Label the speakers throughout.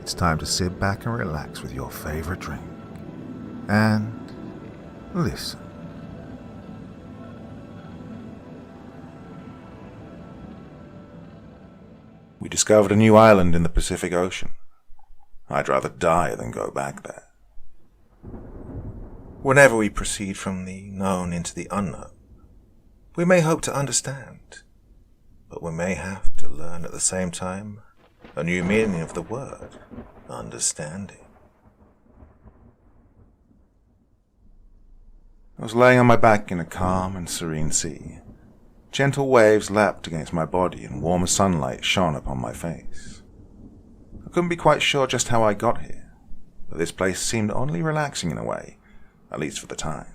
Speaker 1: it's time to sit back and relax with your favorite drink and listen. We discovered a new island in the Pacific Ocean. I'd rather die than go back there. Whenever we proceed from the known into the unknown, we may hope to understand, but we may have to learn at the same time a new meaning of the word, understanding. I was laying on my back in a calm and serene sea. Gentle waves lapped against my body and warm sunlight shone upon my face. I couldn't be quite sure just how I got here, but this place seemed oddly relaxing in a way, at least for the time.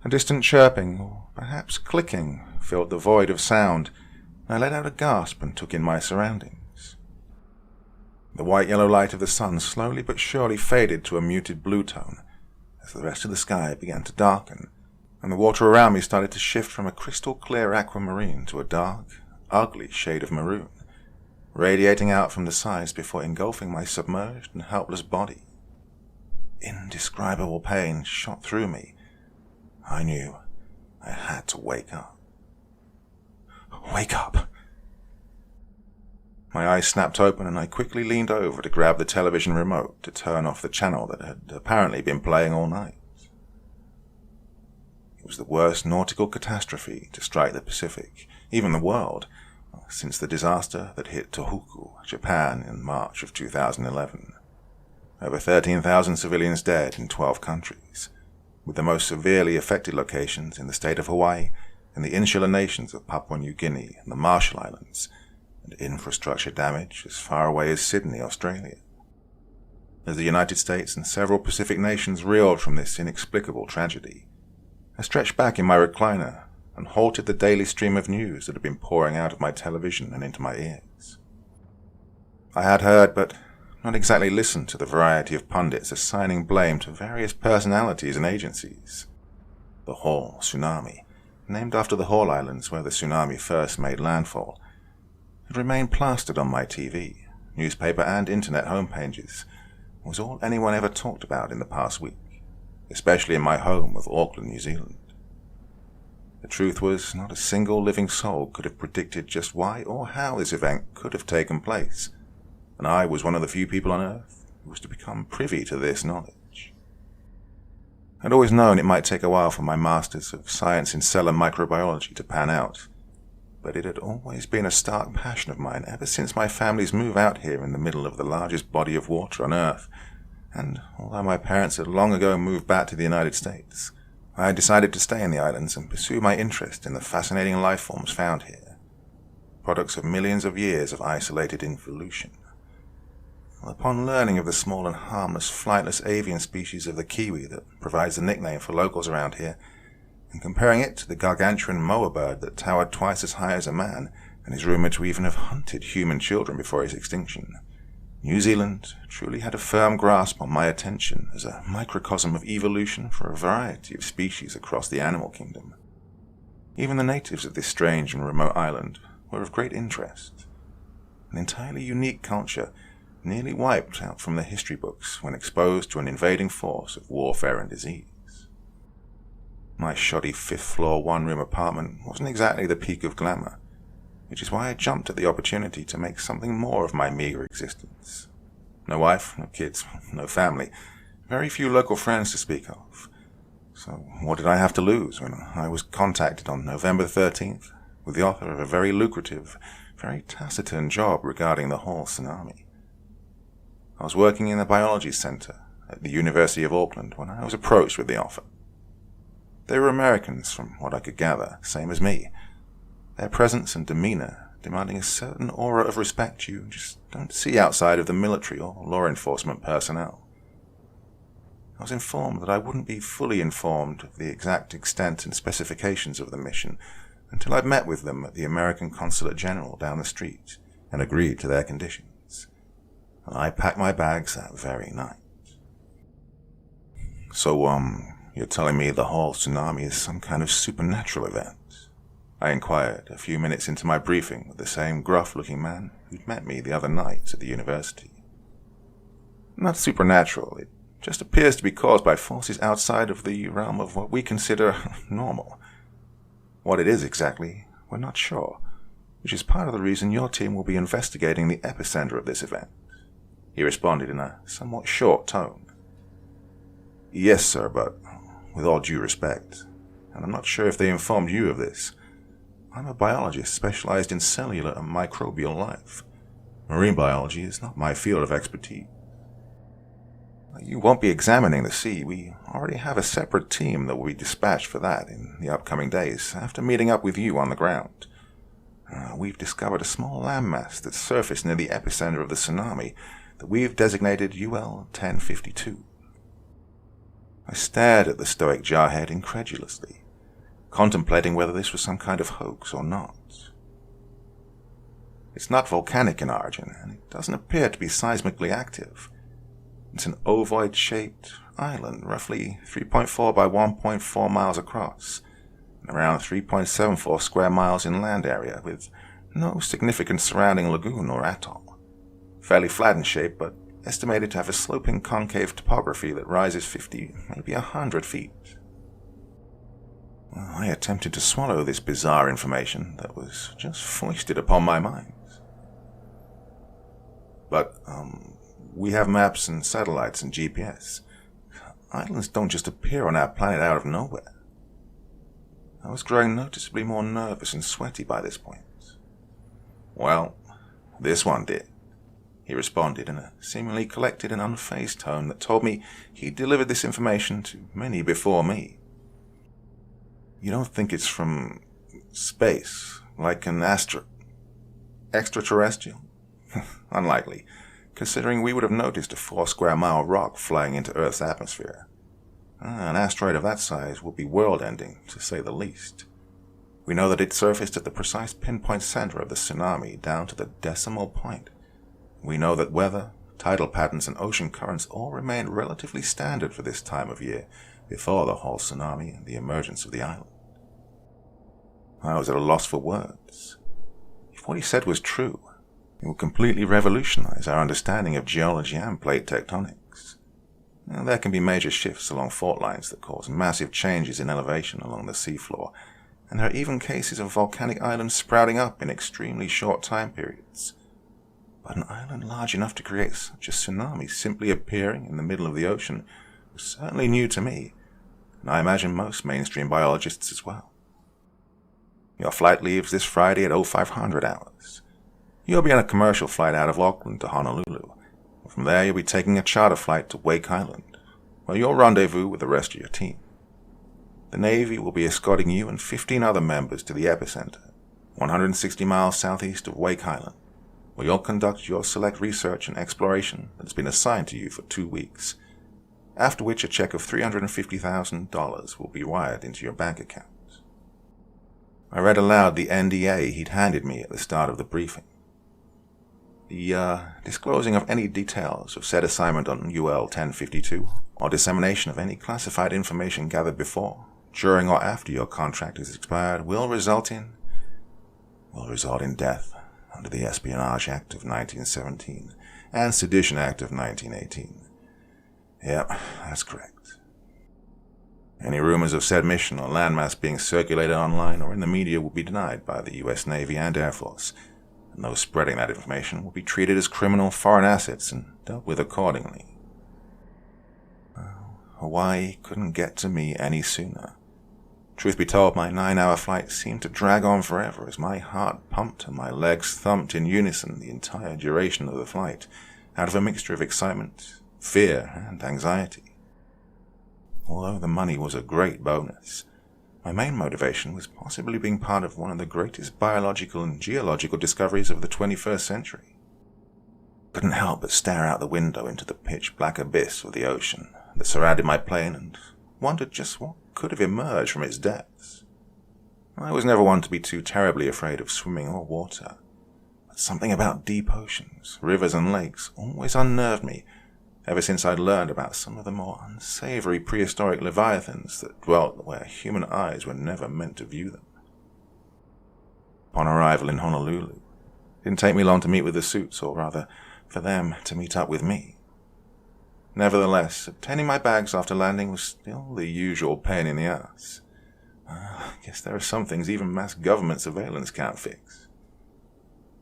Speaker 1: A distant chirping, or perhaps clicking, filled the void of sound, and I let out a gasp and took in my surroundings. The white-yellow light of the sun slowly but surely faded to a muted blue tone as the rest of the sky began to darken, and the water around me started to shift from a crystal-clear aquamarine to a dark, ugly shade of maroon, radiating out from the sides before engulfing my submerged and helpless body. Indescribable pain shot through me. I knew I had to wake up. Wake up! My eyes snapped open and I quickly leaned over to grab the television remote to turn off the channel that had apparently been playing all night. It was the worst nautical catastrophe to strike the Pacific, even the world, since the disaster that hit Tohoku, Japan in March of 2011. Over 13,000 civilians dead in 12 countries, with the most severely affected locations in the state of Hawaii and the insular nations of Papua New Guinea and the Marshall Islands, and infrastructure damage as far away as Sydney, Australia. As the United States and several Pacific nations reeled from this inexplicable tragedy, I stretched back in my recliner and halted the daily stream of news that had been pouring out of my television and into my ears. I had heard, but not exactly listened to the variety of pundits assigning blame to various personalities and agencies. The Hall tsunami, named after the Hall Islands where the tsunami first made landfall, had remained plastered on my TV, newspaper and internet homepages, and was all anyone ever talked about in the past week, especially in my home of Auckland, New Zealand. The truth was, not a single living soul could have predicted just why or how this event could have taken place, and I was one of the few people on Earth who was to become privy to this knowledge. I'd always known it might take a while for my Masters of Science in Cell and Microbiology to pan out, but it had always been a stark passion of mine ever since my family's move out here in the middle of the largest body of water on Earth, and although my parents had long ago moved back to the United States, I had decided to stay in the islands and pursue my interest in the fascinating life forms found here, products of millions of years of isolated evolution. Upon learning of the small and harmless flightless avian species of the kiwi that provides the nickname for locals around here, and comparing it to the gargantuan moa bird that towered twice as high as a man and is rumored to even have hunted human children before its extinction, New Zealand truly had a firm grasp on my attention as a microcosm of evolution for a variety of species across the animal kingdom. Even the natives of this strange and remote island were of great interest. An entirely unique culture nearly wiped out from the history books when exposed to an invading force of warfare and disease. My shoddy fifth-floor one-room apartment wasn't exactly the peak of glamour, which is why I jumped at the opportunity to make something more of my meager existence. No wife, no kids, no family, very few local friends to speak of. So what did I have to lose when I was contacted on November 13th with the offer of a very lucrative, very taciturn job regarding the Hall tsunami? I was working in the biology center at the University of Auckland when I was approached with the offer. They were Americans, from what I could gather, same as me, their presence and demeanor demanding a certain aura of respect you just don't see outside of the military or law enforcement personnel. I was informed that I wouldn't be fully informed of the exact extent and specifications of the mission until I'd met with them at the American Consulate General down the street and agreed to their conditions. And I packed my bags that very night. So, you're telling me the Hall tsunami is some kind of supernatural event? I inquired a few minutes into my briefing with the same gruff-looking man who'd met me the other night at the university. Not supernatural. It just appears to be caused by forces outside of the realm of what we consider normal. What it is exactly, we're not sure, which is part of the reason your team will be investigating the epicenter of this event. He responded in a somewhat short tone. Yes, sir, but with all due respect, and I'm not sure if they informed you of this, I'm a biologist specialized in cellular and microbial life. Marine biology is not my field of expertise. You won't be examining the sea. We already have a separate team that will be dispatched for that in the upcoming days, after meeting up with you on the ground. We've discovered a small landmass that surfaced near the epicenter of the tsunami that we've designated UL 1052. I stared at the stoic jarhead incredulously, contemplating whether this was some kind of hoax or not. It's not volcanic in origin, and it doesn't appear to be seismically active. It's an ovoid-shaped island, roughly 3.4 by 1.4 miles across, and around 3.74 square miles in land area, with no significant surrounding lagoon or atoll. Fairly flat in shape, but estimated to have a sloping concave topography that rises 50, maybe 100 feet. Well, I attempted to swallow this bizarre information that was just foisted upon my mind. But, we have maps and satellites and GPS. Islands don't just appear on our planet out of nowhere. I was growing noticeably more nervous and sweaty by this point. Well, this one did, he responded in a seemingly collected and unfazed tone that told me he'd delivered this information to many before me. You don't think it's from space, like an extraterrestrial? Unlikely, considering we would have noticed a 4-square-mile rock flying into Earth's atmosphere. An asteroid of that size would be world-ending, to say the least. We know that it surfaced at the precise pinpoint center of the tsunami, down to the decimal point. We know that weather, tidal patterns, and ocean currents all remained relatively standard for this time of year, before the whole tsunami and the emergence of the island. I was at a loss for words. If what he said was true, it would completely revolutionize our understanding of geology and plate tectonics. There can be major shifts along fault lines that cause massive changes in elevation along the seafloor, and there are even cases of volcanic islands sprouting up in extremely short time periods. But an island large enough to create such a tsunami simply appearing in the middle of the ocean was certainly new to me, and I imagine most mainstream biologists as well. Your flight leaves this Friday at 0500 hours. You'll be on a commercial flight out of Auckland to Honolulu. From there, you'll be taking a charter flight to Wake Island, where you'll rendezvous with the rest of your team. The Navy will be escorting you and 15 other members to the epicenter, 160 miles southeast of Wake Island, where you'll conduct your select research and exploration that's been assigned to you for 2 weeks, after which a check of $350,000 will be wired into your bank account. I read aloud the NDA he'd handed me at the start of the briefing. The disclosing of any details of said assignment on UL 1052, or dissemination of any classified information gathered before, during, or after your contract is expired will result in death under the Espionage Act of 1917 and Sedition Act of 1918. Yep, that's correct. Any rumors of said mission or landmass being circulated online or in the media will be denied by the U.S. Navy and Air Force, and those spreading that information will be treated as criminal foreign assets and dealt with accordingly. Hawaii couldn't get to me any sooner. Truth be told, my 9-hour flight seemed to drag on forever as my heart pumped and my legs thumped in unison the entire duration of the flight, out of a mixture of excitement, fear, and anxiety. Although the money was a great bonus, my main motivation was possibly being part of one of the greatest biological and geological discoveries of the 21st century. Couldn't help but stare out the window into the pitch-black abyss of the ocean that surrounded my plane and wondered just what could have emerged from its depths. I was never one to be too terribly afraid of swimming or water, but something about deep oceans, rivers and lakes always unnerved me ever since I'd learned about some of the more unsavory prehistoric leviathans that dwelt where human eyes were never meant to view them. Upon arrival in Honolulu, it didn't take me long to meet with the suits, or rather, for them to meet up with me. Nevertheless, obtaining my bags after landing was still the usual pain in the ass. I guess there are some things even mass government surveillance can't fix.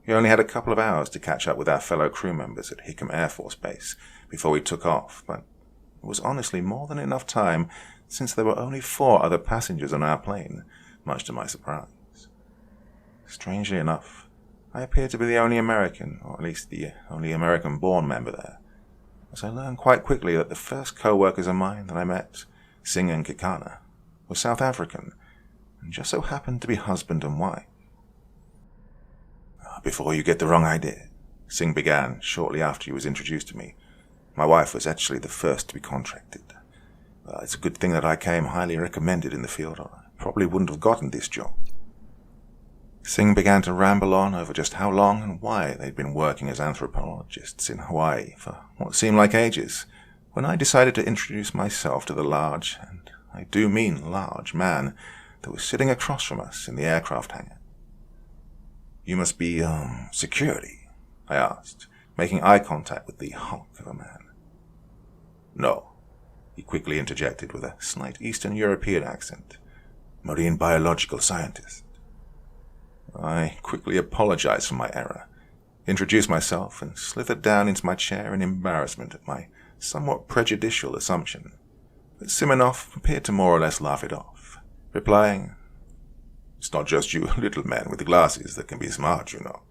Speaker 1: We only had a couple of hours to catch up with our fellow crew members at Hickam Air Force Base before we took off, but it was honestly more than enough time since there were only 4 other passengers on our plane, much to my surprise. Strangely enough, I appeared to be the only American, or at least the only American-born member there, as I learned quite quickly that the first co-workers of mine that I met, Singh and Kikana, were South African, and just so happened to be husband and wife. Before you get the wrong idea, Singh began shortly after he was introduced to me. My wife was actually the first to be contracted. It's a good thing that I came highly recommended in the field, or I probably wouldn't have gotten this job. Singh began to ramble on over just how long and why they'd been working as anthropologists in Hawaii for what seemed like ages, when I decided to introduce myself to the large, and I do mean large, man that was sitting across from us in the aircraft hangar. You must be, security, I asked, making eye contact with the hulk of a man. No, he quickly interjected with a slight Eastern European accent. Marine biological scientist. I quickly apologized for my error, introduced myself, and slithered down into my chair in embarrassment at my somewhat prejudicial assumption. But Simonov appeared to more or less laugh it off, replying, "It's not just you little men with glasses that can be smart, you know."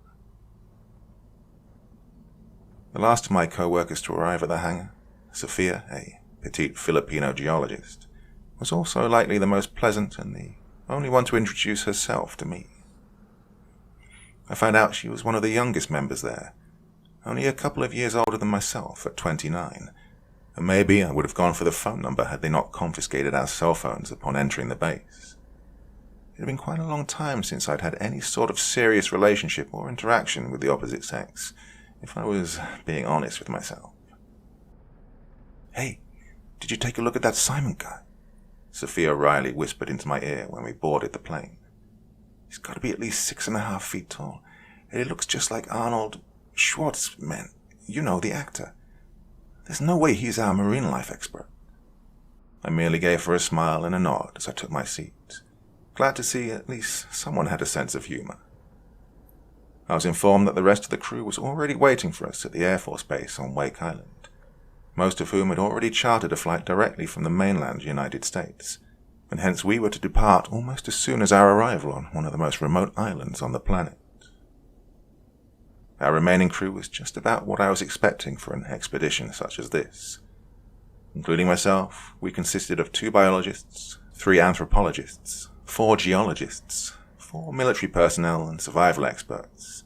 Speaker 1: The last of my co-workers to arrive at the hangar, Sophia, a petite Filipino geologist, was also likely the most pleasant and the only one to introduce herself to me. I found out she was one of the youngest members there, only a couple of years older than myself at 29, and maybe I would have gone for the phone number had they not confiscated our cell phones upon entering the base. It had been quite a long time since I'd had any sort of serious relationship or interaction with the opposite sex, if I was being honest with myself. "Hey, did you take a look at that Simon guy?" Sophia Riley whispered into my ear when we boarded the plane. "He's got to be at least 6.5 feet tall, and he looks just like Arnold Schwartzman, you know, the actor. There's no way he's our marine life expert." I merely gave her a smile and a nod as I took my seat, glad to see at least someone had a sense of humor. I was informed that the rest of the crew was already waiting for us at the Air Force Base on Wake Island, most of whom had already chartered a flight directly from the mainland United States, and hence we were to depart almost as soon as our arrival on one of the most remote islands on the planet. Our remaining crew was just about what I was expecting for an expedition such as this. Including myself, we consisted of 2 biologists, 3 anthropologists, 4 geologists, 4 military personnel and survival experts,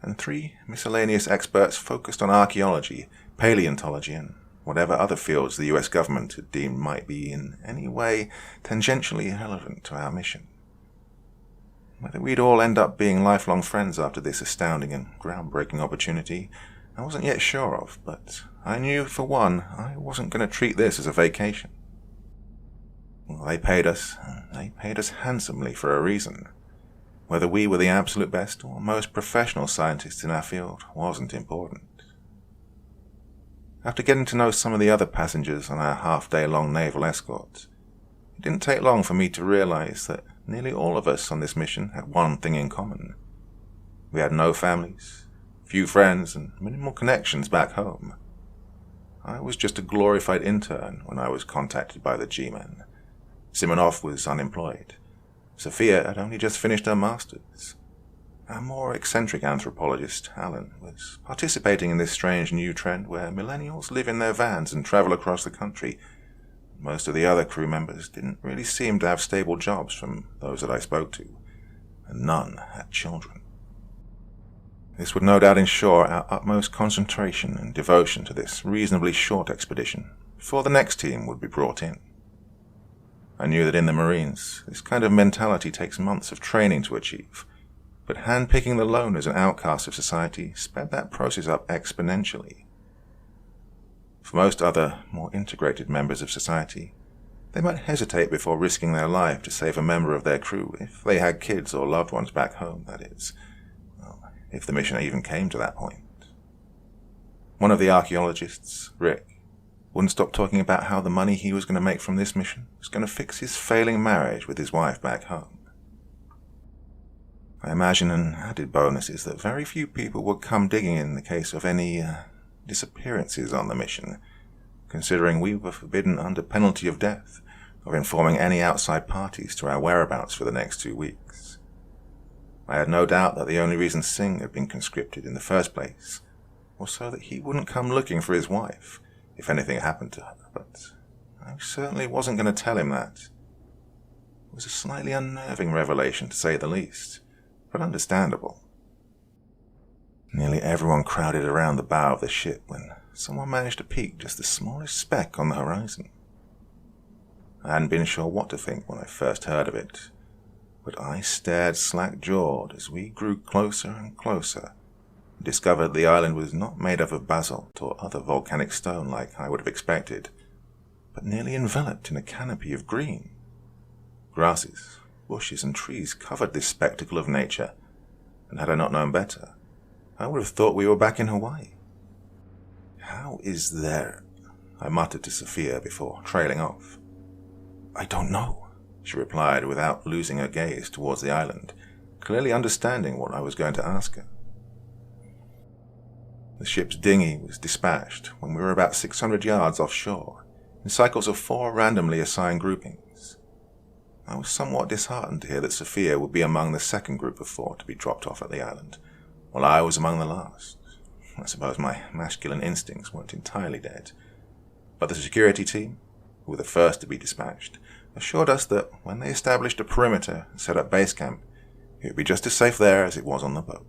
Speaker 1: and 3 miscellaneous experts focused on archaeology, paleontology, and whatever other fields the US government had deemed might be in any way tangentially relevant to our mission. Whether we'd all end up being lifelong friends after this astounding and groundbreaking opportunity, I wasn't yet sure of, but I knew, for one, I wasn't going to treat this as a vacation. Well, they paid us handsomely for a reason. Whether we were the absolute best or most professional scientists in our field wasn't important. After getting to know some of the other passengers on our half-day-long naval escort, it didn't take long for me to realize that nearly all of us on this mission had one thing in common. We had no families, few friends, and minimal connections back home. I was just a glorified intern when I was contacted by the G-men. Simonov was unemployed. Sophia had only just finished her master's. Our more eccentric anthropologist, Alan, was participating in this strange new trend where millennials live in their vans and travel across the country. Most of the other crew members didn't really seem to have stable jobs from those that I spoke to, and none had children. This would no doubt ensure our utmost concentration and devotion to this reasonably short expedition before the next team would be brought in. I knew that in the Marines, this kind of mentality takes months of training to achieve, but handpicking the loners and outcasts of society sped that process up exponentially. For most other, more integrated members of society, they might hesitate before risking their life to save a member of their crew if they had kids or loved ones back home, that is. Well, if the mission even came to that point. One of the archaeologists, Rick, wouldn't stop talking about how the money he was going to make from this mission was going to fix his failing marriage with his wife back home. I imagine an added bonus is that very few people would come digging in the case of any disappearances on the mission, considering we were forbidden under penalty of death of informing any outside parties to our whereabouts for the next 2 weeks. I had no doubt that the only reason Singh had been conscripted in the first place was so that he wouldn't come looking for his wife if anything happened to her, but I certainly wasn't going to tell him that. It was a slightly unnerving revelation, to say the least, but understandable. Nearly everyone crowded around the bow of the ship when someone managed to peek just the smallest speck on the horizon. I hadn't been sure what to think when I first heard of it, but I stared slack-jawed as we grew closer and closer and discovered the island was not made up of basalt or other volcanic stone like I would have expected, but nearly enveloped in a canopy of green. Grasses, bushes, and trees covered this spectacle of nature, and had I not known better, I would have thought we were back in Hawaii. "How is there?" I muttered to Sophia before trailing off. "I don't know," she replied without losing her gaze towards the island, clearly understanding what I was going to ask her. The ship's dinghy was dispatched when we were about 600 yards offshore, in cycles of 4 randomly assigned groupings. I was somewhat disheartened to hear that Sophia would be among the second group of 4 to be dropped off at the island, while I was among the last. I suppose my masculine instincts weren't entirely dead, but the security team, who were the first to be dispatched, assured us that when they established a perimeter and set up base camp, it would be just as safe there as it was on the boat.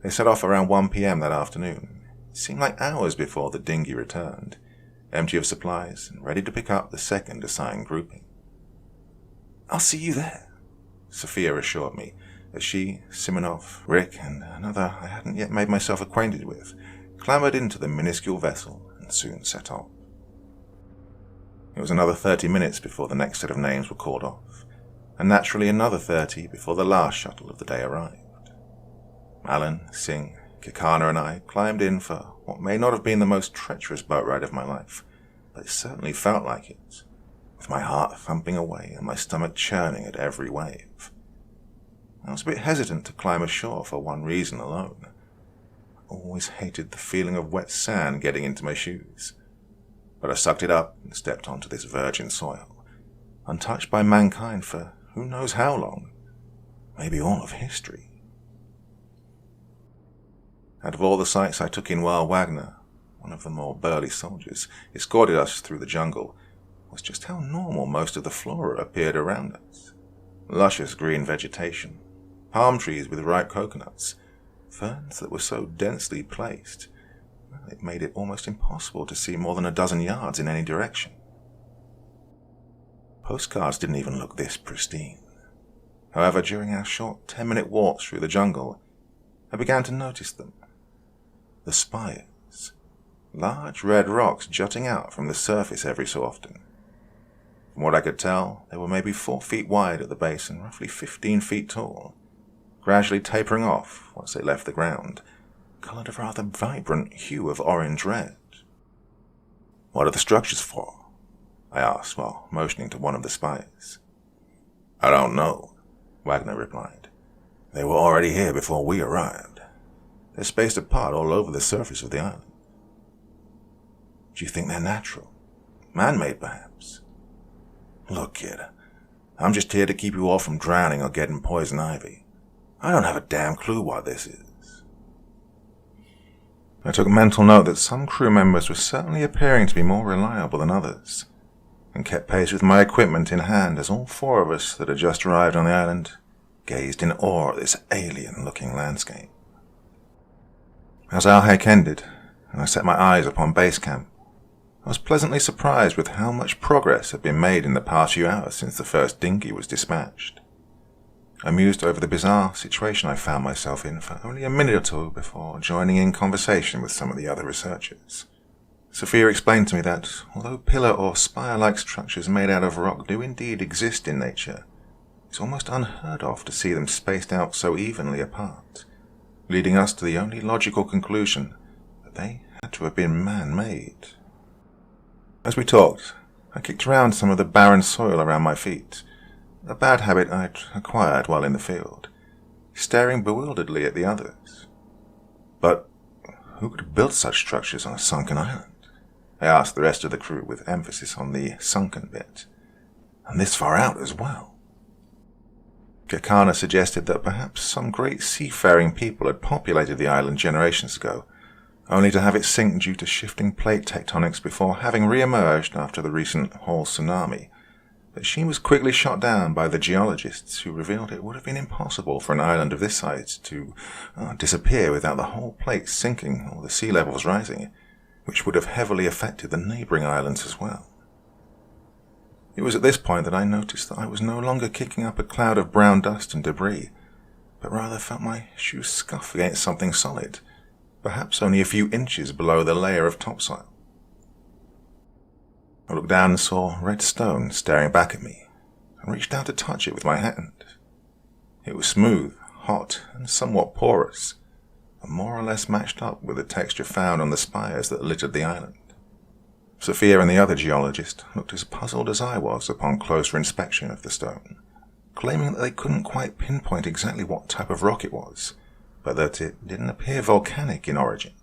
Speaker 1: They set off around 1 p.m. that afternoon. It seemed like hours before the dinghy returned, empty of supplies and ready to pick up the second assigned grouping. "I'll see you there," Sophia assured me, as she, Simonov, Rick, and another I hadn't yet made myself acquainted with, clambered into the minuscule vessel and soon set off. It was another 30 minutes before the next set of names were called off, and naturally another 30 before the last shuttle of the day arrived. Alan, Singh, Kikana, and I climbed in for what may not have been the most treacherous boat ride of my life, but it certainly felt like it, with my heart thumping away and my stomach churning at every wave. I was a bit hesitant to climb ashore for one reason alone. I always hated the feeling of wet sand getting into my shoes. But I sucked it up and stepped onto this virgin soil, untouched by mankind for who knows how long, maybe all of history. Out of all the sights I took in while Wagner, one of the more burly soldiers, escorted us through the jungle, was just how normal most of the flora appeared around us. Luscious green vegetation, palm trees with ripe coconuts, ferns that were so densely placed, it made it almost impossible to see more than a dozen yards in any direction. Postcards didn't even look this pristine. However, during our short 10-minute walk through the jungle, I began to notice them. The spires, large red rocks jutting out from the surface every so often. From what I could tell, they were maybe 4 feet wide at the base and roughly 15 feet tall, gradually tapering off once they left the ground, coloured a rather vibrant hue of orange-red. "What are the structures for?" I asked while motioning to one of the spires. "I don't know," Wagner replied. "They were already here before we arrived. They're spaced apart all over the surface of the island." "Do you think they're natural? Man-made, perhaps?" "Look, kid, I'm just here to keep you all from drowning or getting poison ivy. I don't have a damn clue what this is." I took mental note that some crew members were certainly appearing to be more reliable than others, and kept pace with my equipment in hand as all 4 of us that had just arrived on the island gazed in awe at this alien-looking landscape. As our hike ended, and I set my eyes upon base camp, I was pleasantly surprised with how much progress had been made in the past few hours since the first dinghy was dispatched. I mused over the bizarre situation I found myself in for only a minute or 2 before joining in conversation with some of the other researchers. Sophia explained to me that, although pillar or spire-like structures made out of rock do indeed exist in nature, it's almost unheard of to see them spaced out so evenly apart, leading us to the only logical conclusion that they had to have been man-made. As we talked, I kicked around some of the barren soil around my feet, a bad habit I'd acquired while in the field, staring bewilderedly at the others. But who could have built such structures on a sunken island? I asked the rest of the crew with emphasis on the sunken bit. And this far out as well. Kakana suggested that perhaps some great seafaring people had populated the island generations ago, only to have it sink due to shifting plate tectonics before having re-emerged after the recent whole tsunami. But she was quickly shot down by the geologists who revealed it would have been impossible for an island of this size to disappear without the whole plate sinking or the sea levels rising, which would have heavily affected the neighbouring islands as well. It was at this point that I noticed that I was no longer kicking up a cloud of brown dust and debris, but rather felt my shoes scuff against something solid, perhaps only a few inches below the layer of topsoil. I looked down and saw red stone staring back at me, and reached out to touch it with my hand. It was smooth, hot, and somewhat porous, and more or less matched up with the texture found on the spires that littered the island. Sophia and the other geologist looked as puzzled as I was upon closer inspection of the stone, claiming that they couldn't quite pinpoint exactly what type of rock it was, but that it didn't appear volcanic in origin.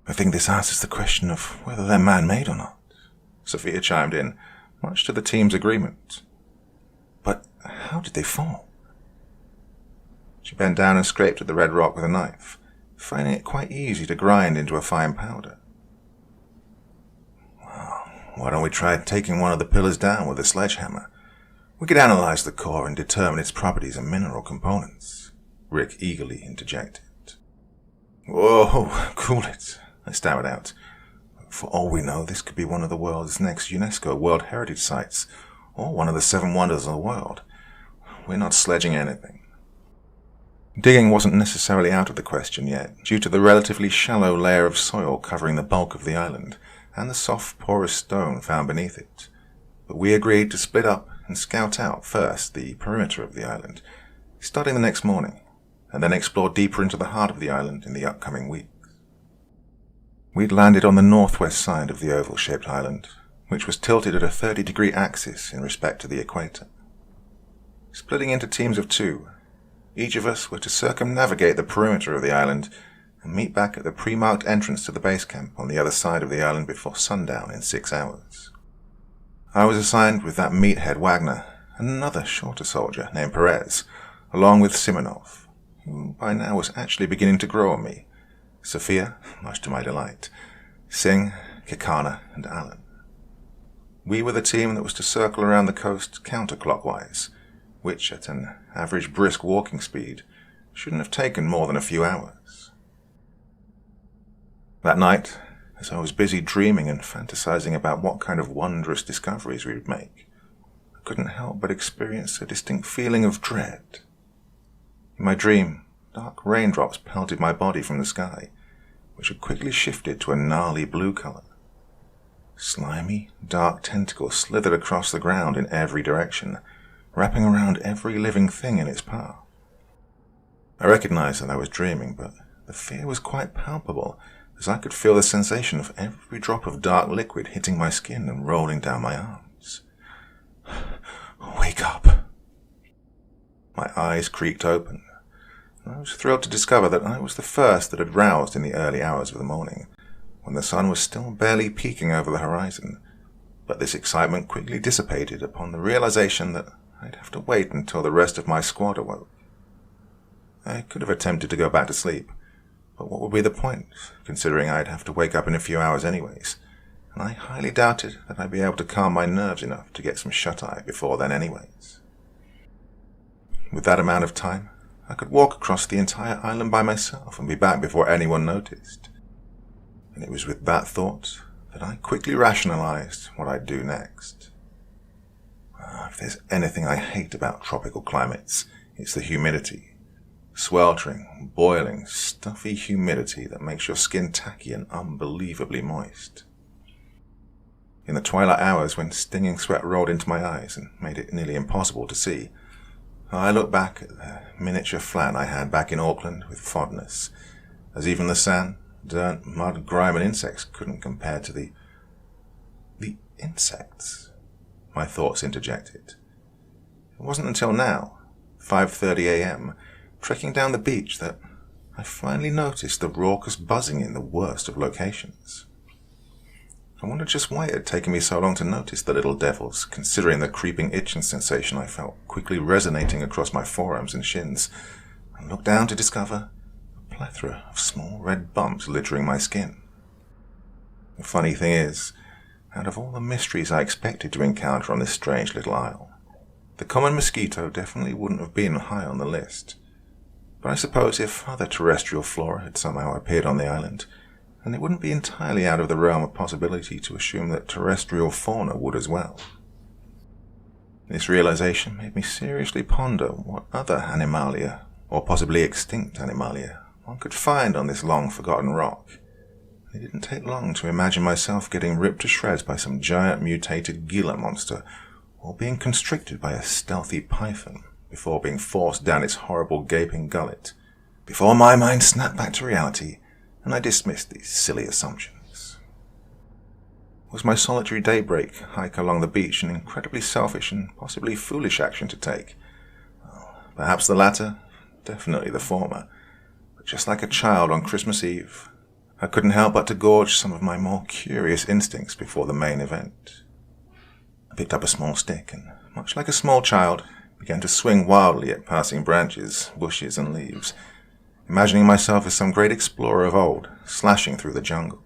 Speaker 1: I think this answers the question of whether they're man-made or not, Sophia chimed in, much to the team's agreement. But how did they form? She bent down and scraped at the red rock with a knife, finding it quite easy to grind into a fine powder. Well, why don't we try taking one of the pillars down with a sledgehammer? We could analyze the core and determine its properties and mineral components, Rick eagerly interjected. Whoa, cool it, I stammered out. For all we know, this could be one of the world's next UNESCO World Heritage Sites, or one of the 7 wonders of the world. We're not sledging anything. Digging wasn't necessarily out of the question yet, due to the relatively shallow layer of soil covering the bulk of the island, and the soft, porous stone found beneath it. But we agreed to split up and scout out first the perimeter of the island, starting the next morning, and then explore deeper into the heart of the island in the upcoming weeks. We'd landed on the northwest side of the oval-shaped island, which was tilted at a 30-degree axis in respect to the equator. Splitting into teams of 2, each of us were to circumnavigate the perimeter of the island and meet back at the pre-marked entrance to the base camp on the other side of the island before sundown in 6 hours. I was assigned with that meathead Wagner and another shorter soldier named Perez, along with Simonov, who by now was actually beginning to grow on me, Sophia, much to my delight, Singh, Kekana, and Alan. We were the team that was to circle around the coast counterclockwise, which, at an average brisk walking speed, shouldn't have taken more than a few hours. That night, as I was busy dreaming and fantasizing about what kind of wondrous discoveries we would make, I couldn't help but experience a distinct feeling of dread. In my dream, dark raindrops pelted my body from the sky, which had quickly shifted to a gnarly blue color. Slimy, dark tentacles slithered across the ground in every direction, wrapping around every living thing in its path. I recognized that I was dreaming, but the fear was quite palpable, as I could feel the sensation of every drop of dark liquid hitting my skin and rolling down my arms. Wake up! My eyes creaked open. I was thrilled to discover that I was the first that had roused in the early hours of the morning, when the sun was still barely peeking over the horizon, but this excitement quickly dissipated upon the realization that I'd have to wait until the rest of my squad awoke. I could have attempted to go back to sleep, but what would be the point, considering I'd have to wake up in a few hours anyways, and I highly doubted that I'd be able to calm my nerves enough to get some shut-eye before then anyways. With that amount of time, I could walk across the entire island by myself and be back before anyone noticed. And it was with that thought that I quickly rationalized what I'd do next. If there's anything I hate about tropical climates, it's the humidity. Sweltering, boiling, stuffy humidity that makes your skin tacky and unbelievably moist. In the twilight hours when stinging sweat rolled into my eyes and made it nearly impossible to see, I look back at the miniature flat I had back in Auckland with fondness, as even the sand, dirt, mud, grime, and insects couldn't compare to the insects? My thoughts interjected. It wasn't until now, 5:30 a.m., trekking down the beach, that I finally noticed the raucous buzzing in the worst of locations. I wondered just why it had taken me so long to notice the little devils, considering the creeping itching sensation I felt quickly resonating across my forearms and shins, and looked down to discover a plethora of small red bumps littering my skin. The funny thing is, out of all the mysteries I expected to encounter on this strange little isle, the common mosquito definitely wouldn't have been high on the list. But I suppose if other terrestrial flora had somehow appeared on the island, then it wouldn't be entirely out of the realm of possibility to assume that terrestrial fauna would as well. This realization made me seriously ponder what other animalia, or possibly extinct animalia, one could find on this long-forgotten rock. It didn't take long to imagine myself getting ripped to shreds by some giant mutated Gila monster, or being constricted by a stealthy python before being forced down its horrible gaping gullet, before my mind snapped back to reality and I dismissed these silly assumptions. Was my solitary daybreak hike along the beach an incredibly selfish and possibly foolish action to take? Well, perhaps the latter, definitely the former, but just like a child on Christmas Eve, I couldn't help but to gorge some of my more curious instincts before the main event. I picked up a small stick and, much like a small child, began to swing wildly at passing branches, bushes, and leaves, imagining myself as some great explorer of old, slashing through the jungle.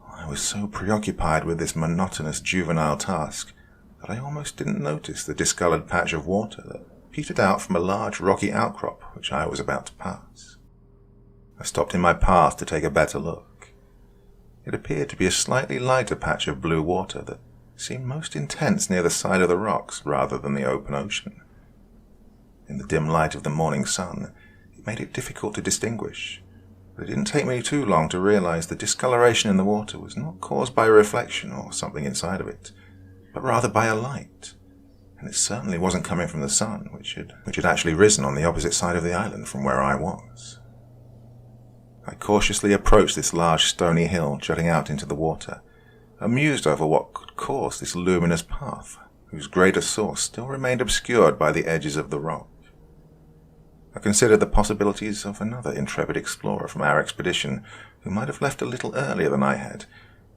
Speaker 1: I was so preoccupied with this monotonous juvenile task that I almost didn't notice the discolored patch of water that petered out from a large rocky outcrop which I was about to pass. I stopped in my path to take a better look. It appeared to be a slightly lighter patch of blue water that seemed most intense near the side of the rocks rather than the open ocean. In the dim light of the morning sun, it made it difficult to distinguish, but it didn't take me too long to realize the discoloration in the water was not caused by a reflection or something inside of it, but rather by a light, and it certainly wasn't coming from the sun, which had actually risen on the opposite side of the island from where I was. I cautiously approached this large stony hill jutting out into the water, amused over what could cause this luminous path, whose greater source still remained obscured by the edges of the rock. I considered the possibilities of another intrepid explorer from our expedition who might have left a little earlier than I had,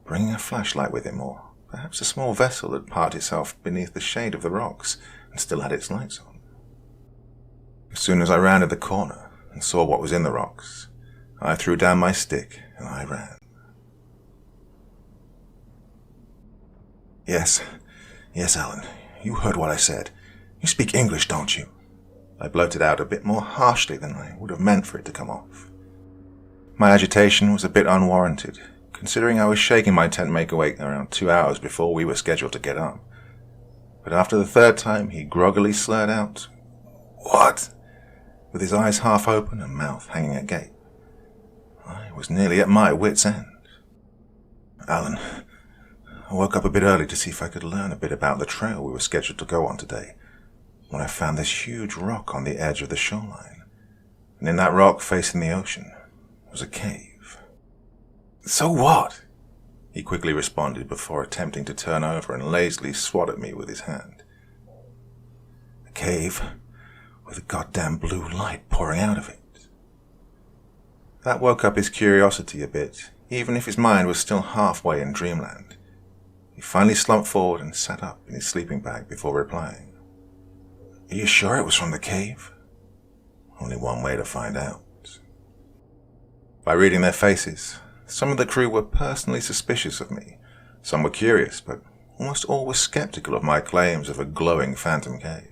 Speaker 1: bringing a flashlight with him, or perhaps a small vessel that parked itself beneath the shade of the rocks and still had its lights on. As soon as I rounded the corner and saw what was in the rocks, I threw down my stick and I ran. Yes, Alan, you heard what I said. You speak English, don't you? I blurted out a bit more harshly than I would have meant for it to come off. My agitation was a bit unwarranted, considering I was shaking my tent mate awake around 2 hours before we were scheduled to get up. But after the third time, he groggily slurred out, "What?" with his eyes half open and mouth hanging agape. I was nearly at my wit's end. "Alan, I woke up a bit early to see if I could learn a bit about the trail we were scheduled to go on today, when I found this huge rock on the edge of the shoreline, and in that rock facing the ocean was a cave." "So what?" he quickly responded before attempting to turn over and lazily swat at me with his hand. "A cave with a goddamn blue light pouring out of it." That woke up his curiosity a bit, even if his mind was still halfway in dreamland. He finally slumped forward and sat up in his sleeping bag before replying. "Are you sure it was from the cave?" Only one way to find out. By reading their faces, some of the crew were personally suspicious of me. Some were curious, but almost all were skeptical of my claims of a glowing phantom cave.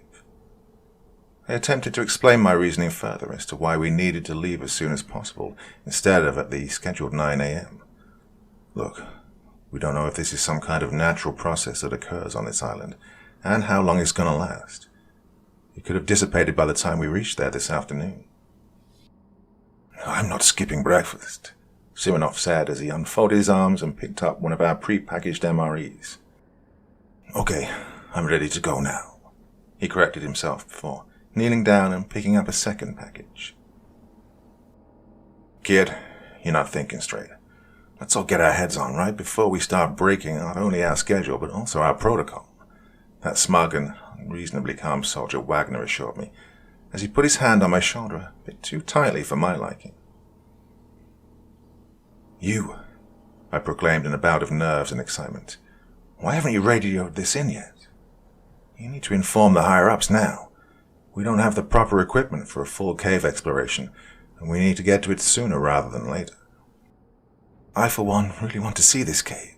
Speaker 1: I attempted to explain my reasoning further as to why we needed to leave as soon as possible, instead of at the scheduled 9 a.m. Look, we don't know if this is some kind of natural process that occurs on this island, and how long it's going to last. It could have dissipated by the time we reached there this afternoon. "I'm not skipping breakfast," Simonov said as he unfolded his arms and picked up one of our pre-packaged MREs. "Okay, I'm ready to go now," he corrected himself before kneeling down and picking up a second package. "Kid, you're not thinking straight. Let's all get our heads on right before we start breaking not only our schedule, but also our protocol. That smug and reasonably calm soldier Wagner assured me, as he put his hand on my shoulder a bit too tightly for my liking. You, I proclaimed in a bout of nerves and excitement. Why haven't you radioed this in yet? You need to inform the higher-ups now. We don't have the proper equipment for a full cave exploration, and we need to get to it sooner rather than later. I, for one, really want to see this cave,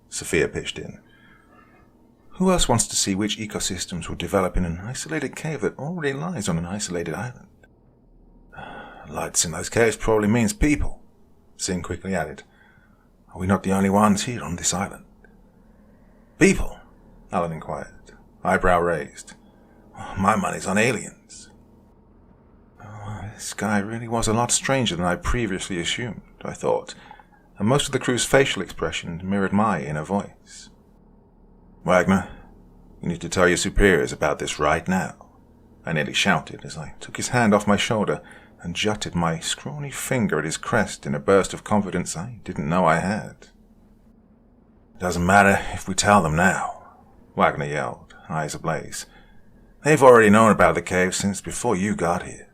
Speaker 1: Sophia pitched in. Who else wants to see which ecosystems will develop in an isolated cave that already lies on an isolated island? Lights in those caves probably means people, Singh quickly added. Are we not the only ones here on this island? People? Alan inquired, eyebrow raised. My money's on aliens. This guy really was a lot stranger than I previously assumed, I thought, and most of the crew's facial expression mirrored my inner voice. Wagner, you need to tell your superiors about this right now, I nearly shouted as I took his hand off my shoulder and jutted my scrawny finger at his crest in a burst of confidence I didn't know I had. Doesn't matter if we tell them now, Wagner yelled, eyes ablaze. They've already known about the cave since before you got here.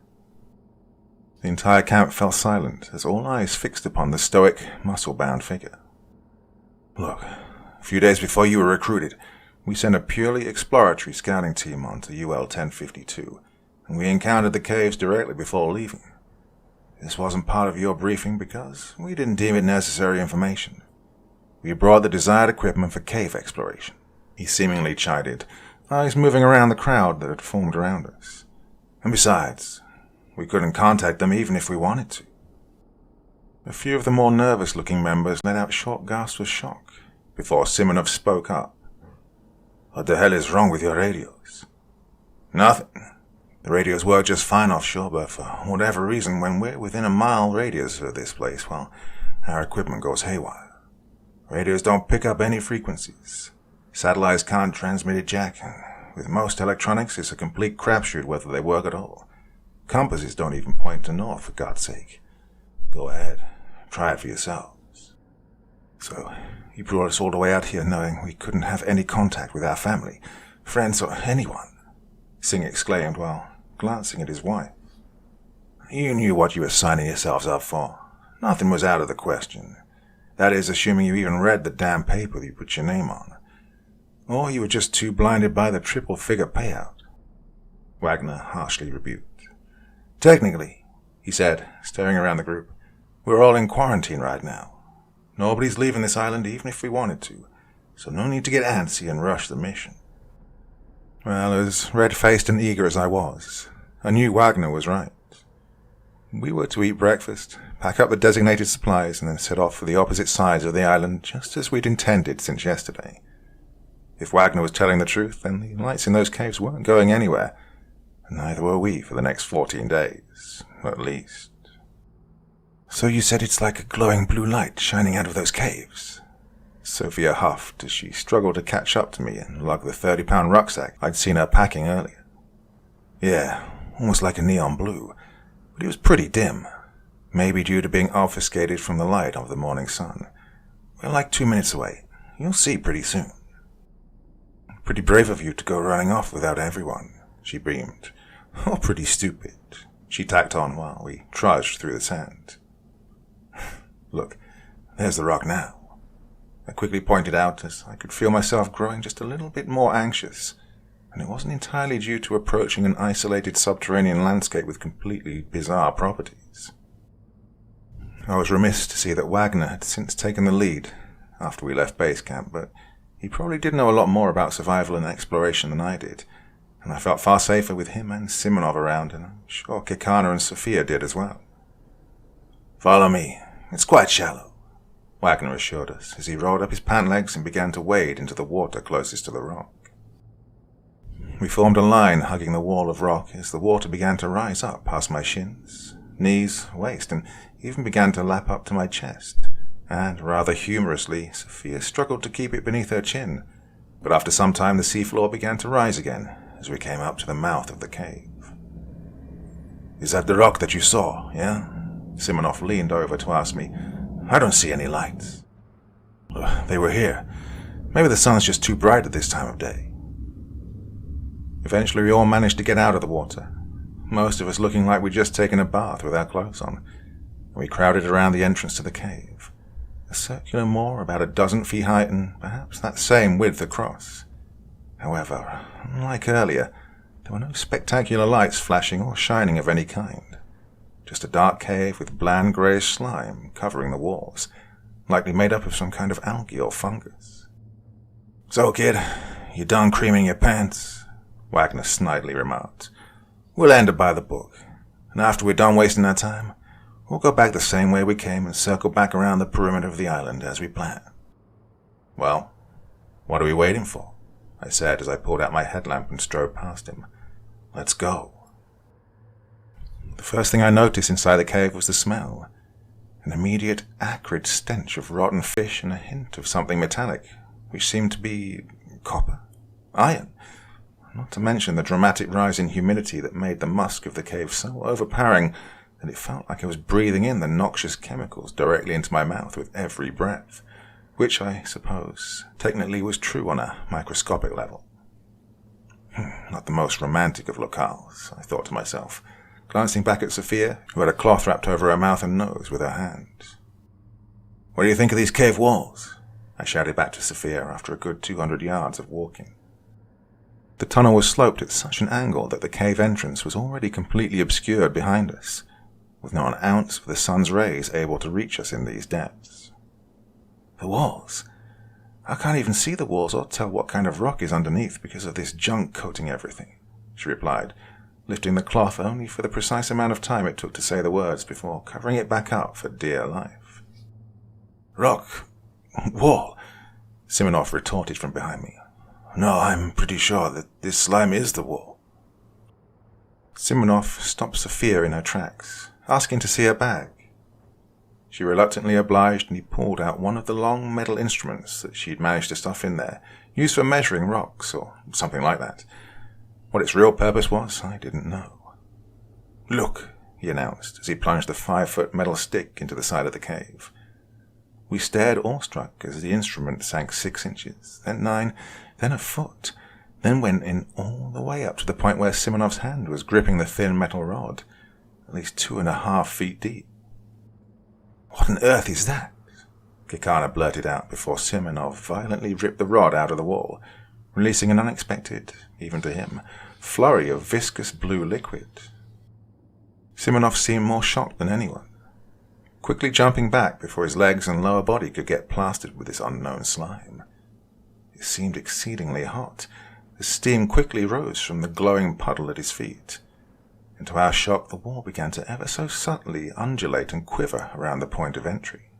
Speaker 1: The entire camp fell silent as all eyes fixed upon the stoic, muscle-bound figure. Look, a few days before you were recruited, we sent a purely exploratory scouting team onto UL 1052, and we encountered the caves directly before leaving. This wasn't part of your briefing because we didn't deem it necessary information. We brought the desired equipment for cave exploration, he seemingly chided, eyes moving around the crowd that had formed around us. And besides, we couldn't contact them even if we wanted to. A few of the more nervous-looking members let out short gasps of shock before Simonov spoke up. What the hell is wrong with your radios? Nothing. The radios work just fine offshore, but for whatever reason, when we're within a mile radius of this place, well, our equipment goes haywire. Radios don't pick up any frequencies. Satellites can't transmit a jack, and with most electronics, it's a complete crapshoot whether they work at all. Compasses don't even point to north, for God's sake. Go ahead, try it for yourselves. So, you brought us all the way out here knowing we couldn't have any contact with our family, friends, or anyone, Singh exclaimed while glancing at his wife. You knew what you were signing yourselves up for. Nothing was out of the question. That is, assuming you even read the damn paper that you put your name on. Or you were just too blinded by the triple-figure payout, Wagner harshly rebuked. Technically, he said, staring around the group, we're all in quarantine right now. Nobody's leaving this island even if we wanted to, so no need to get antsy and rush the mission. Well, as red-faced and eager as I was, I knew Wagner was right. We were to eat breakfast, pack up the designated supplies, and then set off for the opposite sides of the island just as we'd intended since yesterday. If Wagner was telling the truth, then the lights in those caves weren't going anywhere, and neither were we for the next 14 days, at least. So you said it's like a glowing blue light shining out of those caves? Sophia huffed as she struggled to catch up to me and lug the 30-pound rucksack I'd seen her packing earlier. Yeah, almost like a neon blue, but it was pretty dim, maybe due to being obfuscated from the light of the morning sun. We're like 2 minutes away. You'll see pretty soon. Pretty brave of you to go running off without everyone, she beamed. Or pretty stupid, she tacked on while we trudged through the sand. Look, there's the rock now, I quickly pointed out as I could feel myself growing just a little bit more anxious, and it wasn't entirely due to approaching an isolated subterranean landscape with completely bizarre properties. I was remiss to see that Wagner had since taken the lead after we left base camp, but he probably did know a lot more about survival and exploration than I did, and I felt far safer with him and Simonov around, and I'm sure Kekana and Sophia did as well. Follow me. It's quite shallow, Wagner assured us as he rolled up his pant legs and began to wade into the water closest to the rock. We formed a line hugging the wall of rock as the water began to rise up past my shins, knees, waist, and even began to lap up to my chest. And, rather humorously, Sophia struggled to keep it beneath her chin, but after some time the seafloor began to rise again as we came up to the mouth of the cave. Is that the rock that you saw, yeah? Simonov leaned over to ask me. I don't see any lights. They were here. Maybe the sun's just too bright at this time of day. Eventually we all managed to get out of the water, most of us looking like we'd just taken a bath with our clothes on, and we crowded around the entrance to the cave, a circular moor about a dozen feet height and perhaps that same width across. However, unlike earlier, there were no spectacular lights flashing or shining of any kind. Just a dark cave with bland greyish slime covering the walls, likely made up of some kind of algae or fungus. "So, kid, you done creaming your pants?" Wagner snidely remarked. "We'll end it by the book, and after we're done wasting our time, we'll go back the same way we came and circle back around the perimeter of the island as we planned." "Well, what are we waiting for?" I said as I pulled out my headlamp and strode past him. "Let's go." The first thing I noticed inside the cave was the smell. An immediate, acrid stench of rotten fish and a hint of something metallic, which seemed to be copper, iron, not to mention the dramatic rise in humidity that made the musk of the cave so overpowering that it felt like I was breathing in the noxious chemicals directly into my mouth with every breath, which I suppose technically was true on a microscopic level. Not the most romantic of locales, I thought to myself, glancing back at Sophia, who had a cloth wrapped over her mouth and nose with her hands. "What do you think of these cave walls?" I shouted back to Sophia after a good 200 yards of walking. The tunnel was sloped at such an angle that the cave entrance was already completely obscured behind us, with not an ounce of the sun's rays able to reach us in these depths. "The walls? I can't even see the walls or tell what kind of rock is underneath because of this junk coating everything," she replied, lifting the cloth only for the precise amount of time it took to say the words before covering it back up for dear life. "Rock? Wall?" Simonov retorted from behind me. "No, I'm pretty sure that this slime is the wall." Simonov stopped Sophia in her tracks, asking to see her bag. She reluctantly obliged, and he pulled out one of the long metal instruments that she'd managed to stuff in there, used for measuring rocks or something like that. What its real purpose was, I didn't know. "Look," he announced as he plunged the 5-foot metal stick into the side of the cave. We stared awestruck as the instrument sank 6 inches, then 9, then a foot, then went in all the way up to the point where Simonov's hand was gripping the thin metal rod, at least 2.5 feet deep. "What on earth is that?" Kikana blurted out before Simonov violently ripped the rod out of the wall, releasing an unexpected, even to him, flurry of viscous blue liquid. Simonov seemed more shocked than anyone, quickly jumping back before his legs and lower body could get plastered with this unknown slime. It seemed exceedingly hot. The steam quickly rose from the glowing puddle at his feet, and to our shock the wall began to ever so subtly undulate and quiver around the point of entry.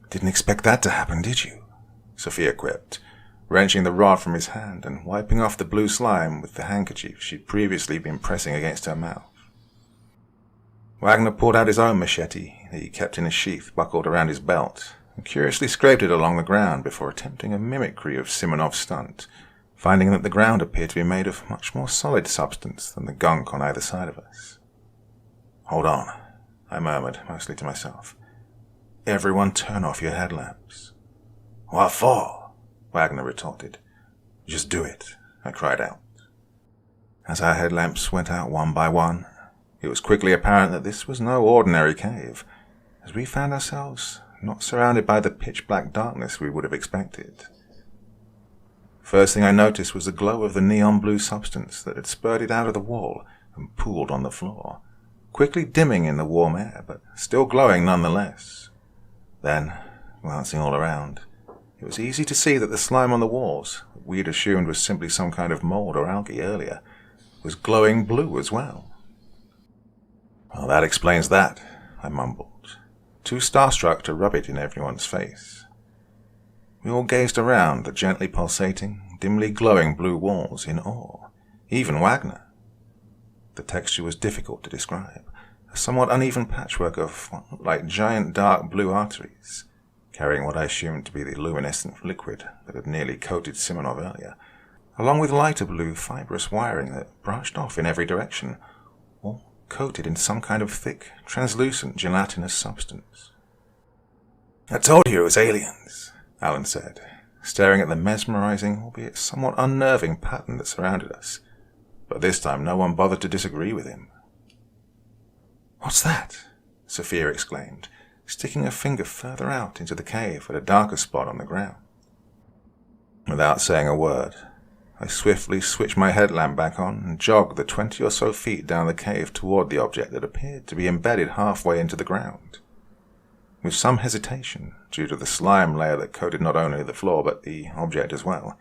Speaker 1: "Didn't expect that to happen, did you?" Sophia quipped, wrenching the rod from his hand and wiping off the blue slime with the handkerchief she'd previously been pressing against her mouth. Wagner pulled out his own machete that he kept in a sheath buckled around his belt and curiously scraped it along the ground before attempting a mimicry of Simonov's stunt, finding that the ground appeared to be made of much more solid substance than the gunk on either side of us. "Hold on," I murmured, mostly to myself. "Everyone turn off your headlamps." "What for?" Wagner retorted. "Just do it," I cried out. As our headlamps went out one by one, it was quickly apparent that this was no ordinary cave, as we found ourselves not surrounded by the pitch-black darkness we would have expected. First thing I noticed was the glow of the neon blue substance that had spurted out of the wall and pooled on the floor, quickly dimming in the warm air, but still glowing nonetheless. Then, glancing all around, it was easy to see that the slime on the walls, that we'd assumed was simply some kind of mold or algae earlier, was glowing blue as well. "Well, that explains that," I mumbled, too starstruck to rub it in everyone's face. We all gazed around the gently pulsating, dimly glowing blue walls in awe, even Wagner. The texture was difficult to describe, a somewhat uneven patchwork of what looked like giant dark blue arteries, carrying what I assumed to be the luminescent liquid that had nearly coated Simonov earlier, along with lighter blue fibrous wiring that branched off in every direction, all coated in some kind of thick, translucent, gelatinous substance. I told you it was aliens, Alan said, staring at the mesmerizing, albeit somewhat unnerving pattern that surrounded us. But this time no one bothered to disagree with him. What's that? Sophia exclaimed, sticking her finger further out into the cave at a darker spot on the ground. Without saying a word, I swiftly switched my headlamp back on and jogged the 20 or so feet down the cave toward the object that appeared to be embedded halfway into the ground. With some hesitation, due to the slime layer that coated not only the floor but the object as well,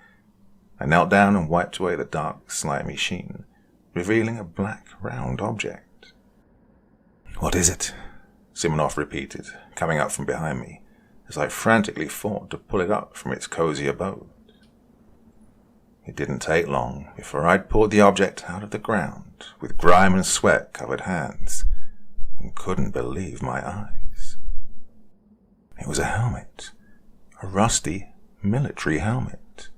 Speaker 1: I knelt down and wiped away the dark, slimy sheen, revealing a black, round object. "What is it?" Simonov repeated, coming up from behind me, as I frantically fought to pull it up from its cozy abode. It didn't take long before I'd pulled the object out of the ground with grime and sweat-covered hands, and couldn't believe my eyes. It was a helmet, a rusty military helmet,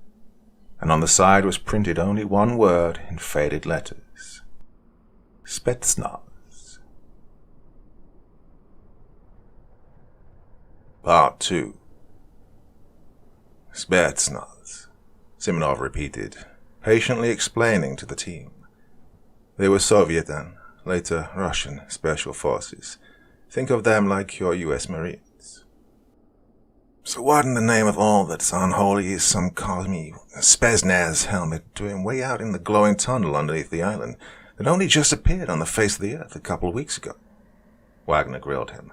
Speaker 1: and on the side was printed only one word in faded letters: Spetsnaz. Part 2. Spetsnaz, Simonov repeated, patiently explaining to the team. They were Soviet and later Russian special forces. Think of them like your US Marines. So what in the name of all that's unholy is some commie Spetsnaz helmet doing way out in the glowing tunnel underneath the island that only just appeared on the face of the earth a couple of weeks ago? Wagner grilled him,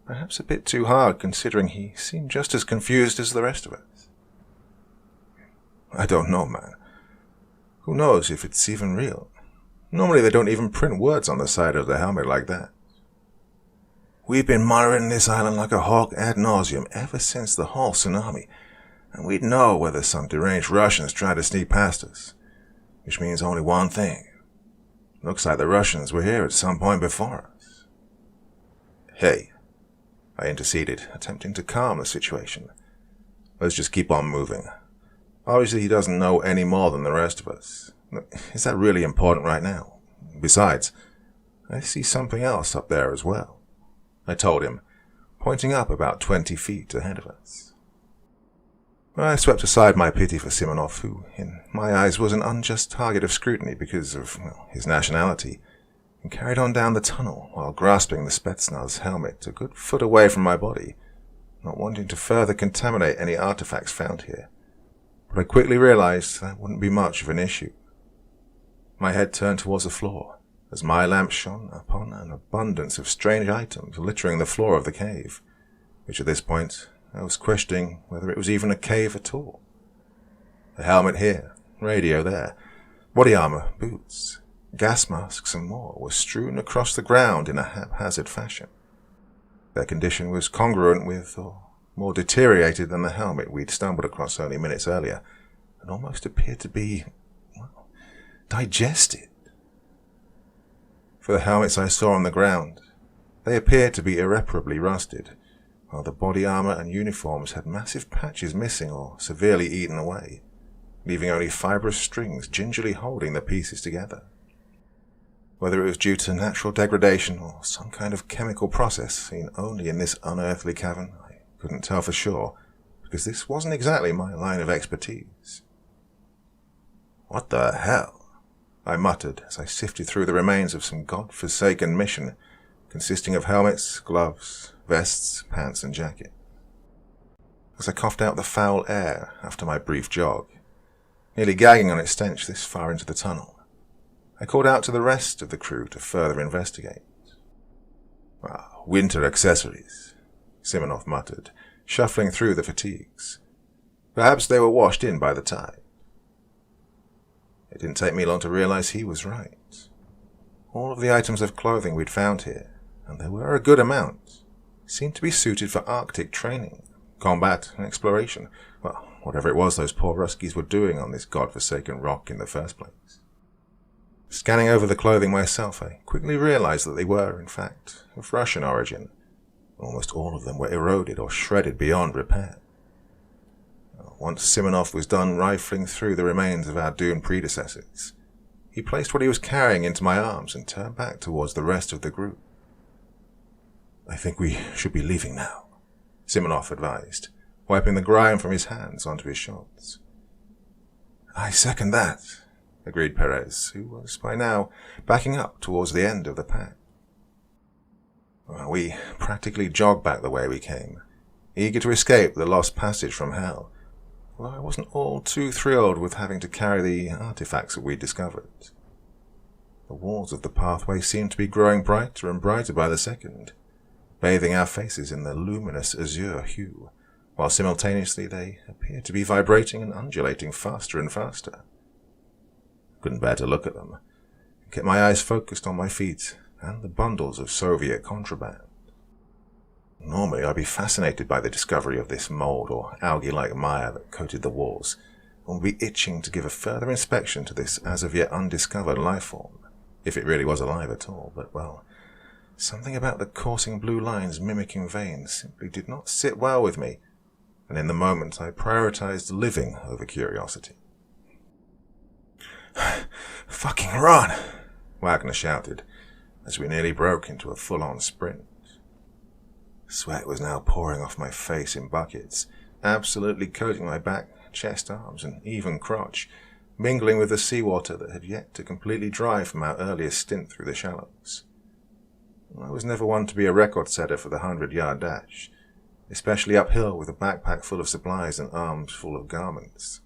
Speaker 1: perhaps a bit too hard considering he seemed just as confused as the rest of us. I don't know, man. Who knows if it's even real? Normally they don't even print words on the side of the helmet like that. We've been monitoring this island like a hawk ad nauseum ever since the whole tsunami, and we'd know whether some deranged Russians tried to sneak past us, which means only one thing. Looks like the Russians were here at some point before us. Hey, I interceded, attempting to calm the situation. Let's just keep on moving. Obviously he doesn't know any more than the rest of us. Is that really important right now? Besides, I see something else up there as well, I told him, pointing up about 20 feet ahead of us. I swept aside my pity for Simonov, who, in my eyes, was an unjust target of scrutiny because of, his nationality, and carried on down the tunnel while grasping the Spetsnaz helmet a good foot away from my body, not wanting to further contaminate any artifacts found here. But I quickly realized that wouldn't be much of an issue. My head turned towards the floor, as my lamp shone upon an abundance of strange items littering the floor of the cave, which at this point I was questioning whether it was even a cave at all. A helmet here, radio there, body armor, boots, gas masks and more were strewn across the ground in a haphazard fashion. Their condition was congruent with, or more deteriorated than the helmet we'd stumbled across only minutes earlier, and almost appeared to be, digested. For the helmets I saw on the ground, they appeared to be irreparably rusted, while the body armor and uniforms had massive patches missing or severely eaten away, leaving only fibrous strings gingerly holding the pieces together. Whether it was due to natural degradation or some kind of chemical process seen only in this unearthly cavern, I couldn't tell for sure, because this wasn't exactly my line of expertise. What the hell? I muttered as I sifted through the remains of some god-forsaken mission consisting of helmets, gloves, vests, pants, and jacket. As I coughed out the foul air after my brief jog, nearly gagging on its stench this far into the tunnel, I called out to the rest of the crew to further investigate. Winter accessories, Simonov muttered, shuffling through the fatigues. Perhaps they were washed in by the tide. It didn't take me long to realize he was right. All of the items of clothing we'd found here, and there were a good amount, seemed to be suited for Arctic training, combat, and exploration. Well, whatever it was those poor Ruskies were doing on this god-forsaken rock in the first place. Scanning over the clothing myself, I quickly realized that they were, in fact, of Russian origin. Almost all of them were eroded or shredded beyond repair. Once Simonov was done rifling through the remains of our doomed predecessors, he placed what he was carrying into my arms and turned back towards the rest of the group. I think we should be leaving now, Simonov advised, wiping the grime from his hands onto his shorts. "I second that," agreed Perez, who was by now backing up towards the end of the pack. Well, we practically jogged back the way we came, eager to escape the lost passage from hell, although I wasn't all too thrilled with having to carry the artifacts that we'd discovered. The walls of the pathway seemed to be growing brighter and brighter by the second, bathing our faces in the luminous azure hue, while simultaneously they appeared to be vibrating and undulating faster and faster. I couldn't bear to look at them, and kept my eyes focused on my feet and the bundles of Soviet contraband. Normally I'd be fascinated by the discovery of this mold or algae-like mire that coated the walls, and would be itching to give a further inspection to this as-of-yet undiscovered life-form, if it really was alive at all, but, well, something about the coursing blue lines mimicking veins simply did not sit well with me, and in the moment I prioritized living over curiosity. "Fucking run!" Wagner shouted, as we nearly broke into a full-on sprint. Sweat was now pouring off my face in buckets, absolutely coating my back, chest, arms, and even crotch, mingling with the seawater that had yet to completely dry from our earlier stint through the shallows. I was never one to be a record setter for the 100-yard dash, especially uphill with a backpack full of supplies and arms full of garments.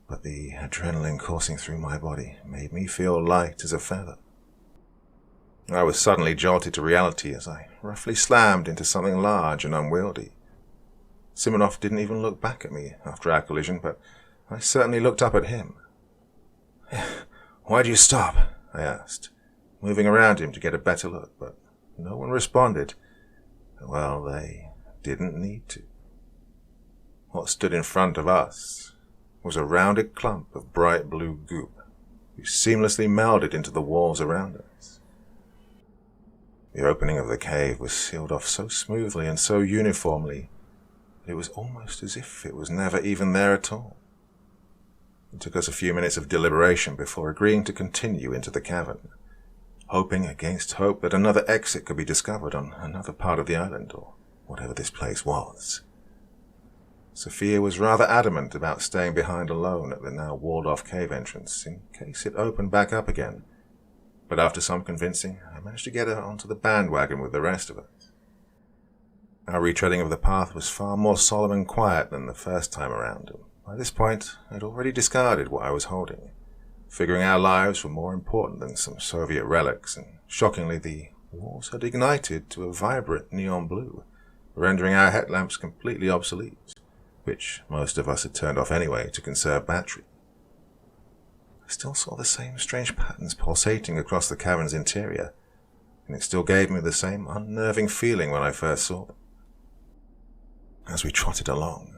Speaker 1: But the adrenaline coursing through my body made me feel light as a feather. I was suddenly jolted to reality as I roughly slammed into something large and unwieldy. Simonov didn't even look back at me after our collision, but I certainly looked up at him. "Why'd you stop?" I asked, moving around him to get a better look, but no one responded. Well, they didn't need to. What stood in front of us was a rounded clump of bright blue goop, which seamlessly melded into the walls around us. The opening of the cave was sealed off so smoothly and so uniformly that it was almost as if it was never even there at all. It took us a few minutes of deliberation before agreeing to continue into the cavern, hoping against hope that another exit could be discovered on another part of the island, or whatever this place was. Sophia was rather adamant about staying behind alone at the now walled-off cave entrance in case it opened back up again, but after some convincing, I managed to get her onto the bandwagon with the rest of us. Our retreading of the path was far more solemn and quiet than the first time around, and by this point I'd already discarded what I was holding, figuring our lives were more important than some Soviet relics, and shockingly the walls had ignited to a vibrant neon blue, rendering our headlamps completely obsolete, which most of us had turned off anyway to conserve battery. I still saw the same strange patterns pulsating across the cavern's interior, and it still gave me the same unnerving feeling when I first saw them. As we trotted along,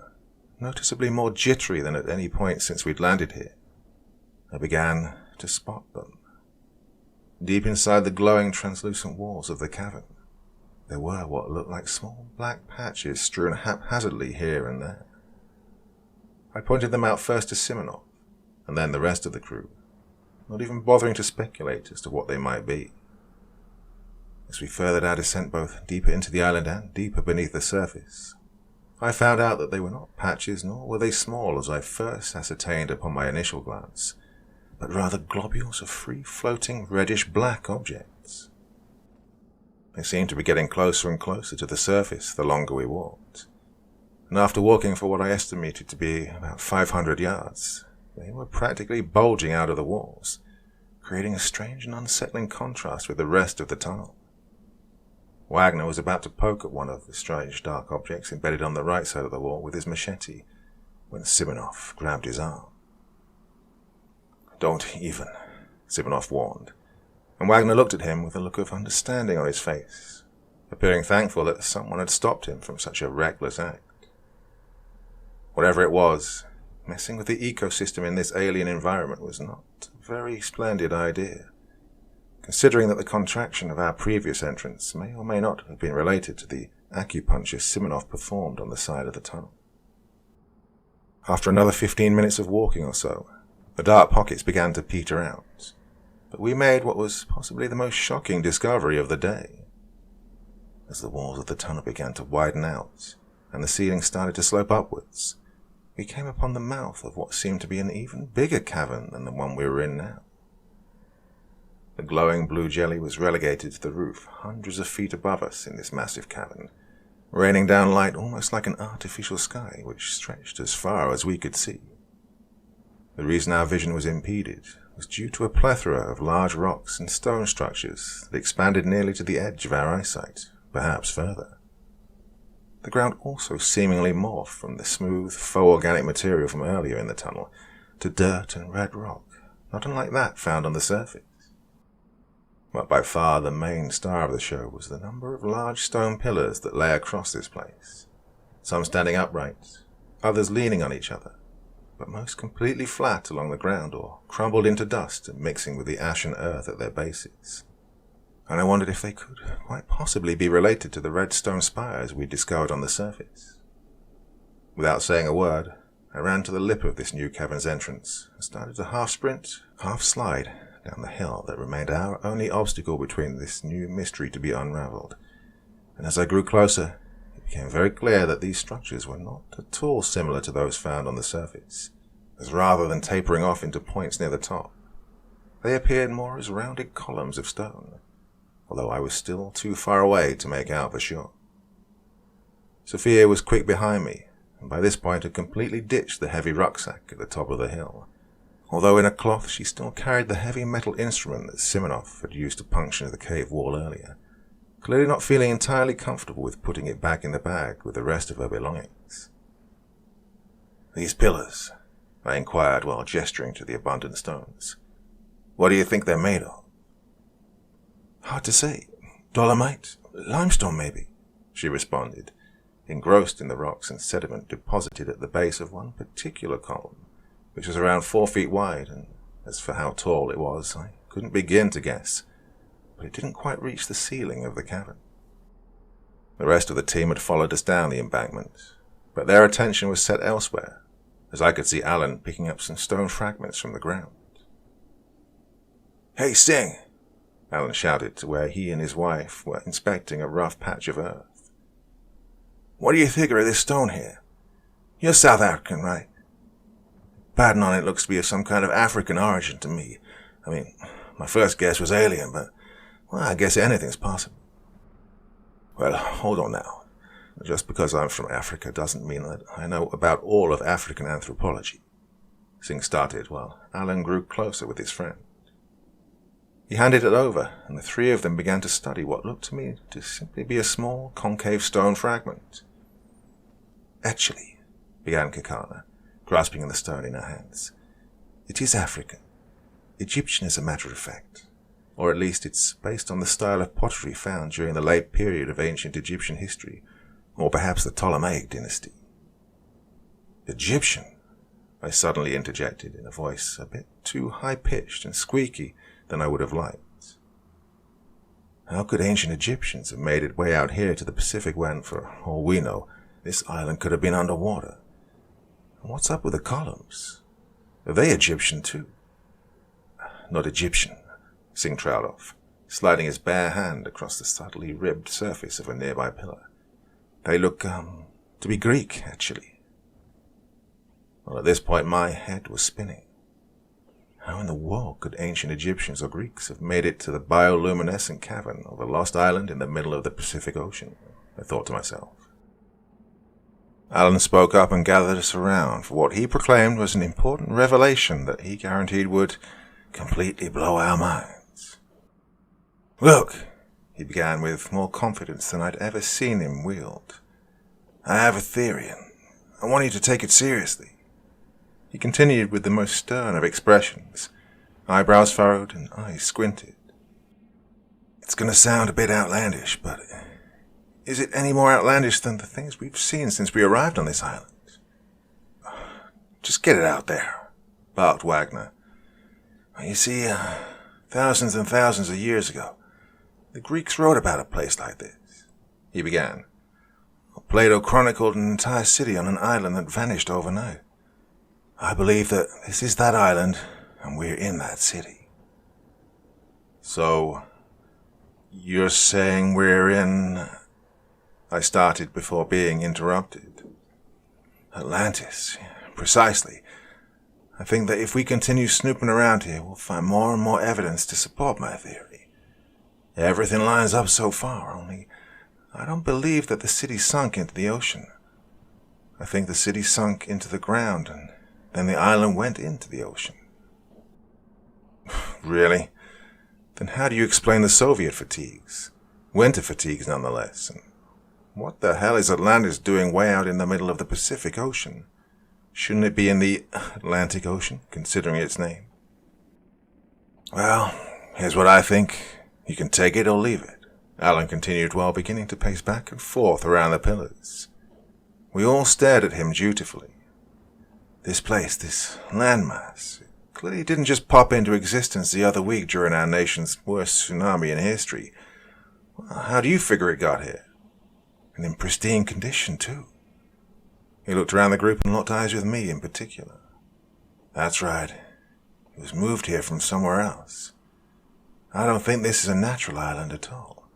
Speaker 1: noticeably more jittery than at any point since we'd landed here, I began to spot them. Deep inside the glowing translucent walls of the cavern, there were what looked like small black patches strewn haphazardly here and there. I pointed them out first to Simonov, and then the rest of the crew, not even bothering to speculate as to what they might be. As we furthered our descent both deeper into the island and deeper beneath the surface, I found out that they were not patches, nor were they small as I first ascertained upon my initial glance, but rather globules of free-floating reddish-black objects. They seemed to be getting closer and closer to the surface the longer we walked, and after walking for what I estimated to be about 500 yards, they were practically bulging out of the walls, creating a strange and unsettling contrast with the rest of the tunnel. Wagner was about to poke at one of the strange dark objects embedded on the right side of the wall with his machete, when Simonov grabbed his arm. "Don't even," Simonov warned, and Wagner looked at him with a look of understanding on his face, appearing thankful that someone had stopped him from such a reckless act. Whatever it was, messing with the ecosystem in this alien environment was not a very splendid idea, considering that the contraction of our previous entrance may or may not have been related to the acupuncture Simonov performed on the side of the tunnel. After another 15 minutes of walking or so, the dark pockets began to peter out, but we made what was possibly the most shocking discovery of the day. As the walls of the tunnel began to widen out, and the ceiling started to slope upwards, we came upon the mouth of what seemed to be an even bigger cavern than the one we were in now. The glowing blue jelly was relegated to the roof, hundreds of feet above us in this massive cavern, raining down light almost like an artificial sky which stretched as far as we could see. The reason our vision was impeded was due to a plethora of large rocks and stone structures that expanded nearly to the edge of our eyesight, perhaps further. The ground also seemingly morphed from the smooth, faux-organic material from earlier in the tunnel to dirt and red rock, not unlike that found on the surface. But by far the main star of the show was the number of large stone pillars that lay across this place, some standing upright, others leaning on each other, but most completely flat along the ground or crumbled into dust and mixing with the ashen earth at their bases. And I wondered if they could quite possibly be related to the red stone spires we'd discovered on the surface. Without saying a word, I ran to the lip of this new cavern's entrance and started to half-sprint, half-slide down the hill that remained our only obstacle between this new mystery to be unraveled. And as I grew closer, it became very clear that these structures were not at all similar to those found on the surface, as rather than tapering off into points near the top, they appeared more as rounded columns of stone, although I was still too far away to make out for sure. Sophia was quick behind me, and by this point had completely ditched the heavy rucksack at the top of the hill. Although in a cloth, she still carried the heavy metal instrument that Simonov had used to puncture the cave wall earlier, clearly not feeling entirely comfortable with putting it back in the bag with the rest of her belongings. "These pillars," I inquired while gesturing to the abundant stones. "What do you think they're made of?" "Hard to say. Dolomite, limestone maybe," she responded, engrossed in the rocks and sediment deposited at the base of one particular column, which was around 4 feet wide, and as for how tall it was, I couldn't begin to guess, but it didn't quite reach the ceiling of the cavern. The rest of the team had followed us down the embankment, but their attention was set elsewhere, as I could see Alan picking up some stone fragments from the ground. "Hey, Sting!" Alan shouted to where he and his wife were inspecting a rough patch of earth. "What do you figure of this stone here? You're South African, right? Pattern on it looks to be of some kind of African origin to me. I mean, my first guess was alien, but, well, I guess anything's possible." "Well, hold on now. Just because I'm from Africa doesn't mean that I know about all of African anthropology," Singh started while Alan grew closer with his friend. He handed it over, and the three of them began to study what looked to me to simply be a small, concave stone fragment. "Actually," began Kakana, grasping the stone in her hands, "it is African. Egyptian as a matter of fact. Or at least it's based on the style of pottery found during the late period of ancient Egyptian history, or perhaps the Ptolemaic dynasty." "Egyptian?" I suddenly interjected in a voice a bit too high-pitched and squeaky than I would have liked. How could ancient Egyptians have made it way out here to the Pacific when, for all we know, this island could have been underwater? And what's up with the columns? Are they Egyptian too? "Not Egyptian," Singh trailed off, sliding his bare hand across the subtly ribbed surface of a nearby pillar. "They look, to be Greek, actually." Well, at this point my head was spinning. How in the world could ancient Egyptians or Greeks have made it to the bioluminescent cavern of a lost island in the middle of the Pacific Ocean? I thought to myself. Alan spoke up and gathered us around for what he proclaimed was an important revelation that he guaranteed would completely blow our minds. "Look," he began with more confidence than I'd ever seen him wield, "I have a theory, and I want you to take it seriously." He continued with the most stern of expressions, eyebrows furrowed and eyes squinted. "It's going to sound a bit outlandish, but is it any more outlandish than the things we've seen since we arrived on this island?" "Just get it out there," barked Wagner. "You see, thousands and thousands of years ago, the Greeks wrote about a place like this," he began. "Plato chronicled an entire city on an island that vanished overnight. I believe that this is that island, and we're in that city." "So, you're saying we're in..." I started before being interrupted. Atlantis, precisely. I think that if we continue snooping around here, we'll find more and more evidence to support my theory. Everything lines up so far, only I don't believe that the city sunk into the ocean. I think the city sunk into the ground, and then the island went into the ocean. Really? Then how do you explain the Soviet fatigues? Winter fatigues, nonetheless. And what the hell is Atlantis doing way out in the middle of the Pacific Ocean? Shouldn't it be in the Atlantic Ocean, considering its name? Well, here's what I think. You can take it or leave it, Alan continued while beginning to pace back and forth around the pillars. We all stared at him dutifully. This place, this landmass, it clearly didn't just pop into existence the other week during our nation's worst tsunami in history. Well, how do you figure it got here? And in pristine condition, too. He looked around the group and locked eyes with me in particular. That's right. It was moved here from somewhere else. I don't think this is a natural island at all.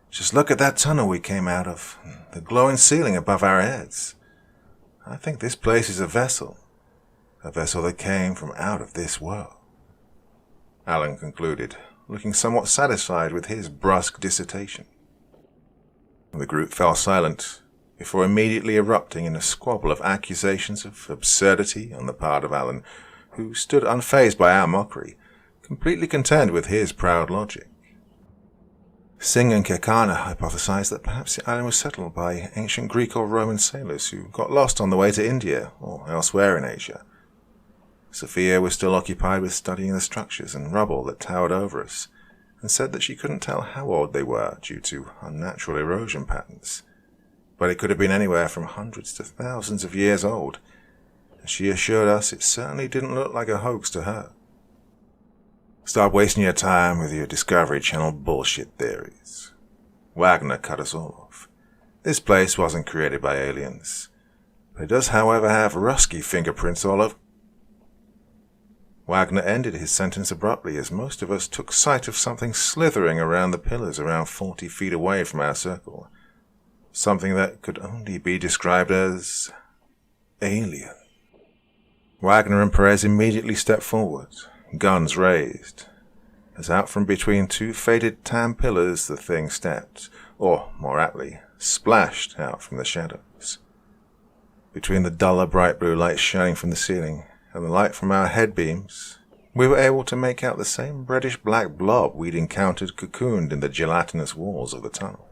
Speaker 1: Just look at that tunnel we came out of, the glowing ceiling above our heads. I think this place is a vessel that came from out of this world. Alan concluded, looking somewhat satisfied with his brusque dissertation. The group fell silent, before immediately erupting in a squabble of accusations of absurdity on the part of Alan, who stood unfazed by our mockery, completely content with his proud logic. Singh and Kekana hypothesized that perhaps the island was settled by ancient Greek or Roman sailors who got lost on the way to India or elsewhere in Asia. Sophia was still occupied with studying the structures and rubble that towered over us, and said that she couldn't tell how old they were due to unnatural erosion patterns, but it could have been anywhere from hundreds to thousands of years old, and she assured us it certainly didn't look like a hoax to her. Stop wasting your time with your Discovery Channel bullshit theories. Wagner cut us all off. This place wasn't created by aliens, but it does, however, have Rusky fingerprints all over. Wagner ended his sentence abruptly as most of us took sight of something slithering around the pillars around 40 feet away from our circle. Something that could only be described as alien. Wagner and Perez immediately stepped forward, guns raised, as out from between two faded tan pillars the thing stepped, or, more aptly, splashed out from the shadows. Between the duller bright blue light shining from the ceiling and the light from our head beams, we were able to make out the same reddish-black blob we'd encountered cocooned in the gelatinous walls of the tunnel.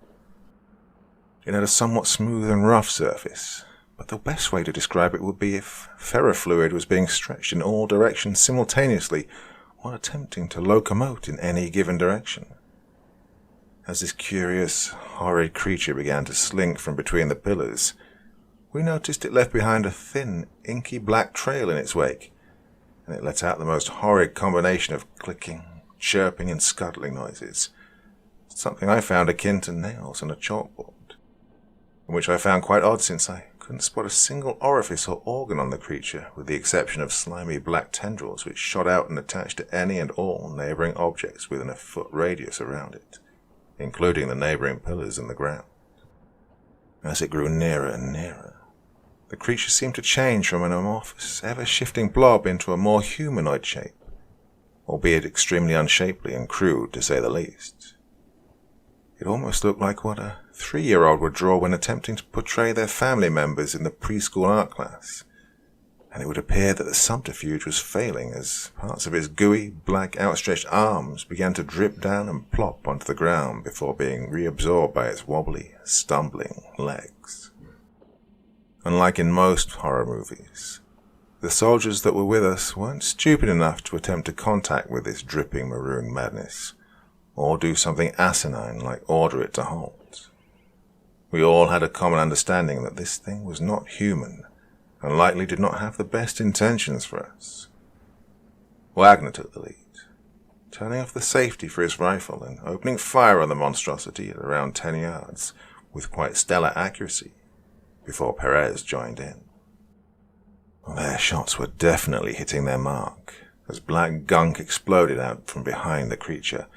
Speaker 1: It had a somewhat smooth and rough surface, but the best way to describe it would be if ferrofluid was being stretched in all directions simultaneously while attempting to locomote in any given direction. As this curious, horrid creature began to slink from between the pillars, we noticed it left behind a thin, inky black trail in its wake, and it let out the most horrid combination of clicking, chirping, and scuttling noises, something I found akin to nails on a chalkboard, and which I found quite odd since I couldn't spot a single orifice or organ on the creature, with the exception of slimy black tendrils which shot out and attached to any and all neighboring objects within a foot radius around it, including the neighboring pillars and the ground. As it grew nearer and nearer, the creature seemed to change from an amorphous, ever-shifting blob into a more humanoid shape, albeit extremely unshapely and crude, to say the least. It almost looked like what a 3-year-old would draw when attempting to portray their family members in the preschool art class, and it would appear that the subterfuge was failing as parts of its gooey, black, outstretched arms began to drip down and plop onto the ground before being reabsorbed by its wobbly, stumbling legs. Unlike in most horror movies, the soldiers that were with us weren't stupid enough to attempt to contact with this dripping maroon madness, or do something asinine like order it to halt. We all had a common understanding that this thing was not human, and likely did not have the best intentions for us. Wagner took the lead, turning off the safety for his rifle and opening fire on the monstrosity at around 10 yards, with quite stellar accuracy, before Perez joined in. Well, their shots were definitely hitting their mark, as black gunk exploded out from behind the creature,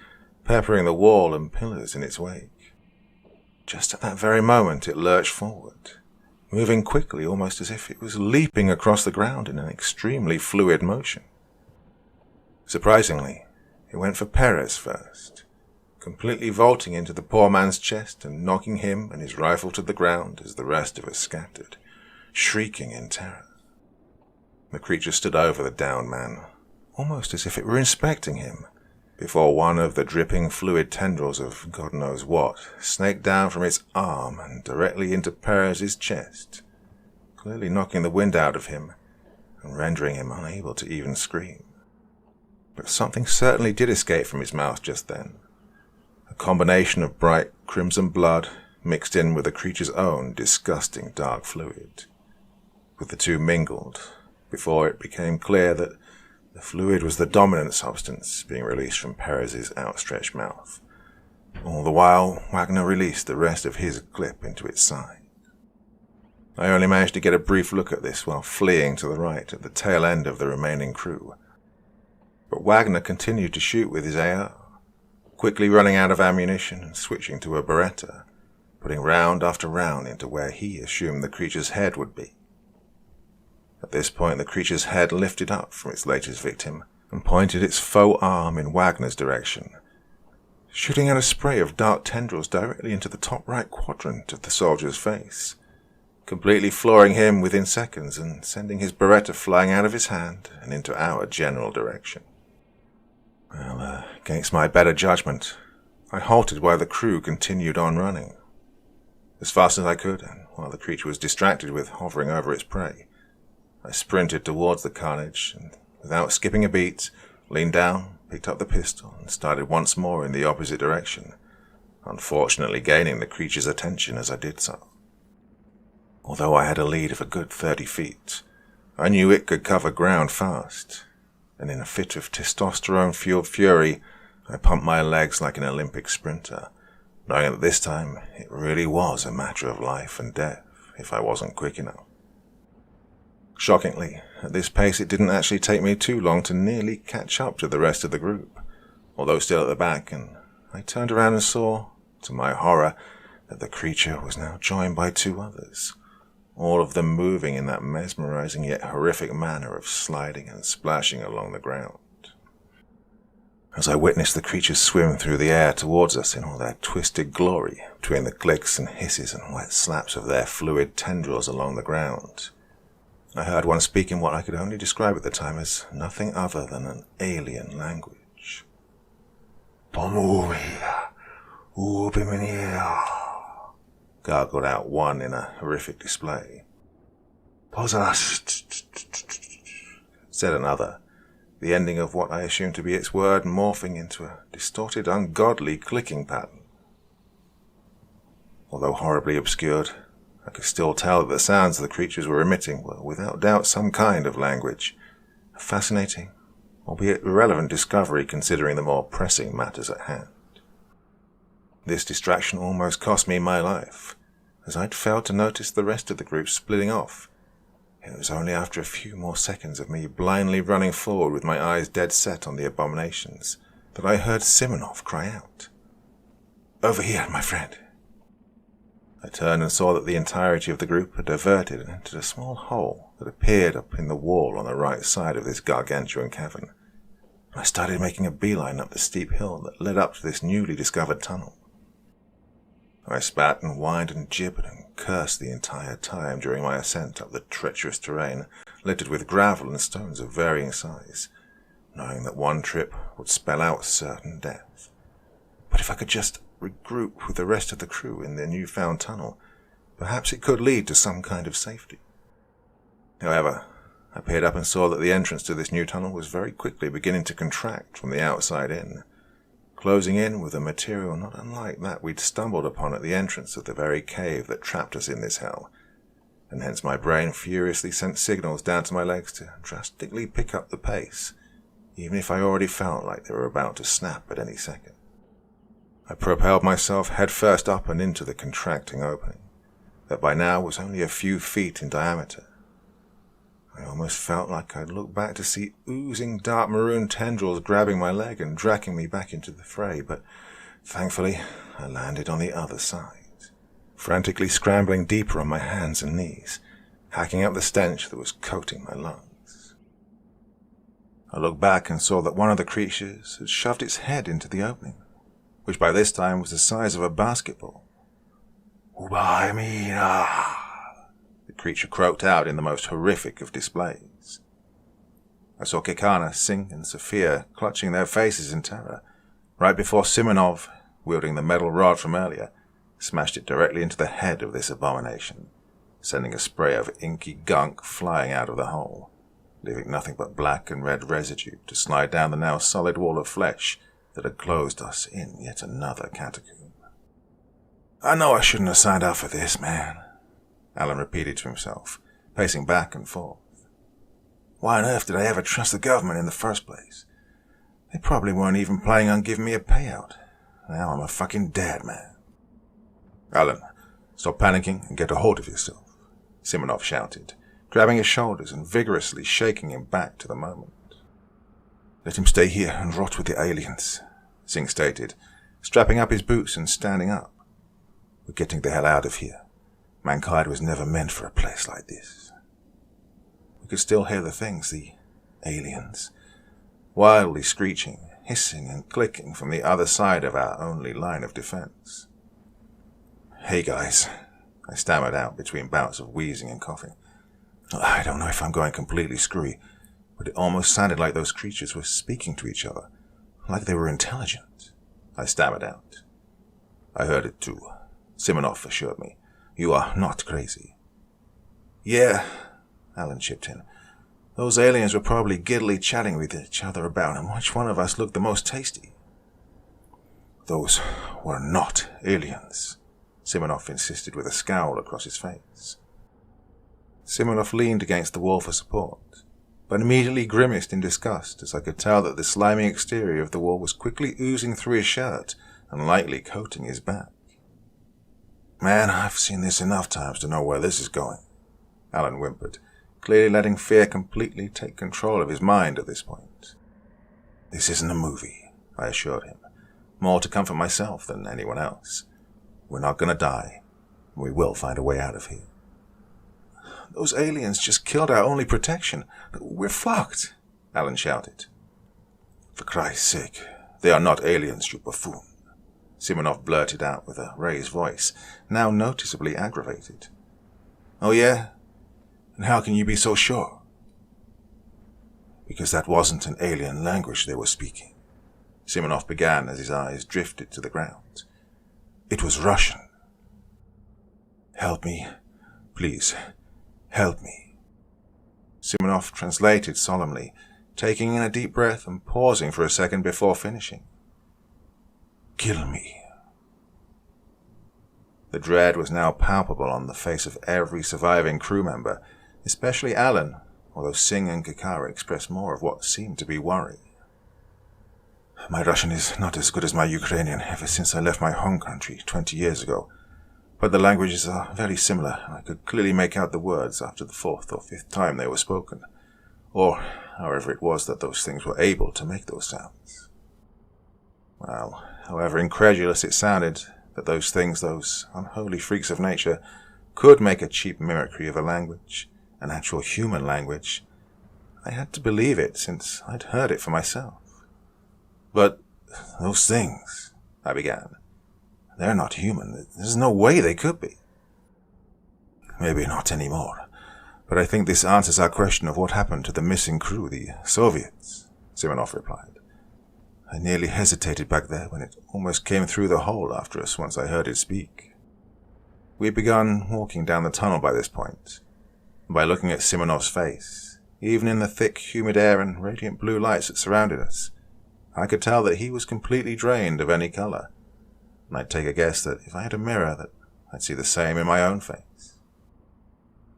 Speaker 1: peppering the wall and pillars in its wake. just at that very moment it lurched forward, moving quickly, almost as if it was leaping across the ground in an extremely fluid motion. Surprisingly, it went for Perez first, completely vaulting into the poor man's chest and knocking him and his rifle to the ground as the rest of us scattered, shrieking in terror. The creature stood over the downed man, almost as if it were inspecting him, before one of the dripping fluid tendrils of God knows what snaked down from its arm and directly into Perez's chest, clearly knocking the wind out of him and rendering him unable to even scream. But something certainly did escape from his mouth just then, a combination of bright crimson blood mixed in with the creature's own disgusting dark fluid. With the two mingled, before it became clear that the fluid was the dominant substance being released from Perez's outstretched mouth. All the while, Wagner released the rest of his clip into its side. I only managed to get a brief look at this while fleeing to the right at the tail end of the remaining crew. But Wagner continued to shoot with his AR, quickly running out of ammunition and switching to a Beretta, putting round after round into where he assumed the creature's head would be. At this point, the creature's head lifted up from its latest victim and pointed its faux arm in Wagner's direction, shooting out a spray of dark tendrils directly into the top right quadrant of the soldier's face, completely flooring him within seconds and sending his Beretta flying out of his hand and into our general direction. Well, against my better judgment, I halted while the crew continued on running. As fast as I could, and while the creature was distracted with hovering over its prey, I sprinted towards the carnage and, without skipping a beat, leaned down, picked up the pistol, and started once more in the opposite direction, unfortunately gaining the creature's attention as I did so. Although I had a lead of a good 30 feet, I knew it could cover ground fast, and in a fit of testosterone-fueled fury, I pumped my legs like an Olympic sprinter, knowing that this time it really was a matter of life and death if I wasn't quick enough. Shockingly, at this pace it didn't actually take me too long to nearly catch up to the rest of the group, although still at the back, and I turned around and saw, to my horror, that the creature was now joined by two others, all of them moving in that mesmerizing yet horrific manner of sliding and splashing along the ground. As I witnessed the creatures swim through the air towards us in all their twisted glory, between the clicks and hisses and wet slaps of their fluid tendrils along the ground, I heard one speak in what I could only describe at the time as nothing other than an alien language. "Pomuvia, ubiminia," gargled out one in a horrific display. "Posaras," said another, the ending of what I assumed to be its word morphing into a distorted, ungodly clicking pattern. Although horribly obscured, I could still tell that the sounds the creatures were emitting were without doubt some kind of language, a fascinating, albeit irrelevant discovery considering the more pressing matters at hand. This distraction almost cost me my life, as I'd failed to notice the rest of the group splitting off. It was only after a few more seconds of me blindly running forward with my eyes dead set on the abominations that I heard Simonov cry out, "Over here, my friend." I turned and saw that the entirety of the group had diverted and entered a small hole that appeared up in the wall on the right side of this gargantuan cavern. I started making a beeline up the steep hill that led up to this newly discovered tunnel. I spat and whined and gibbered and cursed the entire time during my ascent up the treacherous terrain, littered with gravel and stones of varying size, knowing that one trip would spell out certain death. But if I could just regroup with the rest of the crew in the newfound tunnel, perhaps it could lead to some kind of safety. However, I peered up and saw that the entrance to this new tunnel was very quickly beginning to contract from the outside in, closing in with a material not unlike that we'd stumbled upon at the entrance of the very cave that trapped us in this hell, and hence my brain furiously sent signals down to my legs to drastically pick up the pace, even if I already felt like they were about to snap at any second. I propelled myself headfirst up and into the contracting opening, that by now was only a few feet in diameter. I almost felt like I'd look back to see oozing dark maroon tendrils grabbing my leg and dragging me back into the fray, but thankfully I landed on the other side. frantically scrambling deeper on my hands and knees, hacking up the stench that was coating my lungs. I looked back and saw that one of the creatures had shoved its head into the opening, which by this time was the size of a basketball. "Ubaimina," the creature croaked out in the most horrific of displays. I saw Kikana, Singh, and Sophia clutching their faces in terror, right before Simonov, wielding the metal rod from earlier, smashed it directly into the head of this abomination, sending a spray of inky gunk flying out of the hole, leaving nothing but black and red residue to slide down the now solid wall of flesh that had closed us in yet another catacomb. "I know I shouldn't have signed up for this, man," Alan repeated to himself, pacing back and forth. "Why on earth did I ever trust the government in the first place? They probably weren't even planning on giving me a payout. Now I'm a fucking dead man." "Alan, stop panicking and get a hold of yourself," Simonov shouted, grabbing his shoulders and vigorously shaking him back to the moment. "Let him stay here and rot with the aliens," Singh stated, strapping up his boots and standing up. "We're getting the hell out of here. Mankind was never meant for a place like this." We could still hear the things, the aliens, wildly screeching, hissing and clicking from the other side of our only line of defense. "Hey guys," I stammered out between bouts of wheezing and coughing. "I don't know if I'm going completely screwy, but it almost sounded like those creatures were speaking to each other, like they were intelligent," I stammered out. "I heard it too," Simonov assured me. "You are not crazy." "Yeah," Alan chipped in. "Those aliens were probably giddily chatting with each other about which one of us looked the most tasty." "Those were not aliens," Simonov insisted with a scowl across his face. Simonov leaned against the wall for support, but immediately grimaced in disgust as I could tell that the slimy exterior of the wall was quickly oozing through his shirt and lightly coating his back. "Man, I've seen this enough times to know where this is going," Alan whimpered, clearly letting fear completely take control of his mind at this point. "This isn't a movie," I assured him, more to comfort myself than anyone else. "We're not going to die. We will find a way out of here." "Those aliens just killed our only protection. We're fucked," Alan shouted. "For Christ's sake, they are not aliens, you buffoon," Simonov blurted out with a raised voice, now noticeably aggravated. "Oh yeah? And how can you be so sure?" "Because that wasn't an alien language they were speaking," Simonov began as his eyes drifted to the ground. "It was Russian." "Help me. Please, help me." Simonov translated solemnly, taking in a deep breath and pausing for a second before finishing. "Kill me." The dread was now palpable on the face of every surviving crew member, especially Alan, although Singh and Kikara expressed more of what seemed to be worry. "My Russian is not as good as my Ukrainian ever since I left my home country 20 years ago, but the languages are very similar, and I could clearly make out the words after the 4th or 5th time they were spoken, or however it was that those things were able to make those sounds." Well, however incredulous it sounded that those things, those unholy freaks of nature, could make a cheap mimicry of a language, an actual human language, I had to believe it since I'd heard it for myself. "But those things," I began, "they're not human. There's no way they could be." "Maybe not anymore, but I think this answers our question of what happened to the missing crew, the Soviets," Simonov replied. "I nearly hesitated back there when it almost came through the hole after us once I heard it speak." We had begun walking down the tunnel by this point. By looking at Simonov's face, even in the thick, humid air and radiant blue lights that surrounded us, I could tell that he was completely drained of any color, and I'd take a guess that if I had a mirror that I'd see the same in my own face.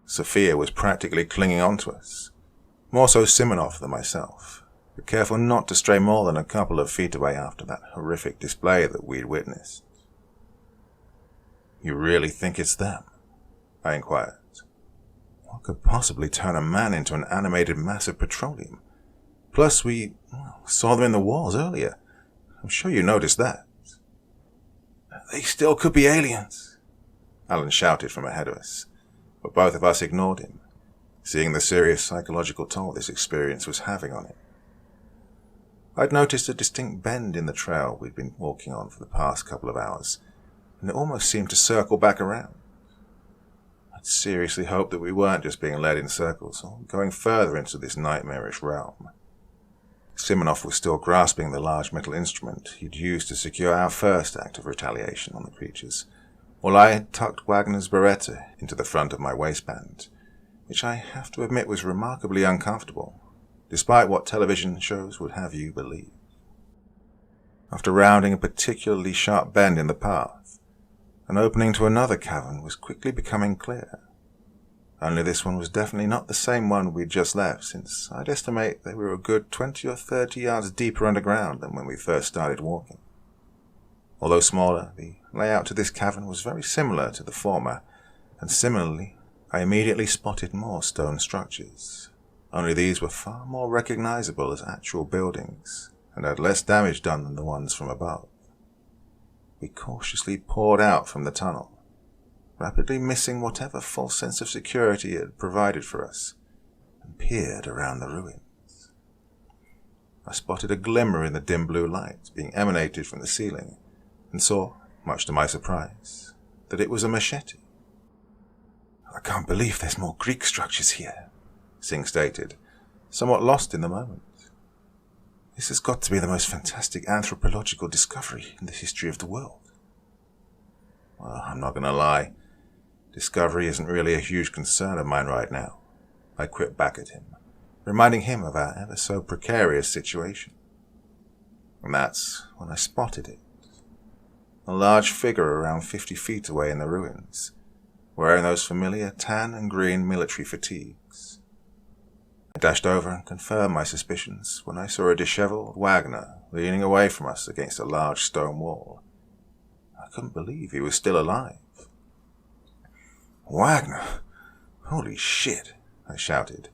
Speaker 1: Sophia was practically clinging on to us, more so Simonov than myself, but careful not to stray more than a couple of feet away after that horrific display that we'd witnessed. "You really think it's them?" I inquired. "What could possibly turn a man into an animated mass of petroleum? Plus, we saw them in the walls earlier. I'm sure you noticed that." "They still could be aliens," Alan shouted from ahead of us, but both of us ignored him, seeing the serious psychological toll this experience was having on him. I'd noticed a distinct bend in the trail we'd been walking on for the past couple of hours, and it almost seemed to circle back around. I'd seriously hoped that we weren't just being led in circles, or going further into this nightmarish realm. Simonov was still grasping the large metal instrument he'd used to secure our first act of retaliation on the creatures, while I had tucked Wagner's beretta into the front of my waistband, which I have to admit was remarkably uncomfortable, despite what television shows would have you believe. After rounding a particularly sharp bend in the path, an opening to another cavern was quickly becoming clear. Only this one was definitely not the same one we'd just left, since I'd estimate that we were a good 20 or 30 yards deeper underground than when we first started walking. Although smaller, the layout to this cavern was very similar to the former, and similarly, I immediately spotted more stone structures. Only these were far more recognizable as actual buildings, and had less damage done than the ones from above. We cautiously poured out from the tunnel, rapidly missing whatever false sense of security it had provided for us, and peered around the ruins. I spotted a glimmer in the dim blue light being emanated from the ceiling, and saw, much to my surprise, that it was a machete. "I can't believe there's more Greek structures here," Singh stated, somewhat lost in the moment. "This has got to be the most fantastic anthropological discovery in the history of the world." "Well, I'm not going to lie. Discovery isn't really a huge concern of mine right now," I quipped back at him, reminding him of our ever so precarious situation. And that's when I spotted it. A large figure around 50 feet away in the ruins, wearing those familiar tan and green military fatigues. I dashed over and confirmed my suspicions when I saw a disheveled Wagner leaning away from us against a large stone wall. I couldn't believe he was still alive. "Wagner! Holy shit!" I shouted,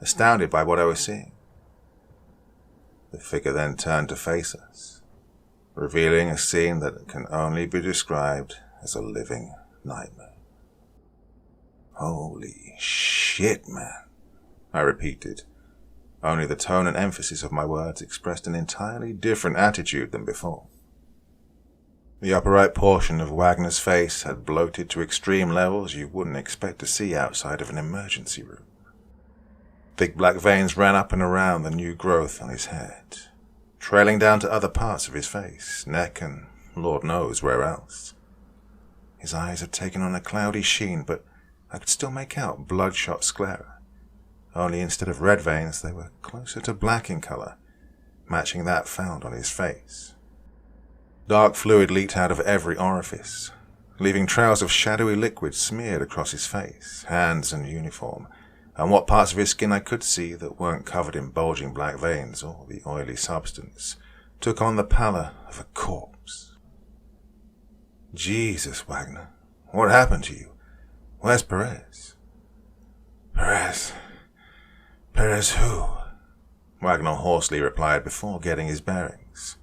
Speaker 1: astounded by what I was seeing. The figure then turned to face us, revealing a scene that can only be described as a living nightmare. "Holy shit, man," I repeated, only the tone and emphasis of my words expressed an entirely different attitude than before. The upper right portion of Wagner's face had bloated to extreme levels you wouldn't expect to see outside of an emergency room. Thick black veins ran up and around the new growth on his head, trailing down to other parts of his face, neck, and Lord knows where else. His eyes had taken on a cloudy sheen, but I could still make out bloodshot sclera, only instead of red veins they were closer to black in color, matching that found on his face. Dark fluid leaked out of every orifice, leaving trails of shadowy liquid smeared across his face, hands, and uniform, and what parts of his skin I could see that weren't covered in bulging black veins or the oily substance took on the pallor of a corpse. "Jesus, Wagner, what happened to you? Where's Perez?" "Perez? Perez who?" Wagner hoarsely replied before getting his bearings.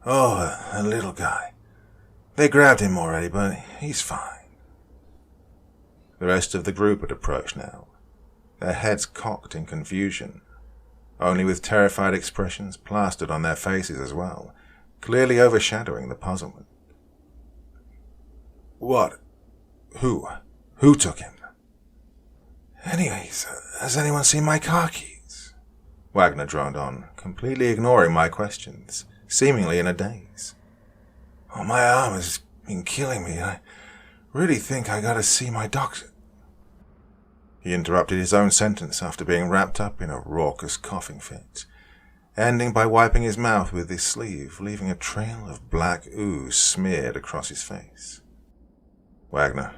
Speaker 1: "Oh, a little guy. They grabbed him already, but he's fine." The rest of the group had approached now, their heads cocked in confusion, only with terrified expressions plastered on their faces as well, clearly overshadowing the puzzlement. "What? Who took him?" "Anyways, has anyone seen my car keys?" Wagner droned on, completely ignoring my questions, seemingly in a daze. "Oh, my arm has been killing me. I really think I gotta see my doctor." He interrupted his own sentence after being wrapped up in a raucous coughing fit, ending by wiping his mouth with his sleeve, leaving a trail of black ooze smeared across his face. "Wagner,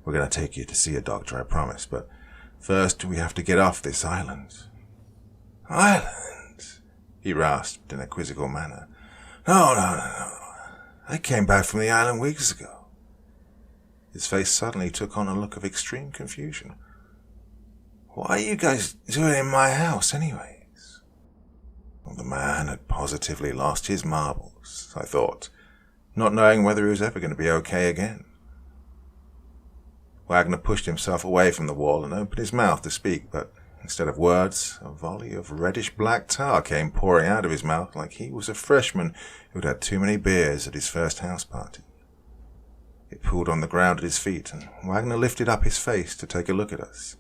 Speaker 1: we're going to take you to see a doctor, I promise, but first we have to get off this island." "Island?" he rasped in a quizzical manner. No. I came back from the island weeks ago." His face suddenly took on a look of extreme confusion. "What are you guys doing in my house, anyways?" Well, the man had positively lost his marbles, I thought, not knowing whether he was ever going to be okay again. Wagner pushed himself away from the wall and opened his mouth to speak, but instead of words, a volley of reddish-black tar came pouring out of his mouth like he was a freshman who'd had too many beers at his first house party. It pooled on the ground at his feet, and Wagner lifted up his face to take a look at us,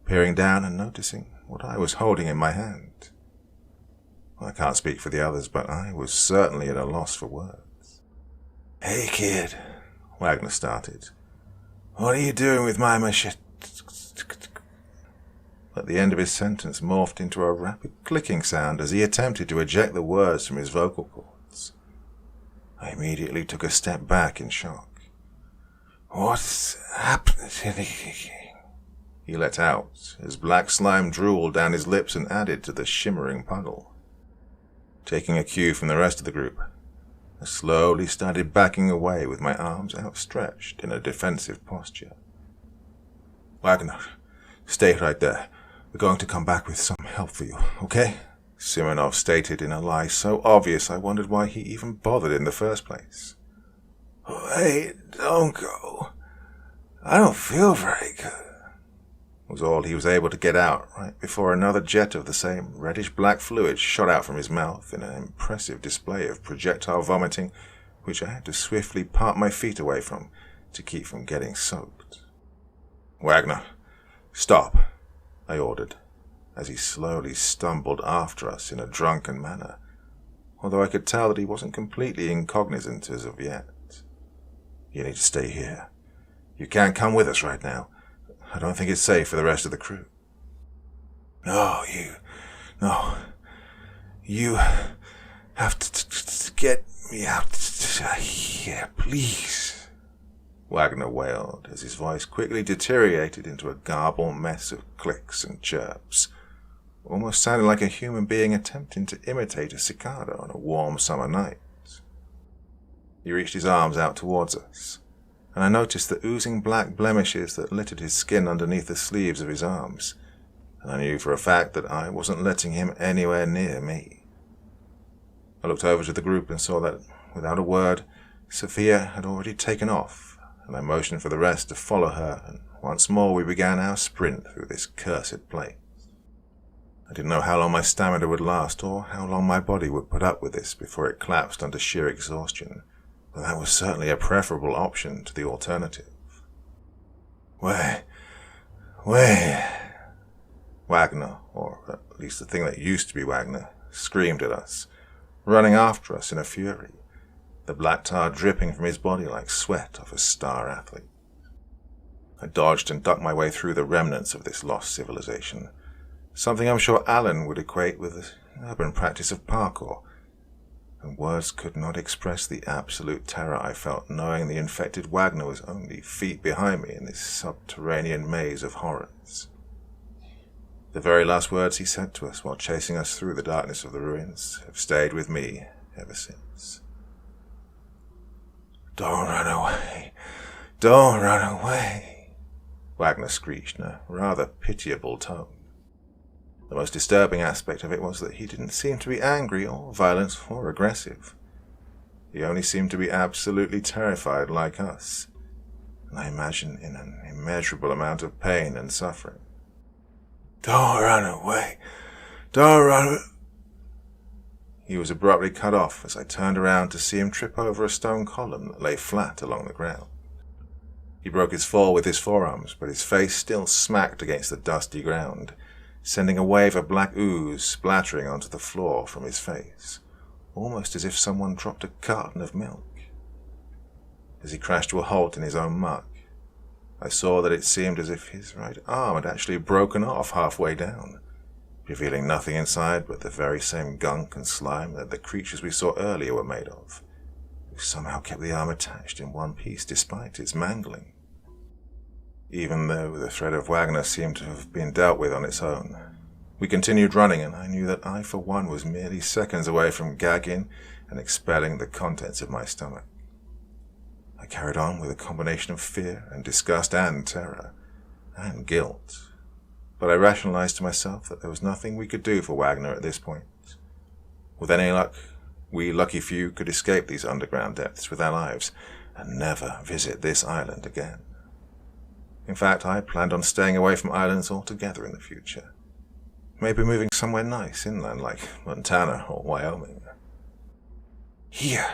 Speaker 1: peering down and noticing what I was holding in my hand. I can't speak for the others, but I was certainly at a loss for words. "Hey, kid," Wagner started. "What are you doing with my machete?" At the end of his sentence morphed into a rapid clicking sound as he attempted to eject the words from his vocal cords. I immediately took a step back in shock. "What's happening?" he let out, as black slime drooled down his lips and added to the shimmering puddle. Taking a cue from the rest of the group, I slowly started backing away with my arms outstretched in a defensive posture. "Wagner, stay right there. We're going to come back with some help for you, okay?" Simonov stated in a lie so obvious I wondered why he even bothered in the first place. "Wait, don't go. I don't feel very good," was all he was able to get out right before another jet of the same reddish-black fluid shot out from his mouth in an impressive display of projectile vomiting, which I had to swiftly part my feet away from to keep from getting soaked. "Wagner, stop," I ordered, as he slowly stumbled after us in a drunken manner, although I could tell that he wasn't completely incognizant as of yet. "You need to stay here. You can't come with us right now. I don't think it's safe for the rest of the crew." No, you have to get me out here, please," Wagner wailed, as his voice quickly deteriorated into a garbled mess of clicks and chirps, almost sounding like a human being attempting to imitate a cicada on a warm summer night. He reached his arms out towards us, and I noticed the oozing black blemishes that littered his skin underneath the sleeves of his arms, and I knew for a fact that I wasn't letting him anywhere near me. I looked over to the group and saw that, without a word, Sophia had already taken off, and I motioned for the rest to follow her, and once more we began our sprint through this cursed place. I didn't know how long my stamina would last, or how long my body would put up with this before it collapsed under sheer exhaustion, but that was certainly a preferable option to the alternative. Where? Wagner, or at least the thing that used to be Wagner, screamed at us, running after us in a fury, the black tar dripping from his body like sweat off a star athlete. I dodged and ducked my way through the remnants of this lost civilization, something I'm sure Alan would equate with the urban practice of parkour, and words could not express the absolute terror I felt knowing the infected Wagner was only feet behind me in this subterranean maze of horrors. The very last words he said to us while chasing us through the darkness of the ruins have stayed with me ever since. "Don't run away! Don't run away!" Wagner screeched in a rather pitiable tone. The most disturbing aspect of it was that he didn't seem to be angry or violent or aggressive. He only seemed to be absolutely terrified like us, and I imagine in an immeasurable amount of pain and suffering. "Don't run away! Don't run!" He was abruptly cut off as I turned around to see him trip over a stone column that lay flat along the ground. He broke his fall with his forearms, but his face still smacked against the dusty ground, sending a wave of black ooze splattering onto the floor from his face, almost as if someone dropped a carton of milk. As he crashed to a halt in his own muck, I saw that it seemed as if his right arm had actually broken off halfway down, revealing nothing inside but the very same gunk and slime that the creatures we saw earlier were made of, who somehow kept the arm attached in one piece despite its mangling. Even though the threat of Wagner seemed to have been dealt with on its own, we continued running, and I knew that I for one was merely seconds away from gagging and expelling the contents of my stomach. I carried on with a combination of fear and disgust and terror and guilt, but I rationalized to myself that there was nothing we could do for Wagner at this point. With any luck, we lucky few could escape these underground depths with our lives and never visit this island again. In fact, I planned on staying away from islands altogether in the future. Maybe moving somewhere nice inland like Montana or Wyoming. "Here!"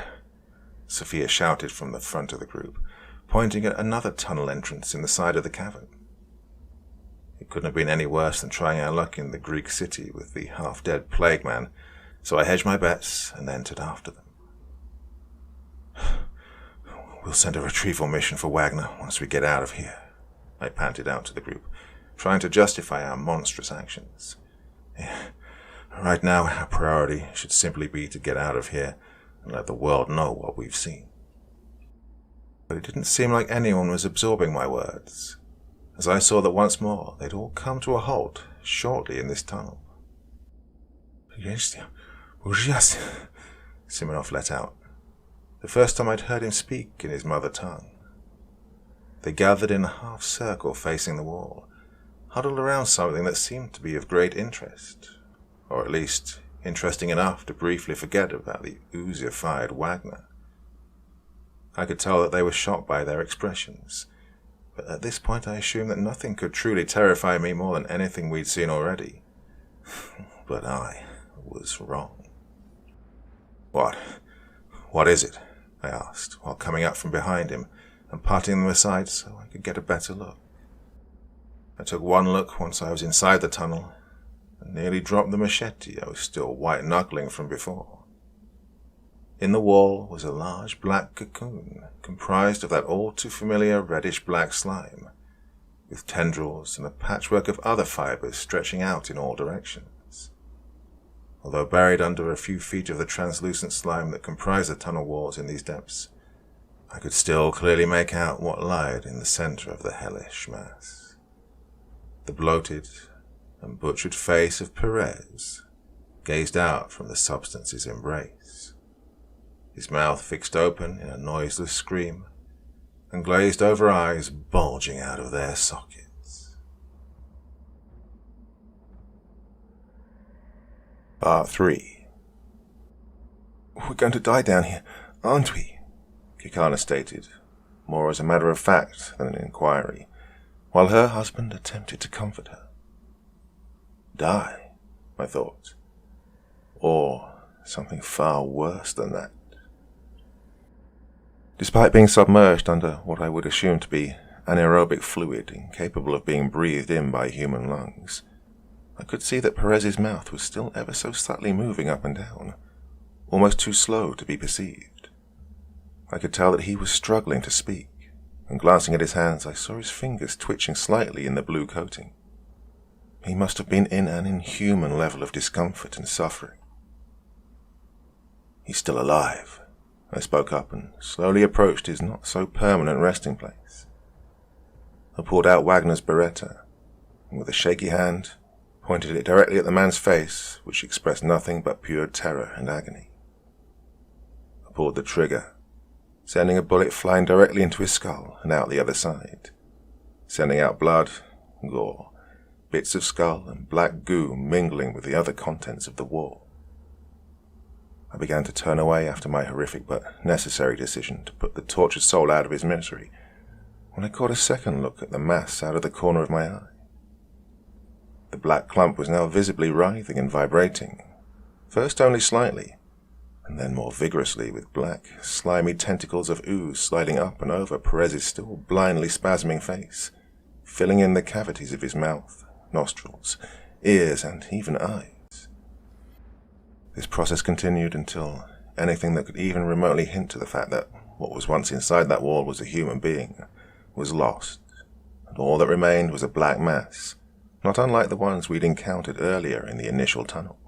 Speaker 1: Sophia shouted from the front of the group, pointing at another tunnel entrance in the side of the cavern. It couldn't have been any worse than trying our luck in the Greek city with the half-dead plague man, so I hedged my bets and entered after them. "We'll send a retrieval mission for Wagner once we get out of here," I panted out to the group, trying to justify our monstrous actions. Right now, our priority should simply be to get out of here and let the world know what we've seen. But it didn't seem like anyone was absorbing my words, as I saw that once more they'd all come to a halt shortly in this tunnel. Simonov let out, the first time I'd heard him speak in his mother tongue. They gathered in a half circle facing the wall, huddled around something that seemed to be of great interest, or at least interesting enough to briefly forget about the oozified Wagner. I could tell that they were shocked by their expressions, but at this point I assumed that nothing could truly terrify me more than anything we'd seen already. But I was wrong. What is it?" I asked, while coming up from behind him and parting them aside so I could get a better look. I took one look once I was inside the tunnel, and nearly dropped the machete I was still white-knuckling from before. In the wall was a large black cocoon, comprised of that all-too-familiar reddish-black slime, with tendrils and a patchwork of other fibers stretching out in all directions. Although buried under a few feet of the translucent slime that comprised the tunnel walls in these depths, I could still clearly make out what lied in the center of the hellish mass. The bloated and butchered face of Perez gazed out from the substance's embrace, his mouth fixed open in a noiseless scream, and glazed-over eyes bulging out of their sockets. Part 3. "We're going to die down here, aren't we?" Kikana stated, more as a matter of fact than an inquiry, while her husband attempted to comfort her. Die, I thought. Or something far worse than that. Despite being submerged under what I would assume to be anaerobic fluid incapable of being breathed in by human lungs, I could see that Perez's mouth was still ever so subtly moving up and down, almost too slow to be perceived. I could tell that he was struggling to speak, and glancing at his hands I saw his fingers twitching slightly in the blue coating. He must have been in an inhuman level of discomfort and suffering. "He's still alive," I spoke up and slowly approached his not-so-permanent resting place. I pulled out Wagner's Beretta, and with a shaky hand, pointed it directly at the man's face, which expressed nothing but pure terror and agony. I pulled the trigger, sending a bullet flying directly into his skull and out the other side, sending out blood, gore, bits of skull and black goo mingling with the other contents of the wall. I began to turn away after my horrific but necessary decision to put the tortured soul out of his misery, when I caught a second look at the mass out of the corner of my eye. The black clump was now visibly writhing and vibrating, first only slightly, and then more vigorously with black, slimy tentacles of ooze sliding up and over Perez's still blindly spasming face, filling in the cavities of his mouth, nostrils, ears, and even eyes. This process continued until anything that could even remotely hint to the fact that what was once inside that wall was a human being was lost, and all that remained was a black mass, not unlike the ones we'd encountered earlier in the initial tunnel.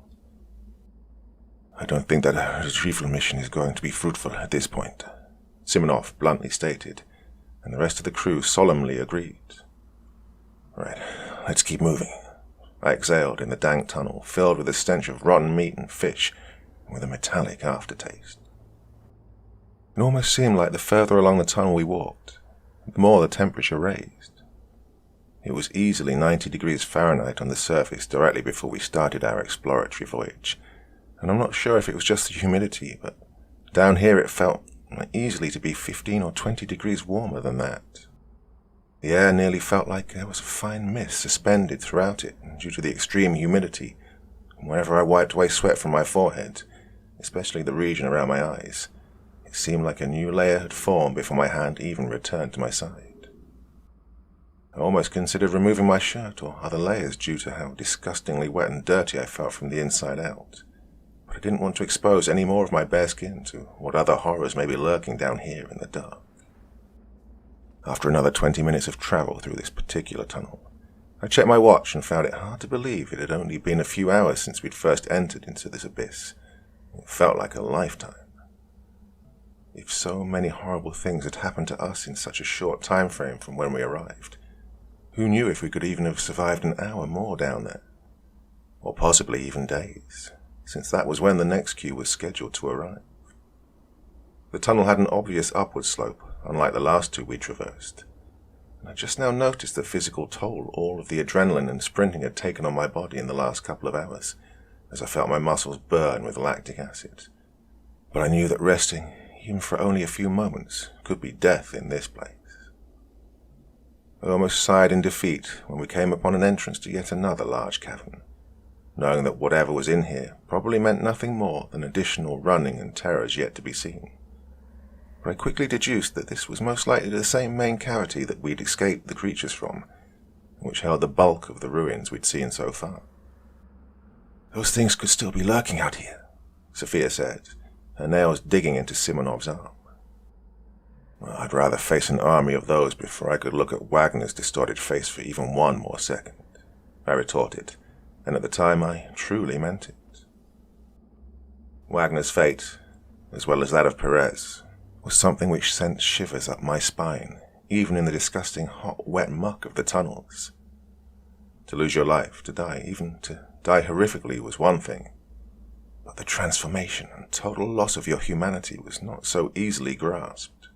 Speaker 1: "I don't think that a retrieval mission is going to be fruitful at this point," Simonov bluntly stated, and the rest of the crew solemnly agreed. "Right, let's keep moving," I exhaled in the dank tunnel, filled with the stench of rotten meat and fish, and with a metallic aftertaste. It almost seemed like the further along the tunnel we walked, the more the temperature raised. It was easily 90 degrees Fahrenheit on the surface directly before we started our exploratory voyage, and I'm not sure if it was just the humidity, but down here it felt easily to be 15 or 20 degrees warmer than that. The air nearly felt like there was a fine mist suspended throughout it due to the extreme humidity, and whenever I wiped away sweat from my forehead, especially the region around my eyes, it seemed like a new layer had formed before my hand even returned to my side. I almost considered removing my shirt or other layers due to how disgustingly wet and dirty I felt from the inside out, but I didn't want to expose any more of my bare skin to what other horrors may be lurking down here in the dark. After another 20 minutes of travel through this particular tunnel, I checked my watch and found it hard to believe it had only been a few hours since we'd first entered into this abyss. It felt like a lifetime. If so many horrible things had happened to us in such a short time frame from when we arrived, who knew if we could even have survived an hour more down there? Or possibly even days, since that was when the next queue was scheduled to arrive. The tunnel had an obvious upward slope, unlike the last two we traversed, and I just now noticed the physical toll all of the adrenaline and sprinting had taken on my body in the last couple of hours, as I felt my muscles burn with lactic acid. But I knew that resting, even for only a few moments, could be death in this place. I almost sighed in defeat when we came upon an entrance to yet another large cavern, knowing that whatever was in here probably meant nothing more than additional running and terrors yet to be seen. But I quickly deduced that this was most likely the same main cavity that we'd escaped the creatures from, which held the bulk of the ruins we'd seen so far. "Those things could still be lurking out here," Sophia said, her nails digging into Simonov's arm. "Well, I'd rather face an army of those before I could look at Wagner's distorted face for even one more second," I retorted, and at the time I truly meant it. Wagner's fate, as well as that of Perez, was something which sent shivers up my spine, even in the disgusting hot, wet muck of the tunnels. To lose your life, to die, even to die horrifically was one thing, but the transformation and total loss of your humanity was not so easily grasped.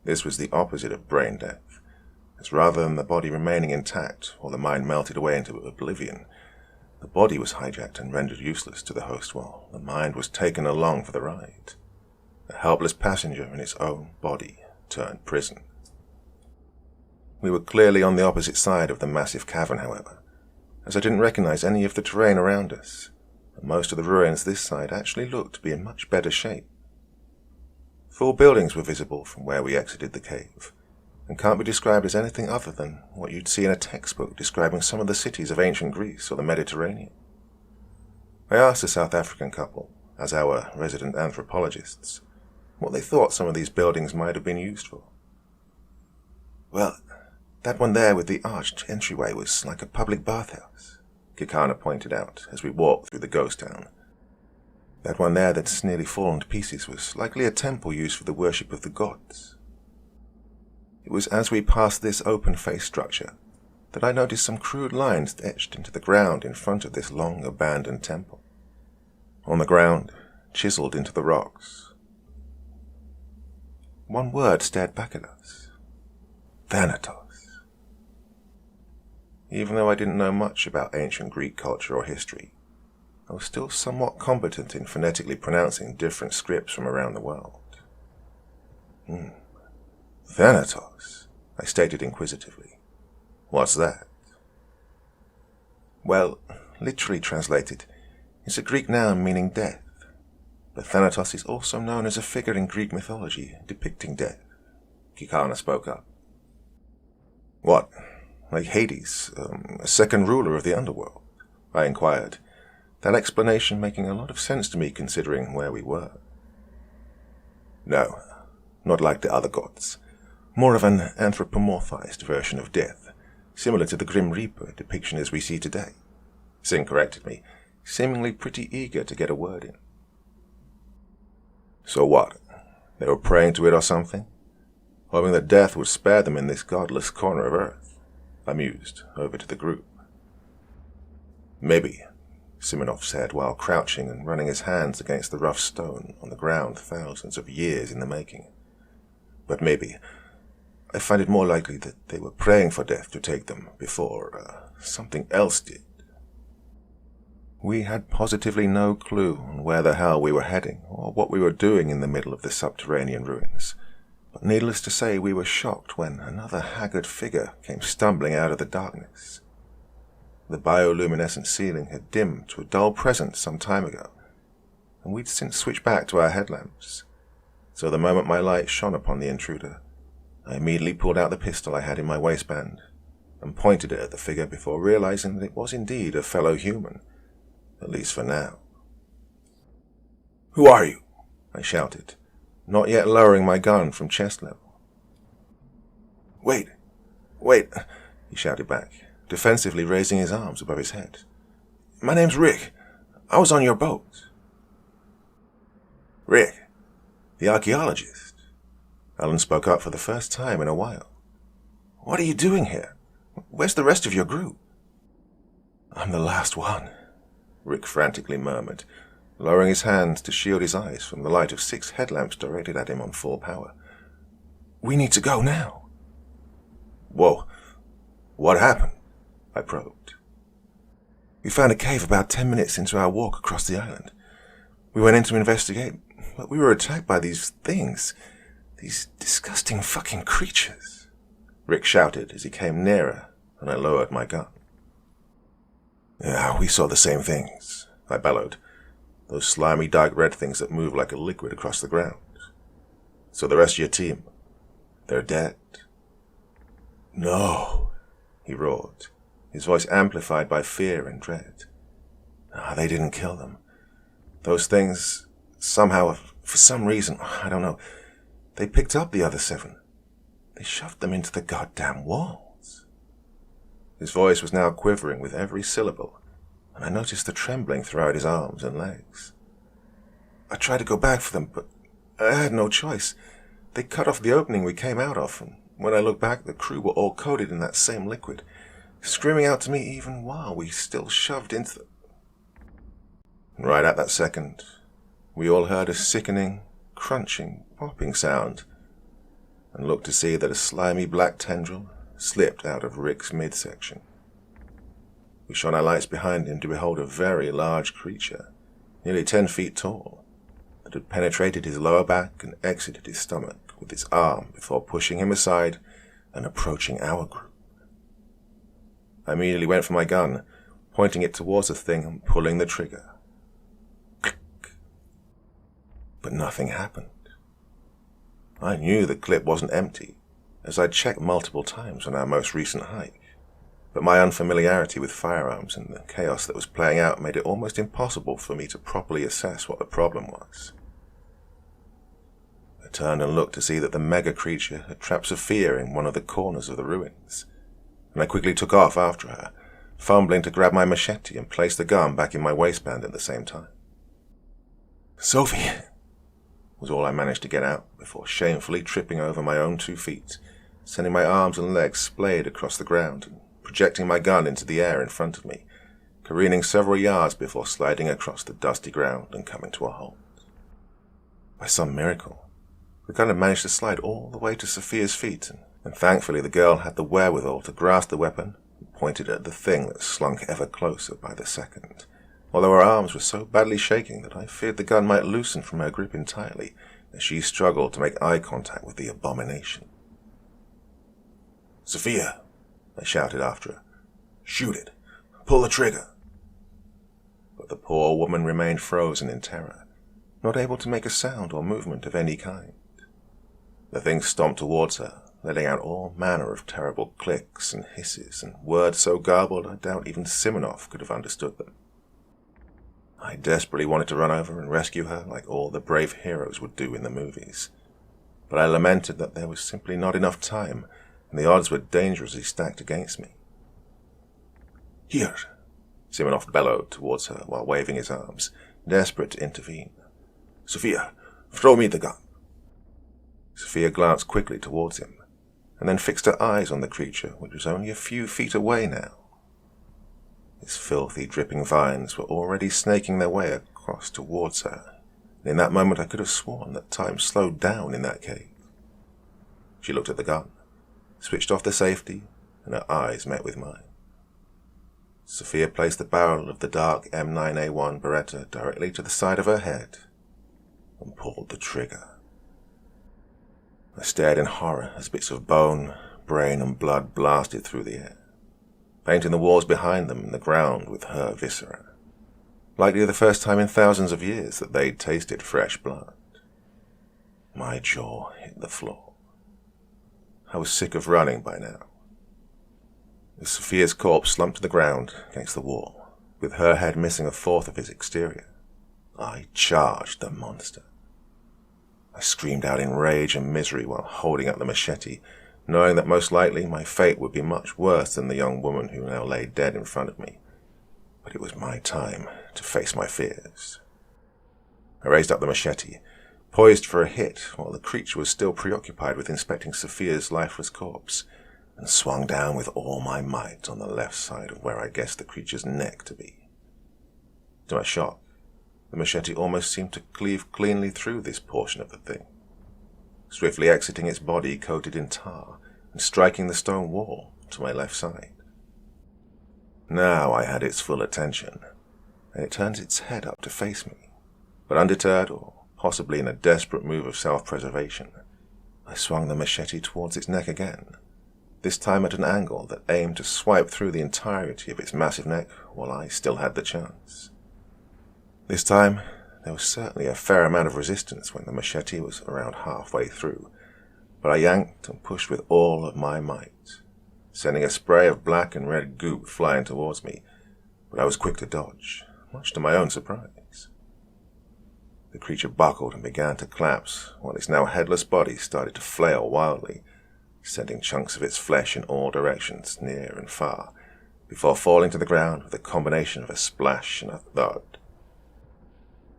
Speaker 1: This was the opposite of brain death, as rather than the body remaining intact or the mind melted away into oblivion, the body was hijacked and rendered useless to the host while the mind was taken along for the ride. A helpless passenger in its own body turned prison. We were clearly on the opposite side of the massive cavern, however, as I didn't recognize any of the terrain around us, and most of the ruins this side actually looked to be in much better shape. Full buildings were visible from where we exited the cave, and can't be described as anything other than what you'd see in a textbook describing some of the cities of ancient Greece or the Mediterranean. I asked the South African couple, as our resident anthropologists, what they thought some of these buildings might have been used for. "Well, that one there with the arched entryway was like a public bathhouse," Kikana pointed out as we walked through the ghost town. "That one there that's nearly fallen to pieces was likely a temple used for the worship of the gods." It was as we passed this open-faced structure that I noticed some crude lines etched into the ground in front of this long abandoned temple. On the ground, chiseled into the rocks, one word stared back at us: Thanatos. Even though I didn't know much about ancient Greek culture or history, I was still somewhat competent in phonetically pronouncing different scripts from around the world. Thanatos, I stated inquisitively. "What's that?" "Well, literally translated, it's a Greek noun meaning death. But Thanatos is also known as a figure in Greek mythology depicting death," Kikana spoke up. "What, like Hades, a second ruler of the underworld?" I inquired, that explanation making a lot of sense to me considering where we were. "No, not like the other gods. More of an anthropomorphized version of death, similar to the Grim Reaper depiction as we see today," Singh corrected me, seemingly pretty eager to get a word in. "So what? They were praying to it or something? Hoping that death would spare them in this godless corner of Earth?" I mused, over to the group. "Maybe," Simonov said while crouching and running his hands against the rough stone on the ground thousands of years in the making. "But maybe. I find it more likely that they were praying for death to take them before something else did." We had positively no clue on where the hell we were heading or what we were doing in the middle of the subterranean ruins, But needless to say, we were shocked when another haggard figure came stumbling out of the darkness. The bioluminescent ceiling had dimmed to a dull presence some time ago, and we'd since switched back to our headlamps. So the moment my light shone upon the intruder, I immediately pulled out the pistol I had in my waistband and pointed it at the figure before realizing that it was indeed a fellow human, at least for now. "Who are you?" I shouted, not yet lowering my gun from chest level. Wait, he shouted back, defensively raising his arms above his head. "My name's Rick. I was on your boat." "Rick, the archaeologist." Alan spoke up for the first time in a while. "What are you doing here? Where's the rest of your group?" "I'm the last one," Rick frantically murmured, lowering his hands to shield his eyes from the light of 6 headlamps directed at him on full power. "We need to go now." "Whoa, what happened?" I probed. "We found a cave about 10 minutes into our walk across the island. We went in to investigate, but we were attacked by these things. These disgusting fucking creatures," Rick shouted as he came nearer, and I lowered my gun. "Yeah, we saw the same things," I bellowed. "Those slimy dark red things that move like a liquid across the ground. So the rest of your team, they're dead?" "No," he roared, his voice amplified by fear and dread. "They didn't kill them. Those things, somehow, for some reason, I don't know, they picked up the other 7. They shoved them into the goddamn walls." His voice was now quivering with every syllable, and I noticed the trembling throughout his arms and legs. "I tried to go back for them, but I had no choice. They cut off the opening we came out of, and when I looked back, the crew were all coated in that same liquid, screaming out to me even while we still shoved into the..." And right at that second, we all heard a sickening, crunching, popping sound, and looked to see that a slimy black tendril slipped out of Rick's midsection. We shone our lights behind him to behold a very large creature, nearly 10 feet tall, that had penetrated his lower back and exited his stomach with its arm before pushing him aside and approaching our group. I immediately went for my gun, pointing it towards the thing and pulling the trigger. Click. But nothing happened. I knew the clip wasn't empty, as I'd checked multiple times on our most recent hike, but my unfamiliarity with firearms and the chaos that was playing out made it almost impossible for me to properly assess what the problem was. I turned and looked to see that the mega creature had trapped Sophia in one of the corners of the ruins, and I quickly took off after her, fumbling to grab my machete and place the gun back in my waistband at the same time. "Sophie!" was all I managed to get out before shamefully tripping over my own 2 feet, sending my arms and legs splayed across the ground and projecting my gun into the air in front of me, careening several yards before sliding across the dusty ground and coming to a halt. By some miracle, the gun had managed to slide all the way to Sophia's feet, and thankfully the girl had the wherewithal to grasp the weapon and point it at the thing that slunk ever closer by the second, although her arms were so badly shaking that I feared the gun might loosen from her grip entirely as she struggled to make eye contact with the abomination. "Sophia!" I shouted after her. "Shoot it! Pull the trigger!" But the poor woman remained frozen in terror, not able to make a sound or movement of any kind. The thing stomped towards her, letting out all manner of terrible clicks and hisses and words so garbled I doubt even Simonov could have understood them. I desperately wanted to run over and rescue her like all the brave heroes would do in the movies, but I lamented that there was simply not enough time, and the odds were dangerously stacked against me. "Here!" Simonov bellowed towards her while waving his arms, desperate to intervene. "Sophia, throw me the gun." Sophia glanced quickly towards him, and then fixed her eyes on the creature, which was only a few feet away now. Its filthy, dripping vines were already snaking their way across towards her, and in that moment I could have sworn that time slowed down in that cave. She looked at the gun, switched off the safety, and her eyes met with mine. Sophia placed the barrel of the dark M9A1 Beretta directly to the side of her head and pulled the trigger. I stared in horror as bits of bone, brain, and blood blasted through the air, painting the walls behind them and the ground with her viscera. Likely the first time in thousands of years that they'd tasted fresh blood. My jaw hit the floor. I was sick of running by now. With Sophia's corpse slumped to the ground against the wall, with her head missing a fourth of its exterior, I charged the monster. I screamed out in rage and misery while holding up the machete, knowing that most likely my fate would be much worse than the young woman who now lay dead in front of me. But it was my time to face my fears. I raised up the machete, poised for a hit while the creature was still preoccupied with inspecting Sophia's lifeless corpse, and swung down with all my might on the left side of where I guessed the creature's neck to be. To my shock, the machete almost seemed to cleave cleanly through this portion of the thing, swiftly exiting its body coated in tar and striking the stone wall to my left side. Now I had its full attention, and it turned its head up to face me, but undeterred, or possibly in a desperate move of self-preservation, I swung the machete towards its neck again, this time at an angle that aimed to swipe through the entirety of its massive neck while I still had the chance. This time, there was certainly a fair amount of resistance when the machete was around halfway through, but I yanked and pushed with all of my might, sending a spray of black and red goop flying towards me, but I was quick to dodge, much to my own surprise. The creature buckled and began to collapse, while its now headless body started to flail wildly, sending chunks of its flesh in all directions, near and far, before falling to the ground with a combination of a splash and a thud.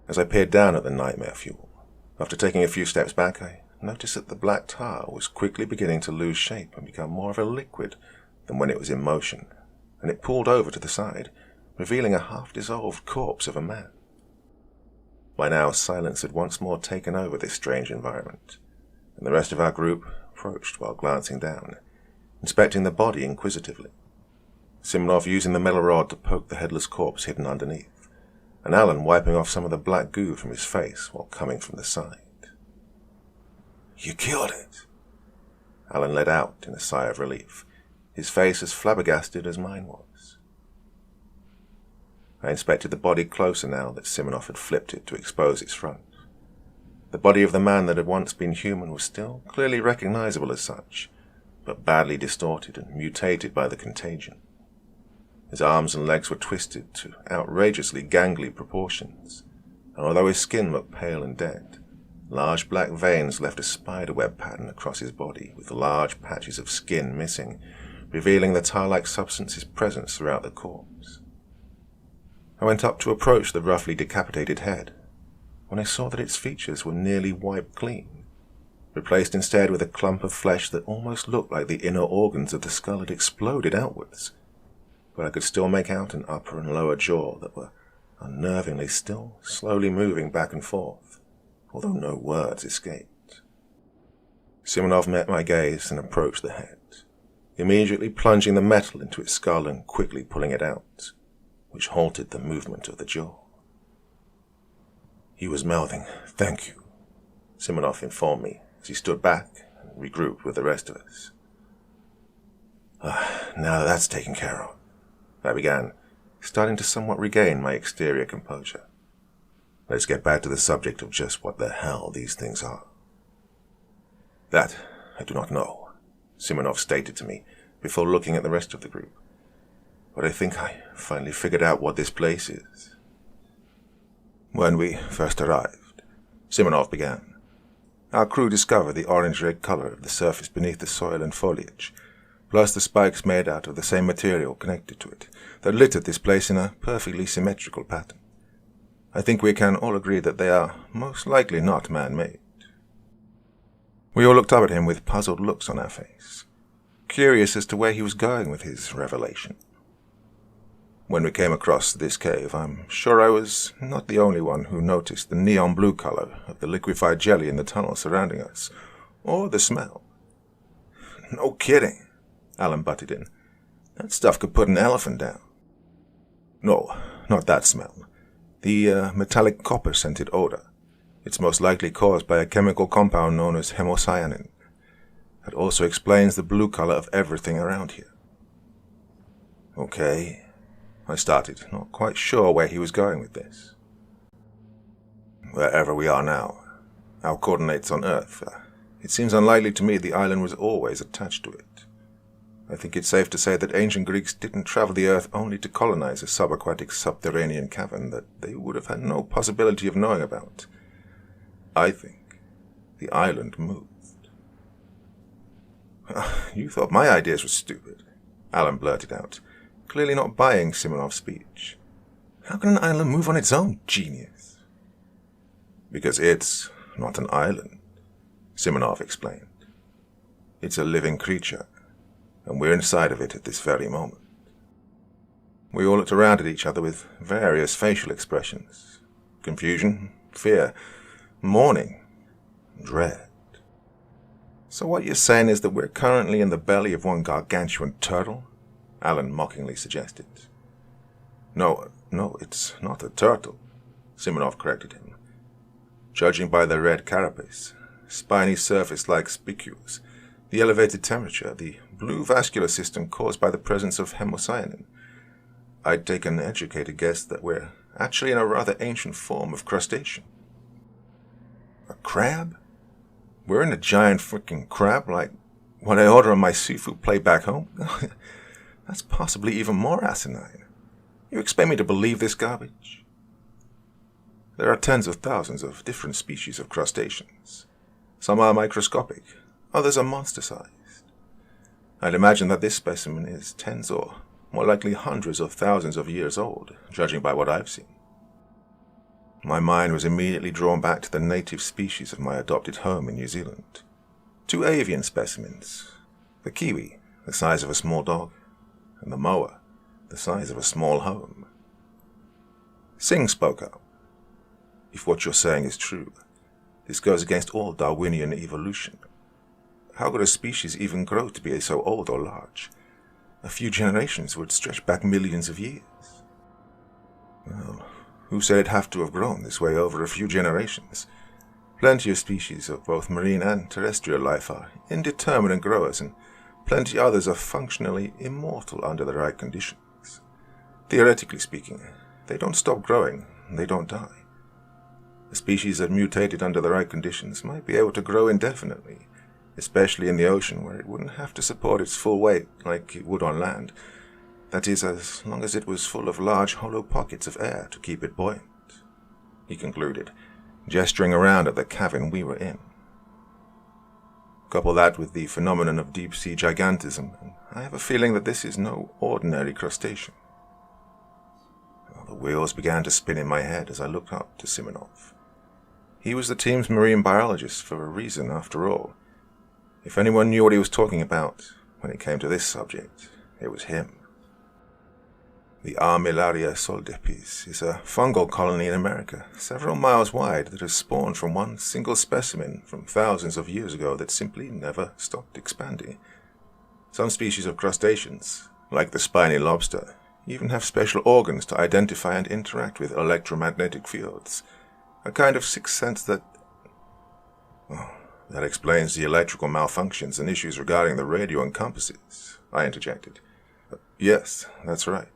Speaker 1: As I peered down at the nightmare fuel, after taking a few steps back, I noticed that the black tar was quickly beginning to lose shape and become more of a liquid than when it was in motion, and it pooled over to the side, revealing a half-dissolved corpse of a man. By now, silence had once more taken over this strange environment, and the rest of our group approached while glancing down, inspecting the body inquisitively. Simonov using the metal rod to poke the headless corpse hidden underneath, and Alan wiping off some of the black goo from his face while coming from the side. "You killed it," Alan let out in a sigh of relief, his face as flabbergasted as mine was. I inspected the body closer now that Simonov had flipped it to expose its front. The body of the man that had once been human was still clearly recognizable as such, but badly distorted and mutated by the contagion. His arms and legs were twisted to outrageously gangly proportions, and although his skin looked pale and dead, large black veins left a spiderweb pattern across his body, with large patches of skin missing, revealing the tar-like substance's presence throughout the corpse. I went up to approach the roughly decapitated head, when I saw that its features were nearly wiped clean, replaced instead with a clump of flesh that almost looked like the inner organs of the skull had exploded outwards, but I could still make out an upper and lower jaw that were unnervingly still slowly moving back and forth, although no words escaped. Simonov met my gaze and approached the head, immediately plunging the metal into its skull and quickly pulling it out, which halted the movement of the jaw. He was mouthing, "Thank you," Simonov informed me as he stood back and regrouped with the rest of us. Now that that's taken care of," I began, starting to somewhat regain my exterior composure. "Let's get back to the subject of just what the hell these things are." "That I do not know," Simonov stated to me before looking at the rest of the group. "But I think I finally figured out what this place is." "When we first arrived," Simonov began, "our crew discovered the orange-red color of the surface beneath the soil and foliage, plus the spikes made out of the same material connected to it, that littered this place in a perfectly symmetrical pattern. I think we can all agree that they are most likely not man-made." We all looked up at him with puzzled looks on our face, curious as to where he was going with his revelation. When we came across this cave, I'm sure I was not the only one who noticed the neon blue color of the liquefied jelly in the tunnel surrounding us, or the smell. "No kidding," Alan butted in. "That stuff could put an elephant down." "No, not that smell. The metallic copper-scented odor. It's most likely caused by a chemical compound known as hemocyanin, That also explains the blue color of everything around here. Okay, I started, not quite sure where he was going with this. Wherever we are now, our coordinates on Earth, it seems unlikely to me the island was always attached to it. I think it's safe to say that ancient Greeks didn't travel the Earth only to colonize a subaquatic subterranean cavern that they would have had no possibility of knowing about. I think the island moved. You thought my ideas were stupid, Alan blurted out, clearly not buying Simonov's speech. How can an island move on its own, genius? Because it's not an island, Simonov explained. It's a living creature, and we're inside of it at this very moment. We all looked around at each other with various facial expressions. Confusion, fear, mourning, dread. So what you're saying is that we're currently in the belly of one gargantuan turtle? Alan mockingly suggested. No, it's not a turtle, Simonov corrected him. Judging by the red carapace, spiny surface like spicules, the elevated temperature, the blue vascular system caused by the presence of hemocyanin, I'd take an educated guess that we're actually in a rather ancient form of crustacean. A crab? We're in a giant freaking crab like what I order on my seafood plate back home? That's possibly even more asinine. You expect me to believe this garbage? There are tens of thousands of different species of crustaceans. Some are microscopic, others are monster-sized. I'd imagine that this specimen is tens or more likely hundreds of thousands of years old, judging by what I've seen. My mind was immediately drawn back to the native species of my adopted home in New Zealand. 2 avian specimens, the kiwi, the size of a small dog, and the moa, the size of a small home. Singh spoke up. If what you're saying is true, this goes against all Darwinian evolution. How could a species even grow to be so old or large? A few generations would stretch back millions of years. Well, who said it'd have to have grown this way over a few generations? Plenty of species of both marine and terrestrial life are indeterminate growers, and plenty others are functionally immortal under the right conditions. Theoretically speaking, they don't stop growing, they don't die. A species that mutated under the right conditions might be able to grow indefinitely, especially in the ocean where it wouldn't have to support its full weight like it would on land. That is, as long as it was full of large hollow pockets of air to keep it buoyant, he concluded, gesturing around at the cavern we were in. Couple that with the phenomenon of deep-sea gigantism, and I have a feeling that this is no ordinary crustacean. Well, the wheels began to spin in my head as I looked up to Simonov. He was the team's marine biologist for a reason, after all. If anyone knew what he was talking about when it came to this subject, it was him. The Armillaria soldepes is a fungal colony in America, several miles wide, that has spawned from one single specimen from thousands of years ago that simply never stopped expanding. Some species of crustaceans, like the spiny lobster, even have special organs to identify and interact with electromagnetic fields, a kind of sixth sense that explains the electrical malfunctions and issues regarding the radio and compasses, I interjected. Yes, that's right.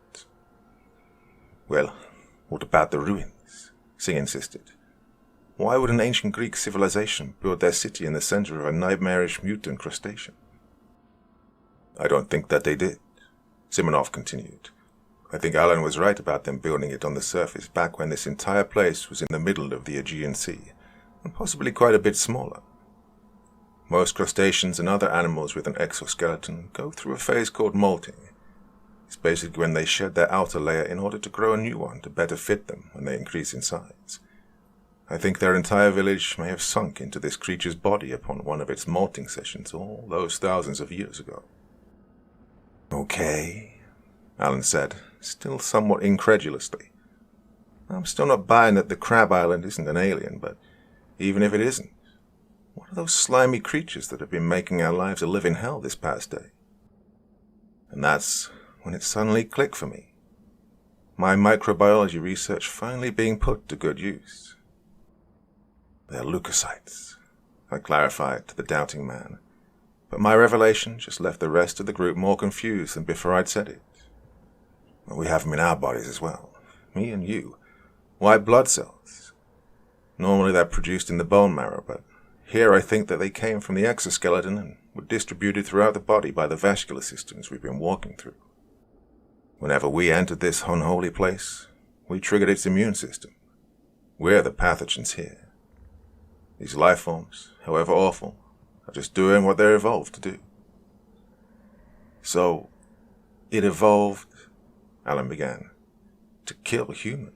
Speaker 1: Well, what about the ruins? Singh insisted. Why would an ancient Greek civilization build their city in the center of a nightmarish mutant crustacean? I don't think that they did, Simonov continued. I think Alan was right about them building it on the surface back when this entire place was in the middle of the Aegean Sea, and possibly quite a bit smaller. Most crustaceans and other animals with an exoskeleton go through a phase called molting. It's basically when they shed their outer layer in order to grow a new one to better fit them when they increase in size. I think their entire village may have sunk into this creature's body upon one of its molting sessions all those thousands of years ago. Okay, Alan said, still somewhat incredulously. I'm still not buying that the Crab Island isn't an alien, but even if it isn't, what are those slimy creatures that have been making our lives a living hell this past day? And that's when it suddenly clicked for me. My microbiology research finally being put to good use. They're leukocytes, I clarified to the doubting man. But my revelation just left the rest of the group more confused than before I'd said it. We have them in our bodies as well. Me and you. White blood cells. Normally they're produced in the bone marrow, but here I think that they came from the exoskeleton and were distributed throughout the body by the vascular systems we've been walking through. Whenever we entered this unholy place, we triggered its immune system. We're the pathogens here. These life forms, however awful, are just doing what they're evolved to do. So, it evolved, Alan began, to kill humans.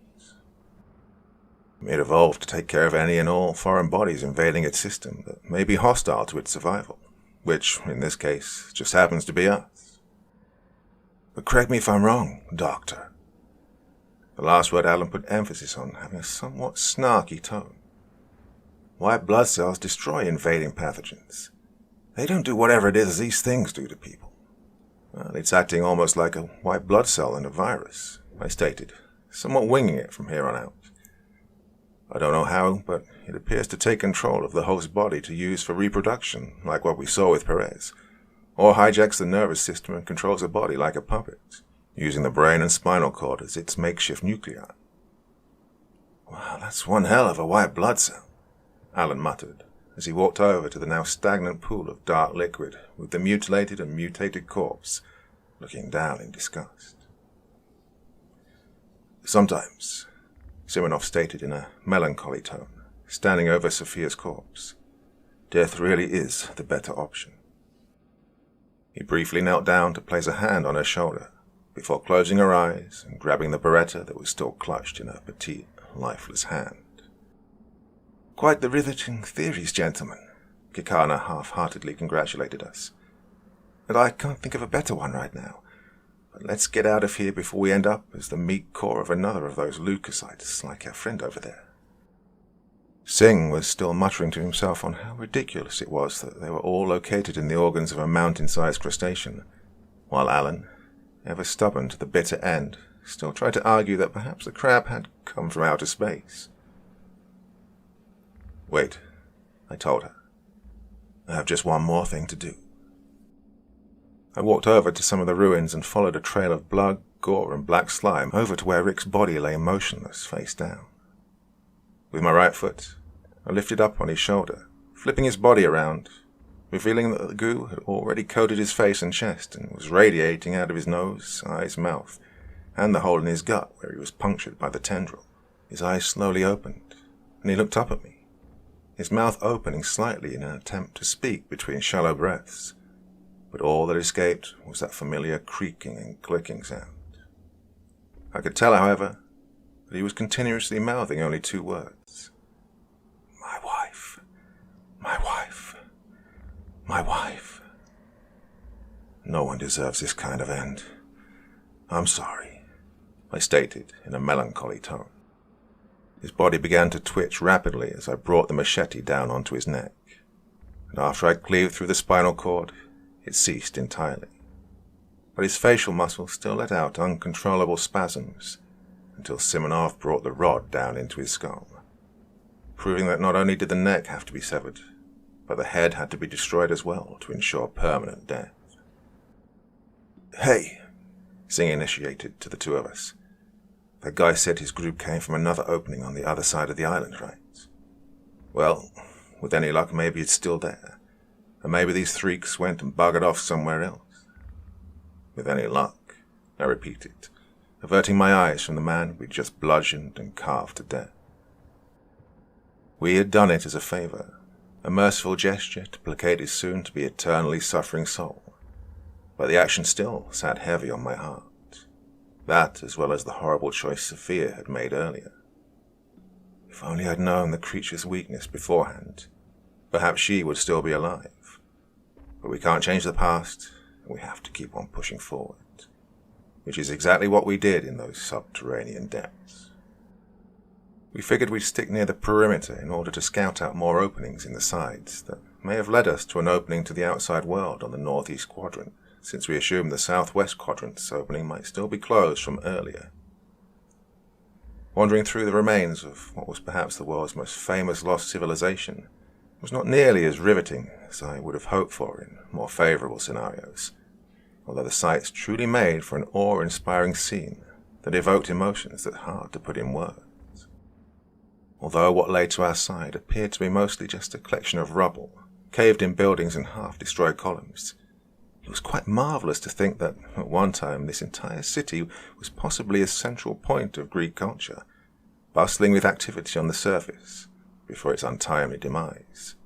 Speaker 1: It evolved to take care of any and all foreign bodies invading its system that may be hostile to its survival, which, in this case, just happens to be us. But correct me if I'm wrong, Doctor. The last word Alan put emphasis on, having a somewhat snarky tone. White blood cells destroy invading pathogens. They don't do whatever it is these things do to people. Well, it's acting almost like a white blood cell in a virus, I stated, somewhat winging it from here on out. I don't know how, but it appears to take control of the host body to use for reproduction, like what we saw with Perez, or hijacks the nervous system and controls the body like a puppet, using the brain and spinal cord as its makeshift nuclei. Wow, that's one hell of a white blood cell, Alan muttered, as he walked over to the now stagnant pool of dark liquid with the mutilated and mutated corpse, looking down in disgust. Sometimes, Simonov stated in a melancholy tone, standing over Sophia's corpse, death really is the better option. He briefly knelt down to place a hand on her shoulder, before closing her eyes and grabbing the beretta that was still clutched in her petite, lifeless hand. Quite the riveting theories, gentlemen, Kikana half-heartedly congratulated us. And I can't think of a better one right now. But let's get out of here before we end up as the meat core of another of those leukocytes like our friend over there. Singh was still muttering to himself on how ridiculous it was that they were all located in the organs of a mountain-sized crustacean, while Alan, ever stubborn to the bitter end, still tried to argue that perhaps the crab had come from outer space. Wait, I told her. I have just one more thing to do. I walked over to some of the ruins and followed a trail of blood, gore, and black slime over to where Rick's body lay motionless, face down. With my right foot, I lifted up on his shoulder, flipping his body around, revealing that the goo had already coated his face and chest and was radiating out of his nose, eyes, mouth, and the hole in his gut where he was punctured by the tendril. His eyes slowly opened, and he looked up at me, his mouth opening slightly in an attempt to speak between shallow breaths, but all that escaped was that familiar creaking and clicking sound. I could tell, however, that he was continuously mouthing only two words. My wife. My wife. My wife. No one deserves this kind of end. I'm sorry, I stated in a melancholy tone. His body began to twitch rapidly as I brought the machete down onto his neck, and after I cleaved through the spinal cord, it ceased entirely. But his facial muscles still let out uncontrollable spasms until Simonov brought the rod down into his skull, proving that not only did the neck have to be severed, but the head had to be destroyed as well to ensure permanent death. Hey, Singh initiated to the two of us. That guy said his group came from another opening on the other side of the island, right? Well, with any luck, maybe it's still there. And maybe these freaks went and buggered off somewhere else. With any luck, I repeated, averting my eyes from the man we'd just bludgeoned and carved to death. We had done it as a favor, a merciful gesture to placate his soon-to-be eternally suffering soul, but the action still sat heavy on my heart. That, as well as the horrible choice Sophia had made earlier. If only I'd known the creature's weakness beforehand, perhaps she would still be alive. But we can't change the past, and we have to keep on pushing forward, which is exactly what we did in those subterranean depths. We figured we'd stick near the perimeter in order to scout out more openings in the sides that may have led us to an opening to the outside world on the northeast quadrant, since we assumed the southwest quadrant's opening might still be closed from earlier. Wandering through the remains of what was perhaps the world's most famous lost civilization, was not nearly as riveting as I would have hoped for in more favorable scenarios, although the sights truly made for an awe-inspiring scene that evoked emotions that are hard to put in words. Although what lay to our side appeared to be mostly just a collection of rubble, caved-in buildings and half-destroyed columns, it was quite marvellous to think that, at one time, this entire city was possibly a central point of Greek culture, bustling with activity on the surface, before its untimely demise.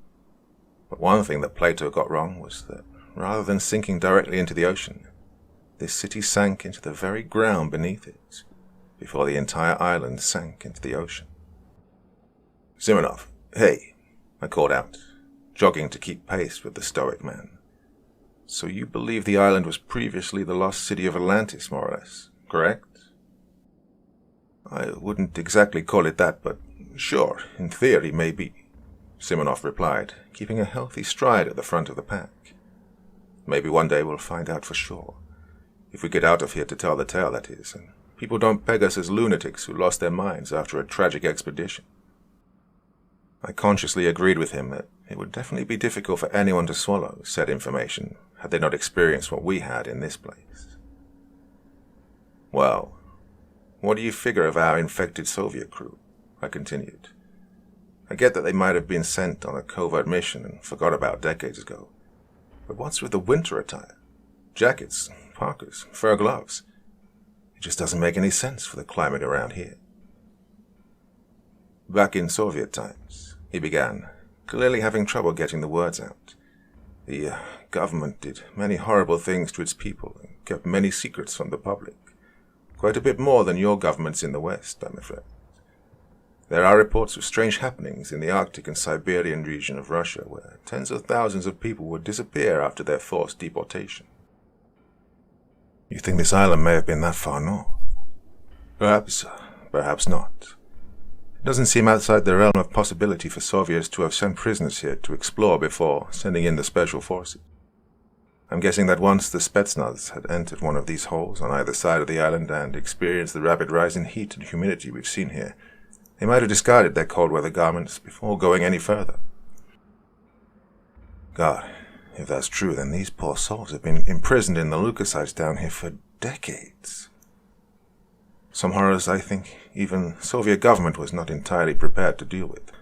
Speaker 1: But one thing that Plato got wrong was that, rather than sinking directly into the ocean, this city sank into the very ground beneath it, before the entire island sank into the ocean. "Simonov, hey," I called out, jogging to keep pace with the stoic man. "So you believe the island was previously the lost city of Atlantis, more or less, correct?" "I wouldn't exactly call it that, but sure, in theory, maybe," Simonov replied, keeping a healthy stride at the front of the pack. "Maybe one day we'll find out for sure. If we get out of here to tell the tale, that is, and people don't peg us as lunatics who lost their minds after a tragic expedition." I consciously agreed with him that it would definitely be difficult for anyone to swallow said information had they not experienced what we had in this place. "Well, what do you figure of our infected Soviet crew?" I continued. "I get that they might have been sent on a covert mission and forgot about decades ago. But what's with the winter attire? Jackets, parkas, fur gloves. It just doesn't make any sense for the climate around here." "Back in Soviet times," he began, clearly having trouble getting the words out, "the government did many horrible things to its people and kept many secrets from the public. Quite a bit more than your governments in the West, I'm afraid. There are reports of strange happenings in the Arctic and Siberian region of Russia where tens of thousands of people would disappear after their forced deportation." "You think this island may have been that far north?" "Perhaps, perhaps not. It doesn't seem outside the realm of possibility for Soviets to have sent prisoners here to explore before sending in the special forces. I'm guessing that once the Spetsnaz had entered one of these holes on either side of the island and experienced the rapid rise in heat and humidity we've seen here, they might have discarded their cold-weather garments before going any further." "God, if that's true, then these poor souls have been imprisoned in the leukocytes down here for decades. Some horrors I think even Soviet government was not entirely prepared to deal with.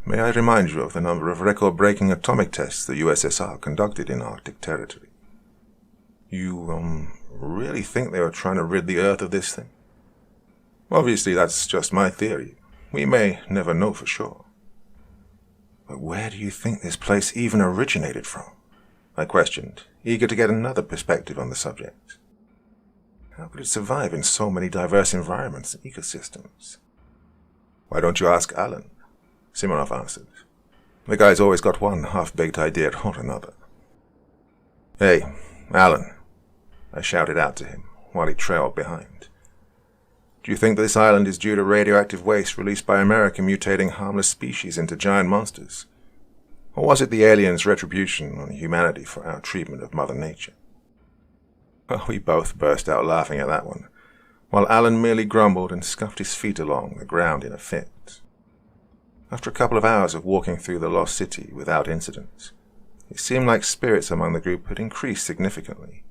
Speaker 1: May I remind you of the number of record-breaking atomic tests the USSR conducted in Arctic territory? You, really think they were trying to rid the Earth of this thing? Obviously, that's just my theory. We may never know for sure." "But where do you think this place even originated from?" I questioned, eager to get another perspective on the subject. How could it survive in so many diverse environments and ecosystems? "Why don't you ask Alan?" Simonov answered. "The guy's always got one half-baked idea or another." "Hey, Alan," I shouted out to him while he trailed behind. "Do you think this island is due to radioactive waste released by America mutating harmless species into giant monsters? Or was it the aliens' retribution on humanity for our treatment of Mother Nature?" Well, we both burst out laughing at that one, while Alan merely grumbled and scuffed his feet along the ground in a fit. After a couple of hours of walking through the lost city without incident, it seemed like spirits among the group had increased significantly,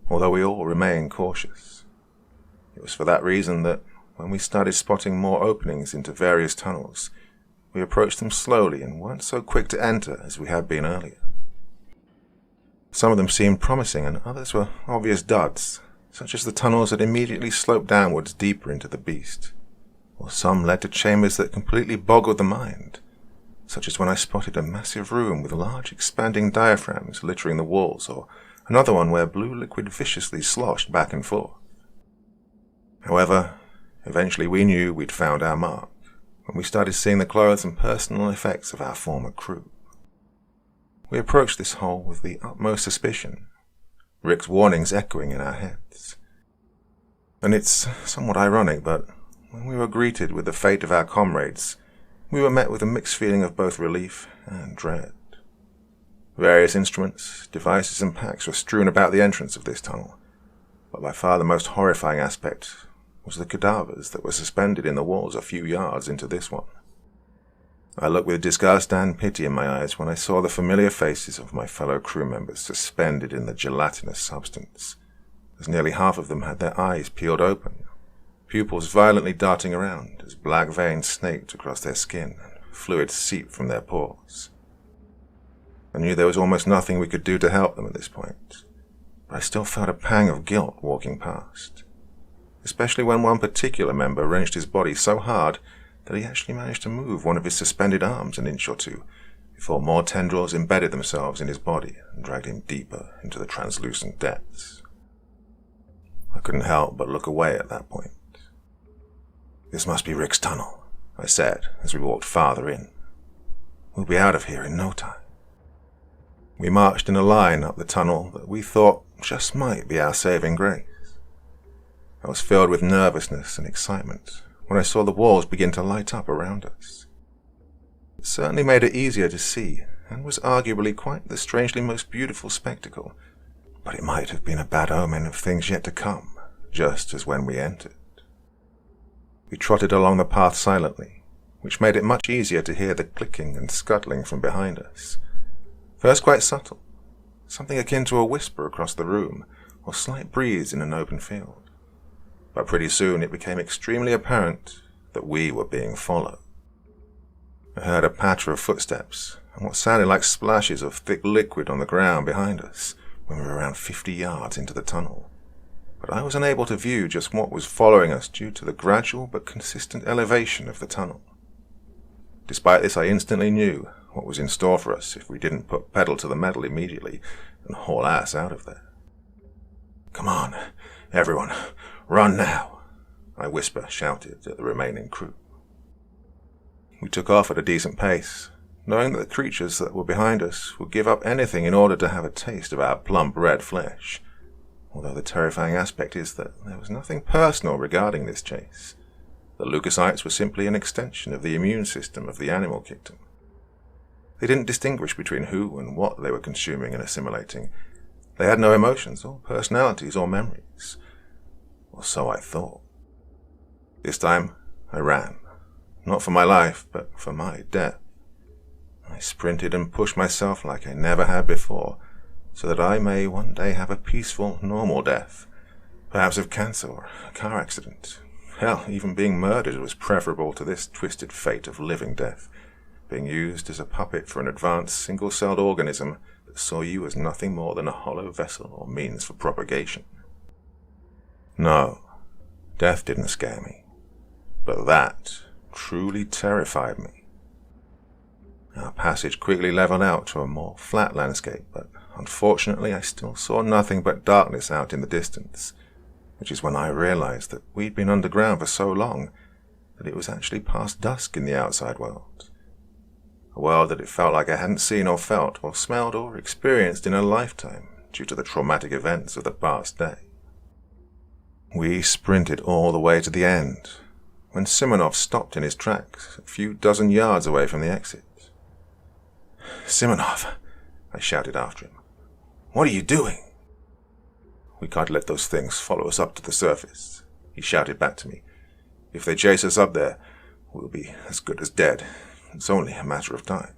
Speaker 1: although we all remained cautious. It was for that reason that, when we started spotting more openings into various tunnels, we approached them slowly and weren't so quick to enter as we had been earlier. Some of them seemed promising and others were obvious duds, such as the tunnels that immediately sloped downwards deeper into the beast, or some led to chambers that completely boggled the mind, such as when I spotted a massive room with large expanding diaphragms littering the walls, or another one where blue liquid viciously sloshed back and forth. However, eventually we knew we'd found our mark when we started seeing the clothes and personal effects of our former crew. We approached this hole with the utmost suspicion, Rick's warnings echoing in our heads. And it's somewhat ironic, but when we were greeted with the fate of our comrades, we were met with a mixed feeling of both relief and dread. Various instruments, devices, and packs were strewn about the entrance of this tunnel, but by far the most horrifying aspect was the cadavers that were suspended in the walls a few yards into this one. I looked with disgust and pity in my eyes when I saw the familiar faces of my fellow crew members suspended in the gelatinous substance, as nearly half of them had their eyes peeled open, pupils violently darting around as black veins snaked across their skin and fluid seeped from their pores. I knew there was almost nothing we could do to help them at this point, but I still felt a pang of guilt walking past, especially when one particular member wrenched his body so hard that he actually managed to move one of his suspended arms an inch or two before more tendrils embedded themselves in his body and dragged him deeper into the translucent depths. I couldn't help but look away at that point. "This must be Rick's tunnel," I said as we walked farther in. "We'll be out of here in no time." We marched in a line up the tunnel that we thought just might be our saving grace. I was filled with nervousness and excitement when I saw the walls begin to light up around us. It certainly made it easier to see, and was arguably quite the strangely most beautiful spectacle, but it might have been a bad omen of things yet to come, just as when we entered. We trotted along the path silently, which made it much easier to hear the clicking and scuttling from behind us. First quite subtle, something akin to a whisper across the room, or slight breeze in an open field. But pretty soon it became extremely apparent that we were being followed. I heard a patter of footsteps, and what sounded like splashes of thick liquid on the ground behind us when we were around 50 yards into the tunnel. But I was unable to view just what was following us due to the gradual but consistent elevation of the tunnel. Despite this, I instantly knew what was in store for us if we didn't put pedal to the metal immediately and haul ass out of there. "Come on, everyone, run now," I shouted at the remaining crew. We took off at a decent pace, knowing that the creatures that were behind us would give up anything in order to have a taste of our plump red flesh, although the terrifying aspect is that there was nothing personal regarding this chase. The leukocytes were simply an extension of the immune system of the animal kingdom. They didn't distinguish between who and what they were consuming and assimilating. They had no emotions or personalities or memories. Or so I thought. This time, I ran. Not for my life, but for my death. I sprinted and pushed myself like I never had before, so that I may one day have a peaceful, normal death. Perhaps of cancer or a car accident. Hell, even being murdered was preferable to this twisted fate of living death, being used as a puppet for an advanced single-celled organism that saw you as nothing more than a hollow vessel or means for propagation. No, death didn't scare me, but that truly terrified me. Our passage quickly leveled out to a more flat landscape, but unfortunately I still saw nothing but darkness out in the distance, which is when I realized that we'd been underground for so long that it was actually past dusk in the outside world. A world that it felt like I hadn't seen or felt or smelled or experienced in a lifetime due to the traumatic events of the past day. We sprinted all the way to the end, when Simonov stopped in his tracks a few dozen yards away from the exit. "Simonov," I shouted after him. "What are you doing?" "We can't let those things follow us up to the surface," he shouted back to me. "If they chase us up there, we'll be as good as dead. It's only a matter of time."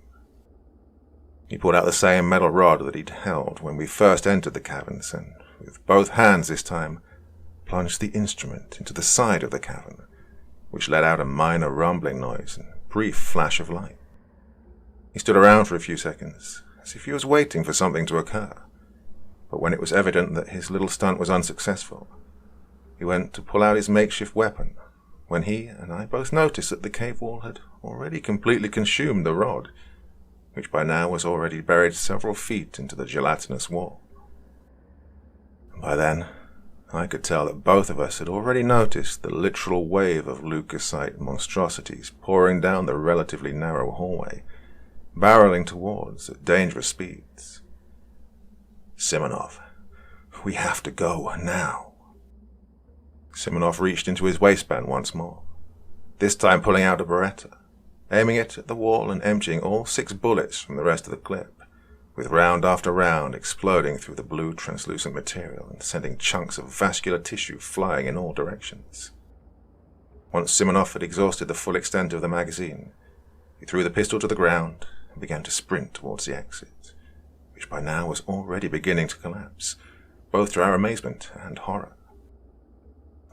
Speaker 1: He pulled out the same metal rod that he'd held when we first entered the caverns, and with both hands this time, plunged the instrument into the side of the cavern, which let out a minor rumbling noise and a brief flash of light. He stood around for a few seconds, as if he was waiting for something to occur, but when it was evident that his little stunt was unsuccessful, he went to pull out his makeshift weapon, when he and I both noticed that the cave wall had already completely consumed the rod, which by now was already buried several feet into the gelatinous wall. By then, I could tell that both of us had already noticed the literal wave of leukocyte monstrosities pouring down the relatively narrow hallway, barreling towards at dangerous speeds. "Simonov, we have to go now." Simonov reached into his waistband once more, this time pulling out a Beretta, aiming it at the wall and emptying all 6 bullets from the rest of the clip, with round after round exploding through the blue translucent material and sending chunks of vascular tissue flying in all directions. Once Simonov had exhausted the full extent of the magazine, He threw the pistol to the ground and began to sprint towards the exit, which by now was already beginning to collapse, both to our amazement and horror.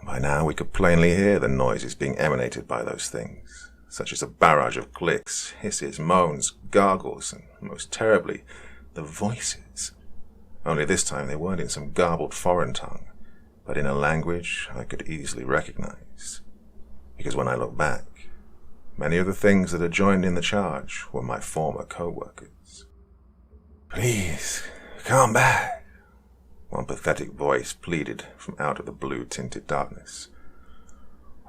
Speaker 1: By now we could plainly hear the noises being emanated by those things, such as a barrage of clicks, hisses, moans, gargles, and, most terribly, the voices. Only this time they weren't in some garbled foreign tongue, but in a language I could easily recognize. Because when I look back, many of the things that had joined in the charge were my former co-workers. "Please, come back," one pathetic voice pleaded from out of the blue-tinted darkness.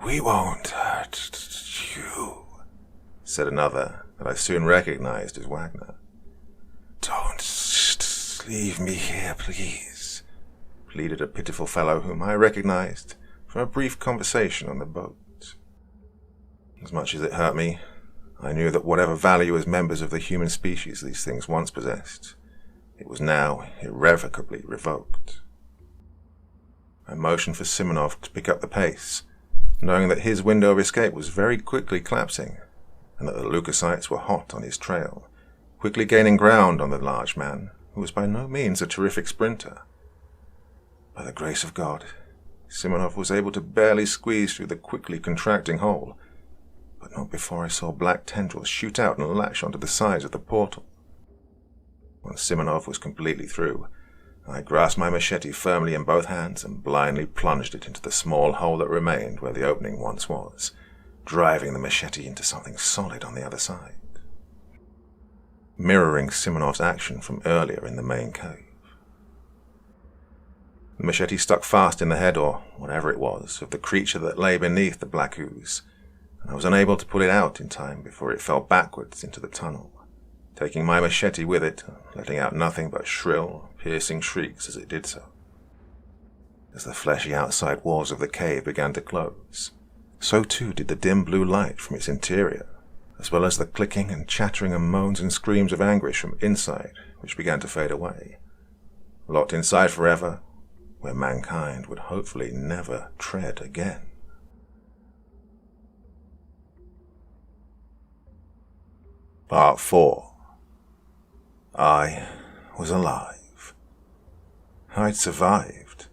Speaker 1: "We won't hurt you," said another that I soon recognized as Wagner. "Don't leave me here, please," pleaded a pitiful fellow whom I recognized from a brief conversation on the boat. As much as it hurt me, I knew that whatever value as members of the human species these things once possessed, it was now irrevocably revoked. I motioned for Simonov to pick up the pace, knowing that his window of escape was very quickly collapsing, and that the leukocytes were hot on his trail, quickly gaining ground on the large man, who was by no means a terrific sprinter. By the grace of God, Simonov was able to barely squeeze through the quickly contracting hole, but not before I saw black tendrils shoot out and lash onto the sides of the portal. Once Simonov was completely through, I grasped my machete firmly in both hands and blindly plunged it into the small hole that remained where the opening once was, driving the machete into something solid on the other side, mirroring Simonov's action from earlier in the main cave. The machete stuck fast in the head, or whatever it was, of the creature that lay beneath the black ooze, and I was unable to pull it out in time before it fell backwards into the tunnel, taking my machete with it, letting out nothing but shrill, piercing shrieks as it did so. As the fleshy outside walls of the cave began to close, so too did the dim blue light from its interior, as well as the clicking and chattering and moans and screams of anguish from inside, which began to fade away. Locked inside forever, where mankind would hopefully never tread again. Part 4. I was alive. I'd survived.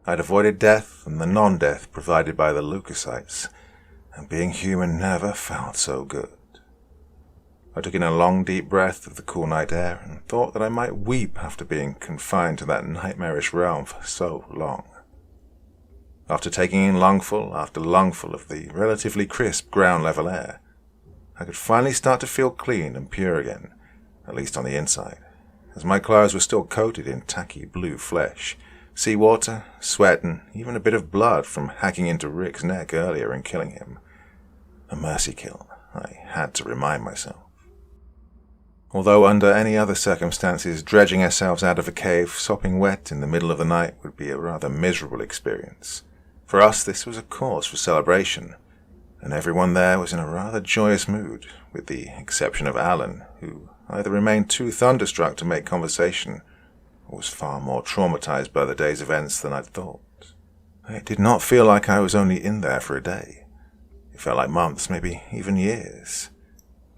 Speaker 1: I'd avoided death and the non-death provided by the leukocytes, and being human never felt so good. I took in a long, deep breath of the cool night air and thought that I might weep after being confined to that nightmarish realm for so long. After taking in lungful after lungful of the relatively crisp ground-level air, I could finally start to feel clean and pure again, at least on the inside, as my clothes were still coated in tacky blue flesh, seawater, sweat, and even a bit of blood from hacking into Rick's neck earlier and killing him. A mercy kill, I had to remind myself. Although under any other circumstances, dredging ourselves out of a cave, sopping wet in the middle of the night would be a rather miserable experience. For us, this was a cause for celebration, and everyone there was in a rather joyous mood, with the exception of Alan, who either remained too thunderstruck to make conversation, or was far more traumatized by the day's events than I'd thought. It did not feel like I was only in there for a day. It felt like months, maybe even years.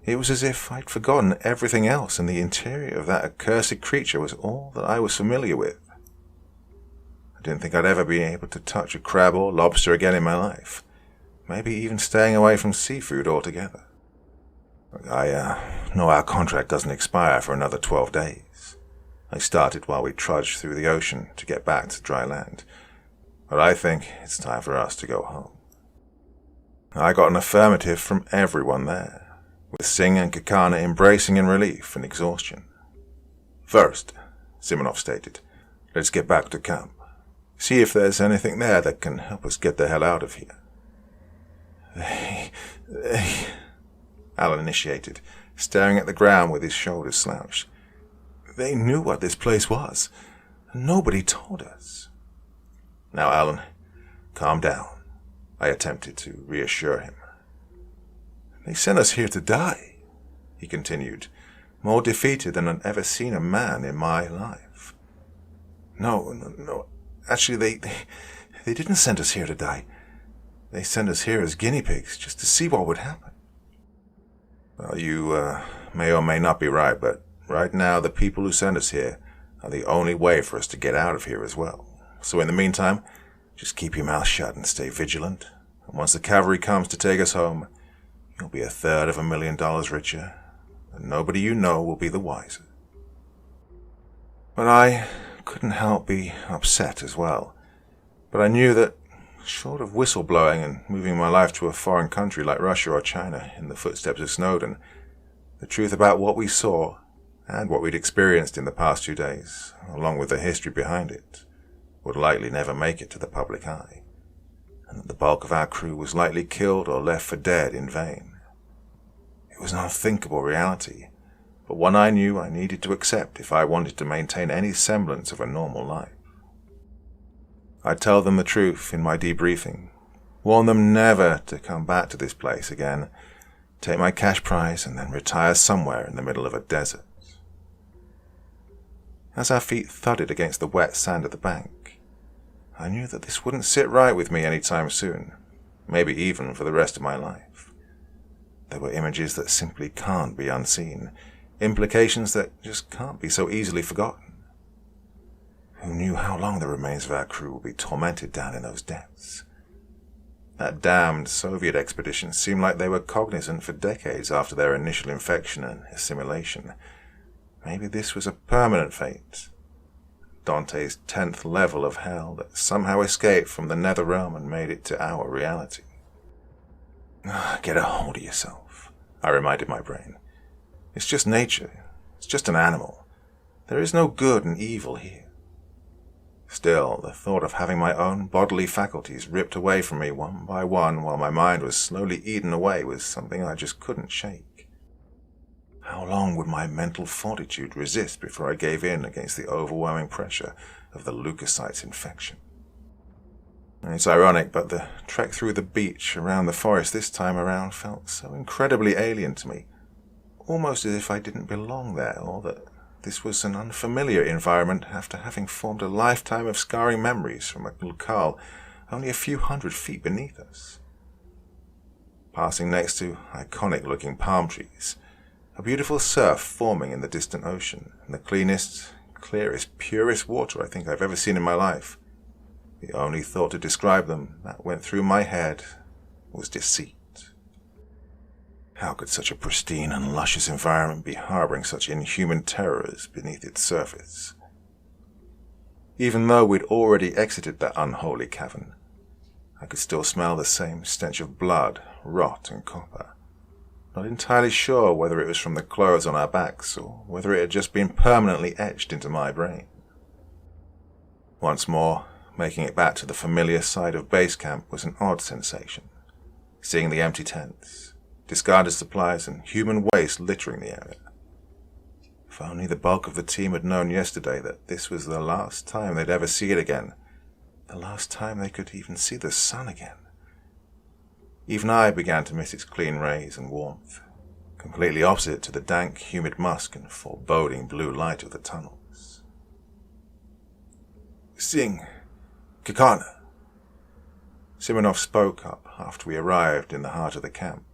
Speaker 1: It was as if I'd forgotten everything else, and the interior of that accursed creature was all that I was familiar with. I didn't think I'd ever be able to touch a crab or lobster again in my life, maybe even staying away from seafood altogether. I know our contract doesn't expire for another 12 days. I started while we trudged through the ocean to get back to dry land, but I think it's time for us to go home. I got an affirmative from everyone there, with Singh and Kakana embracing in relief and exhaustion. "First," Simonov stated, "let's get back to camp. See if there's anything there that can help us get the hell out of here." They... Alan initiated, staring at the ground with his shoulders slouched. "They knew what this place was, and nobody told us." "Now, Alan, calm down," I attempted to reassure him. "They sent us here to die," he continued, more defeated than I'd ever seen a man in my life. No, actually, they didn't send us here to die. They sent us here as guinea pigs, just to see what would happen." Well, you may or may not be right, but right now the people who sent us here are the only way for us to get out of here as well. So in the meantime, just keep your mouth shut and stay vigilant. And once the cavalry comes to take us home, you'll be $250,000 richer, and nobody you know will be the wiser. But I couldn't help be upset as well. But I knew that, short of whistleblowing and moving my life to a foreign country like Russia or China in the footsteps of Snowden, the truth about what we saw and what we'd experienced in the past 2 days, along with the history behind it, would likely never make it to the public eye, and that the bulk of our crew was likely killed or left for dead in vain. It was an unthinkable reality, but one I knew I needed to accept if I wanted to maintain any semblance of a normal life. I'd tell them the truth in my debriefing, warn them never to come back to this place again, take my cash prize, and then retire somewhere in the middle of a desert. As our feet thudded against the wet sand of the bank, I knew that this wouldn't sit right with me anytime soon, maybe even for the rest of my life. There were images that simply can't be unseen, implications that just can't be so easily forgotten. Who knew how long the remains of our crew would be tormented down in those depths? That damned Soviet expedition seemed like they were cognizant for decades after their initial infection and assimilation. Maybe this was a permanent fate. Dante's 10th level of hell that somehow escaped from the nether realm and made it to our reality. Get a hold of yourself, I reminded my brain. It's just nature. It's just an animal. There is no good and evil here. Still, the thought of having my own bodily faculties ripped away from me one by one while my mind was slowly eaten away was something I just couldn't shake. How long would my mental fortitude resist before I gave in against the overwhelming pressure of the leukocytes infection? It's ironic, but the trek through the beach around the forest this time around felt so incredibly alien to me, almost as if I didn't belong there, or that this was an unfamiliar environment after having formed a lifetime of scarring memories from a locale only a few hundred feet beneath us. Passing next to iconic-looking palm trees, a beautiful surf forming in the distant ocean, and the cleanest, clearest, purest water I think I've ever seen in my life. The only thought to describe them that went through my head was deceit. How could such a pristine and luscious environment be harboring such inhuman terrors beneath its surface? Even though we'd already exited that unholy cavern, I could still smell the same stench of blood, rot, and copper. Not entirely sure whether it was from the clothes on our backs or whether it had just been permanently etched into my brain. Once more, making it back to the familiar side of base camp was an odd sensation. Seeing the empty tents, discarded supplies, and human waste littering the area. If only the bulk of the team had known yesterday that this was the last time they'd ever see it again, the last time they could even see the sun again. Even I began to miss its clean rays and warmth, completely opposite to the dank, humid musk and foreboding blue light of the tunnels. Sing, Kakana. Simonov spoke up after we arrived in the heart of the camp.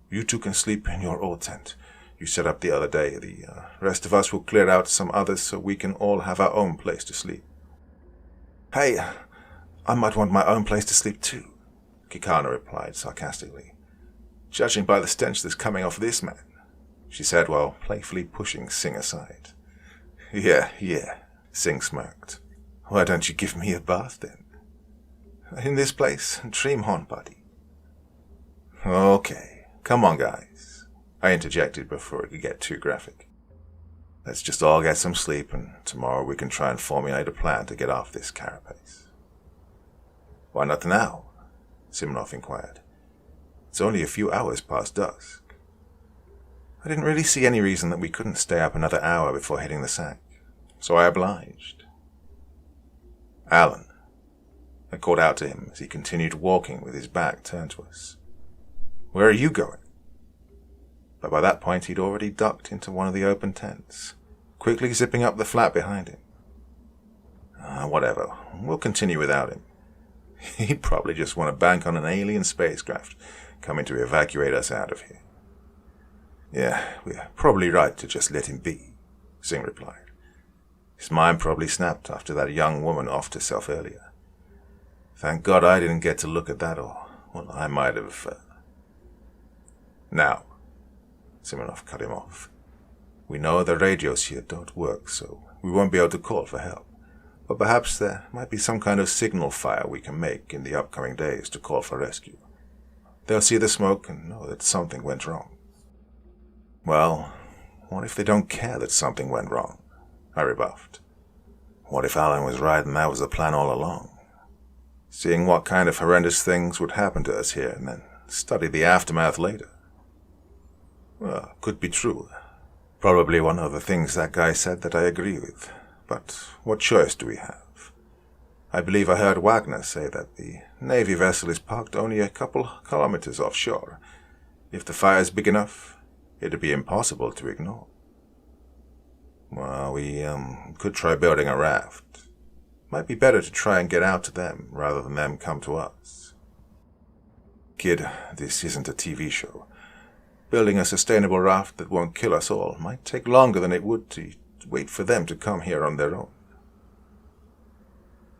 Speaker 1: You two can sleep in your old tent you set up the other day. The rest of us will clear out some others so we can all have our own place to sleep. Hey, I might want my own place to sleep too, Kikana replied sarcastically. Judging by the stench that's coming off this man, she said while playfully pushing Singh aside. Yeah, Singh smirked. Why don't you give me a bath then? In this place, dream on, buddy. Okay. Come on, guys, I interjected before it could get too graphic. Let's just all get some sleep, and tomorrow we can try and formulate a plan to get off this carapace. Why not now? Simonov inquired. It's only a few hours past dusk. I didn't really see any reason that we couldn't stay up another hour before hitting the sack, so I obliged. Alan, I called out to him as he continued walking with his back turned to us. Where are you going? But by that point he'd already ducked into one of the open tents, quickly zipping up the flap behind him. Whatever, we'll continue without him. He'd probably just want to bank on an alien spacecraft coming to evacuate us out of here. Yeah, we're probably right to just let him be, Singh replied. His mind probably snapped after that young woman offed herself earlier. Thank God I didn't get to look at that, or, well, I might have... Now, Simonov cut him off. We know the radios here don't work, so we won't be able to call for help. But perhaps there might be some kind of signal fire we can make in the upcoming days to call for rescue. They'll see the smoke and know that something went wrong. Well, what if they don't care that something went wrong? I rebuffed. What if Alan was right and that was the plan all along? Seeing what kind of horrendous things would happen to us here and then study the aftermath later. Well, could be true. Probably one of the things that guy said that I agree with. But what choice do we have? I believe I heard Wagner say that the Navy vessel is parked only a couple kilometers offshore. If the fire is big enough, it'd be impossible to ignore. Well, we could try building a raft. Might be better to try and get out to them rather than them come to us. Kid, this isn't a TV show. Building a sustainable raft that won't kill us all might take longer than it would to wait for them to come here on their own.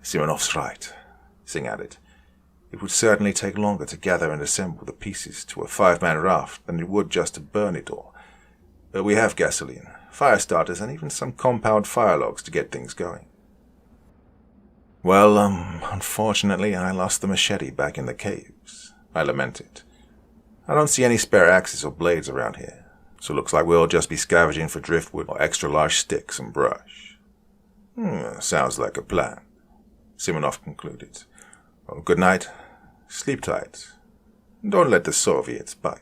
Speaker 1: Simonov's right, Singh added. It would certainly take longer to gather and assemble the pieces to a 5-man raft than it would just to burn it all. But we have gasoline, fire starters, and even some compound fire logs to get things going. Well, unfortunately I lost the machete back in the caves, I lamented. I don't see any spare axes or blades around here, so it looks like we'll just be scavenging for driftwood or extra large sticks and brush. Sounds like a plan, Simonov concluded. Well, good night. Sleep tight. Don't let the Soviets bite.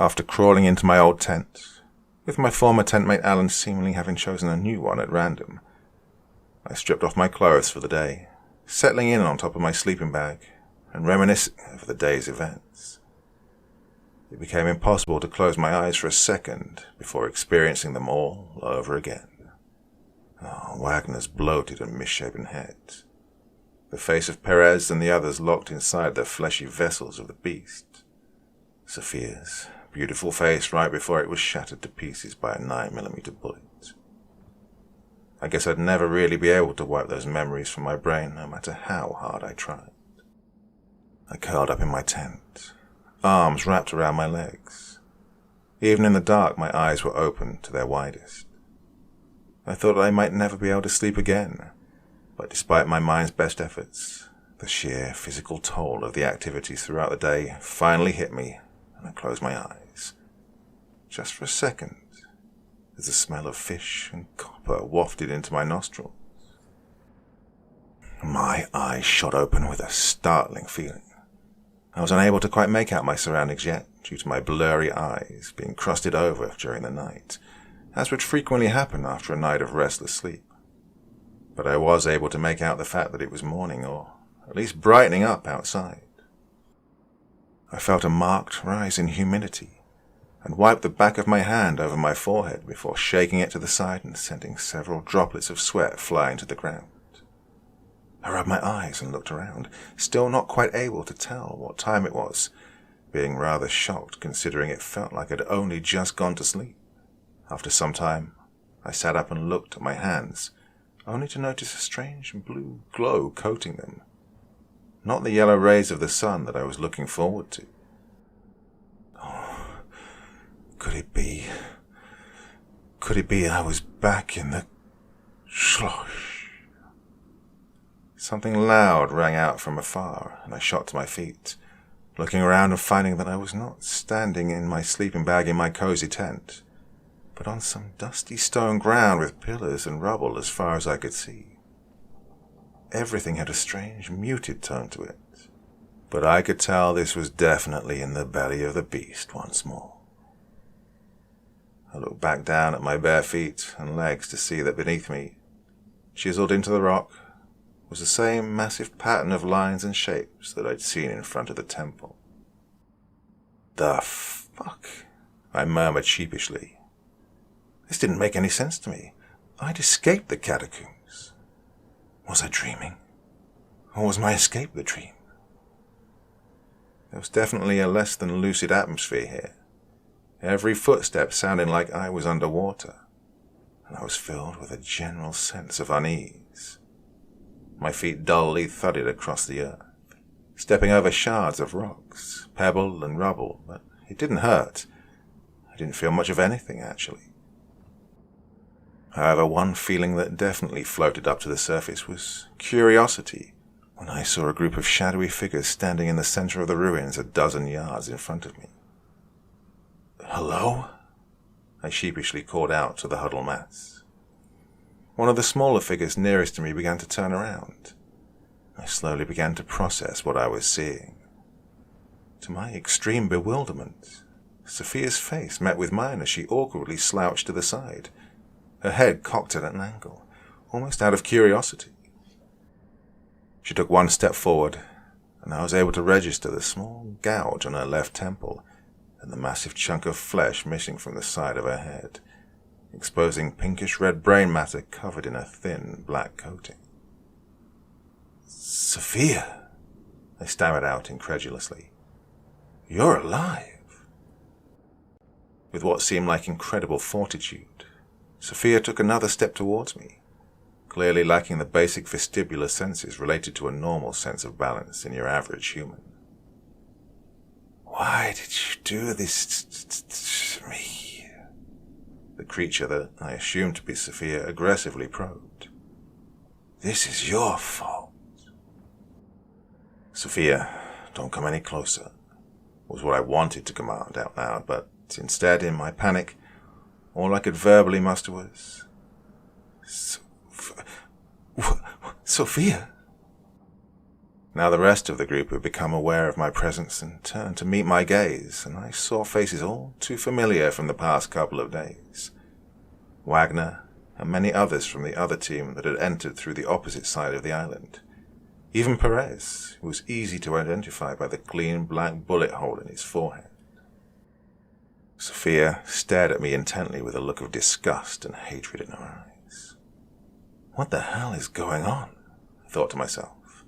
Speaker 1: After crawling into my old tent, with my former tentmate Alan seemingly having chosen a new one at random, I stripped off my clothes for the day, settling in on top of my sleeping bag and reminiscing over the day's events. It became impossible to close my eyes for a second before experiencing them all over again. Wagner's bloated and misshapen head. The face of Perez and the others locked inside their fleshy vessels of the beast. Sophia's beautiful face right before it was shattered to pieces by a 9mm bullet. I guess I'd never really be able to wipe those memories from my brain, no matter how hard I tried. I curled up in my tent, arms wrapped around my legs. Even in the dark, my eyes were open to their widest. I thought I might never be able to sleep again, but despite my mind's best efforts, the sheer physical toll of the activities throughout the day finally hit me, and I closed my eyes. Just for a second, as the smell of fish and copper wafted into my nostrils. My eyes shot open with a startling feeling. I was unable to quite make out my surroundings yet, due to my blurry eyes being crusted over during the night, as would frequently happen after a night of restless sleep. But I was able to make out the fact that it was morning, or at least brightening up outside. I felt a marked rise in humidity, and wiped the back of my hand over my forehead before shaking it to the side and sending several droplets of sweat flying to the ground. I rubbed my eyes and looked around, still not quite able to tell what time it was, being rather shocked considering it felt like I'd only just gone to sleep. After some time, I sat up and looked at my hands, only to notice a strange blue glow coating them. Not the yellow rays of the sun that I was looking forward to. Oh, could it be I was back in the schloss? Something loud rang out from afar, and I shot to my feet, looking around and finding that I was not standing in my sleeping bag in my cozy tent, but on some dusty stone ground with pillars and rubble as far as I could see. Everything had a strange, muted tone to it, but I could tell this was definitely in the belly of the beast once more. I looked back down at my bare feet and legs to see that beneath me, chiseled into the rock, was the same massive pattern of lines and shapes that I'd seen in front of the temple. The fuck? I murmured sheepishly. This didn't make any sense to me. I'd escaped the catacombs. Was I dreaming? Or was my escape the dream? There was definitely a less than lucid atmosphere here, every footstep sounding like I was underwater, and I was filled with a general sense of unease. My feet dully thudded across the earth, stepping over shards of rocks, pebble and rubble, but it didn't hurt. I didn't feel much of anything, actually. However, one feeling that definitely floated up to the surface was curiosity when I saw a group of shadowy figures standing in the center of the ruins a dozen yards in front of me. "Hello?" I sheepishly called out to the huddled mass. One of the smaller figures nearest to me began to turn around. I slowly began to process what I was seeing. To my extreme bewilderment, Sophia's face met with mine as she awkwardly slouched to the side, her head cocked at an angle, almost out of curiosity. She took one step forward, and I was able to register the small gouge on her left temple and the massive chunk of flesh missing from the side of her head, exposing pinkish-red brain matter covered in a thin black coating. "Sophia," I stammered out incredulously. "You're alive." With what seemed like incredible fortitude, Sophia took another step towards me, clearly lacking the basic vestibular senses related to a normal sense of balance in your average human. "Why did you do this to me?" The creature that I assumed to be Sophia aggressively probed. "This is your fault." "Sophia, don't come any closer," was what I wanted to command out loud, but instead, in my panic, all I could verbally muster was, Sophia. Now the rest of the group had become aware of my presence and turned to meet my gaze, and I saw faces all too familiar from the past couple of days. Wagner and many others from the other team that had entered through the opposite side of the island. Even Perez, who was easy to identify by the clean black bullet hole in his forehead. Sophia stared at me intently with a look of disgust and hatred in her eyes. What the hell is going on? I thought to myself.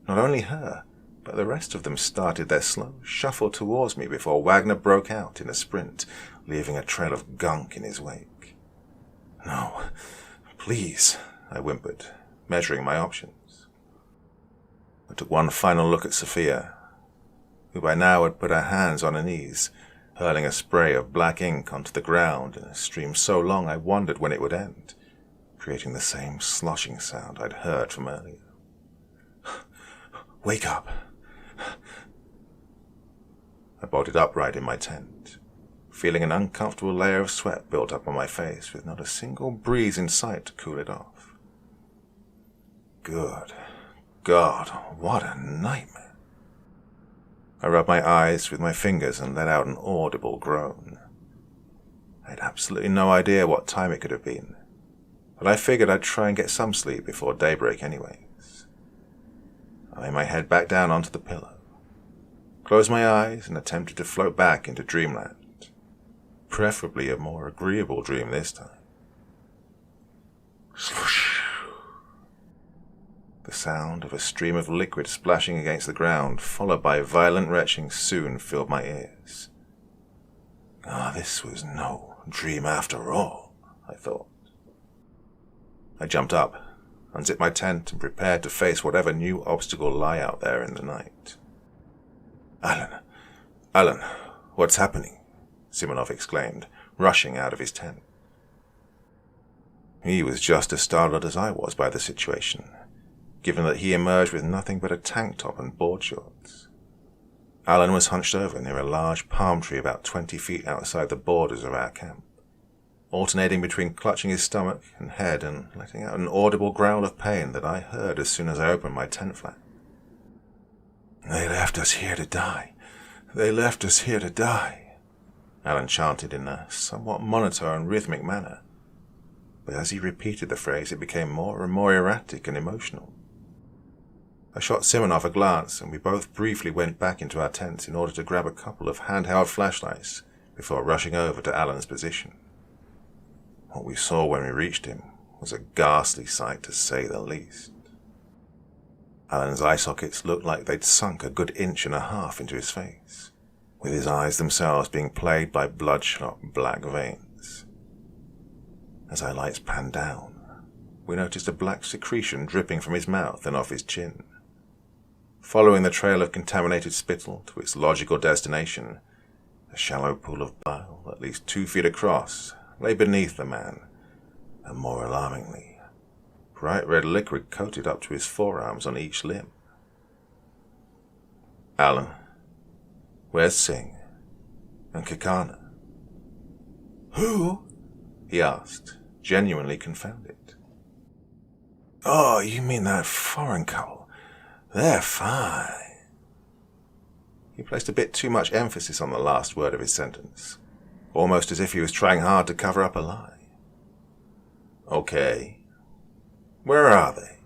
Speaker 1: Not only her, but the rest of them started their slow shuffle towards me before Wagner broke out in a sprint, leaving a trail of gunk in his wake. "No, please," I whimpered, measuring my options. I took one final look at Sophia, who by now had put her hands on her knees, hurling a spray of black ink onto the ground in a stream so long I wondered when it would end, creating the same sloshing sound I'd heard from earlier. "Wake up!" I bolted upright in my tent, feeling an uncomfortable layer of sweat built up on my face with not a single breeze in sight to cool it off. Good God, what a nightmare. I rubbed my eyes with my fingers and let out an audible groan. I had absolutely no idea what time it could have been, but I figured I'd try and get some sleep before daybreak anyways. I laid my head back down onto the pillow, closed my eyes and attempted to float back into dreamland, preferably a more agreeable dream this time. Swoosh! The sound of a stream of liquid splashing against the ground, followed by violent retching, soon filled my ears. This was no dream after all, I thought. I jumped up, unzipped my tent, and prepared to face whatever new obstacle lay out there in the night. Alan, what's happening?" Simonov exclaimed, rushing out of his tent. He was just as startled as I was by the situation, given that he emerged with nothing but a tank top and board shorts. Alan was hunched over near a large palm tree about 20 feet outside the borders of our camp, alternating between clutching his stomach and head and letting out an audible growl of pain that I heard as soon as I opened my tent flap. "They left us here to die. They left us here to die," Alan chanted in a somewhat monotone, rhythmic manner. But as he repeated the phrase, it became more and more erratic and emotional. I shot Simonov a glance, and we both briefly went back into our tents in order to grab a couple of handheld flashlights before rushing over to Alan's position. What we saw when we reached him was a ghastly sight, to say the least. Alan's eye sockets looked like they'd sunk a good inch and a half into his face, with his eyes themselves being plagued by bloodshot black veins. As our lights panned down, we noticed a black secretion dripping from his mouth and off his chin. Following the trail of contaminated spittle to its logical destination, a shallow pool of bile, at least 2 feet across, lay beneath the man, and more alarmingly, bright red liquid coated up to his forearms on each limb. "Alan, where's Singh? And Kekana?"
Speaker 2: "Who?"
Speaker 1: he asked, genuinely confounded.
Speaker 2: "Oh, you mean that foreign couple. They're fine."
Speaker 1: He placed a bit too much emphasis on the last word of his sentence, almost as if he was trying hard to cover up a lie. "Okay. Where are they?"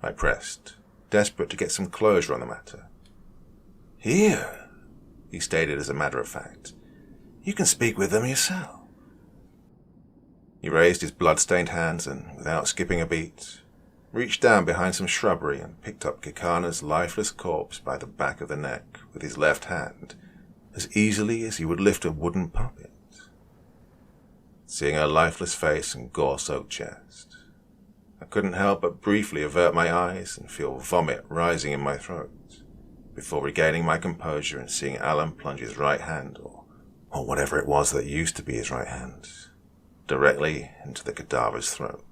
Speaker 1: I pressed, desperate to get some closure on the matter.
Speaker 2: "Here,"
Speaker 1: he stated as a matter of fact.
Speaker 2: "You can speak with them yourself."
Speaker 1: He raised his blood-stained hands and, without skipping a beat, reached down behind some shrubbery and picked up Kekana's lifeless corpse by the back of the neck with his left hand, as easily as he would lift a wooden puppet. Seeing her lifeless face and gore-soaked chest, I couldn't help but briefly avert my eyes and feel vomit rising in my throat, before regaining my composure and seeing Alan plunge his right hand, or whatever it was that used to be his right hand, directly into the cadaver's throat.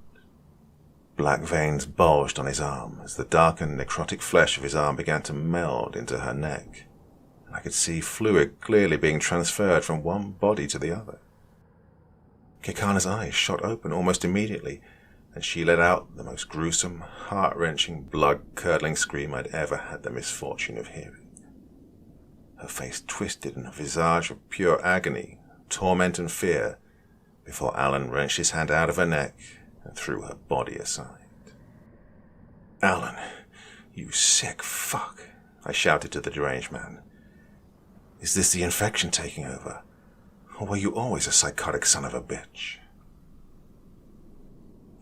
Speaker 1: Black veins bulged on his arm as the darkened necrotic flesh of his arm began to meld into her neck, and I could see fluid clearly being transferred from one body to the other. Kekana's eyes shot open almost immediately, and she let out the most gruesome, heart-wrenching, blood-curdling scream I'd ever had the misfortune of hearing. Her face twisted in a visage of pure agony, torment and fear, before Alan wrenched his hand out of her neck and threw her body aside.
Speaker 2: "Alan, you sick fuck,"
Speaker 1: I shouted to the deranged man.
Speaker 2: "Is this the infection taking over? Or were you always a psychotic son of a bitch?"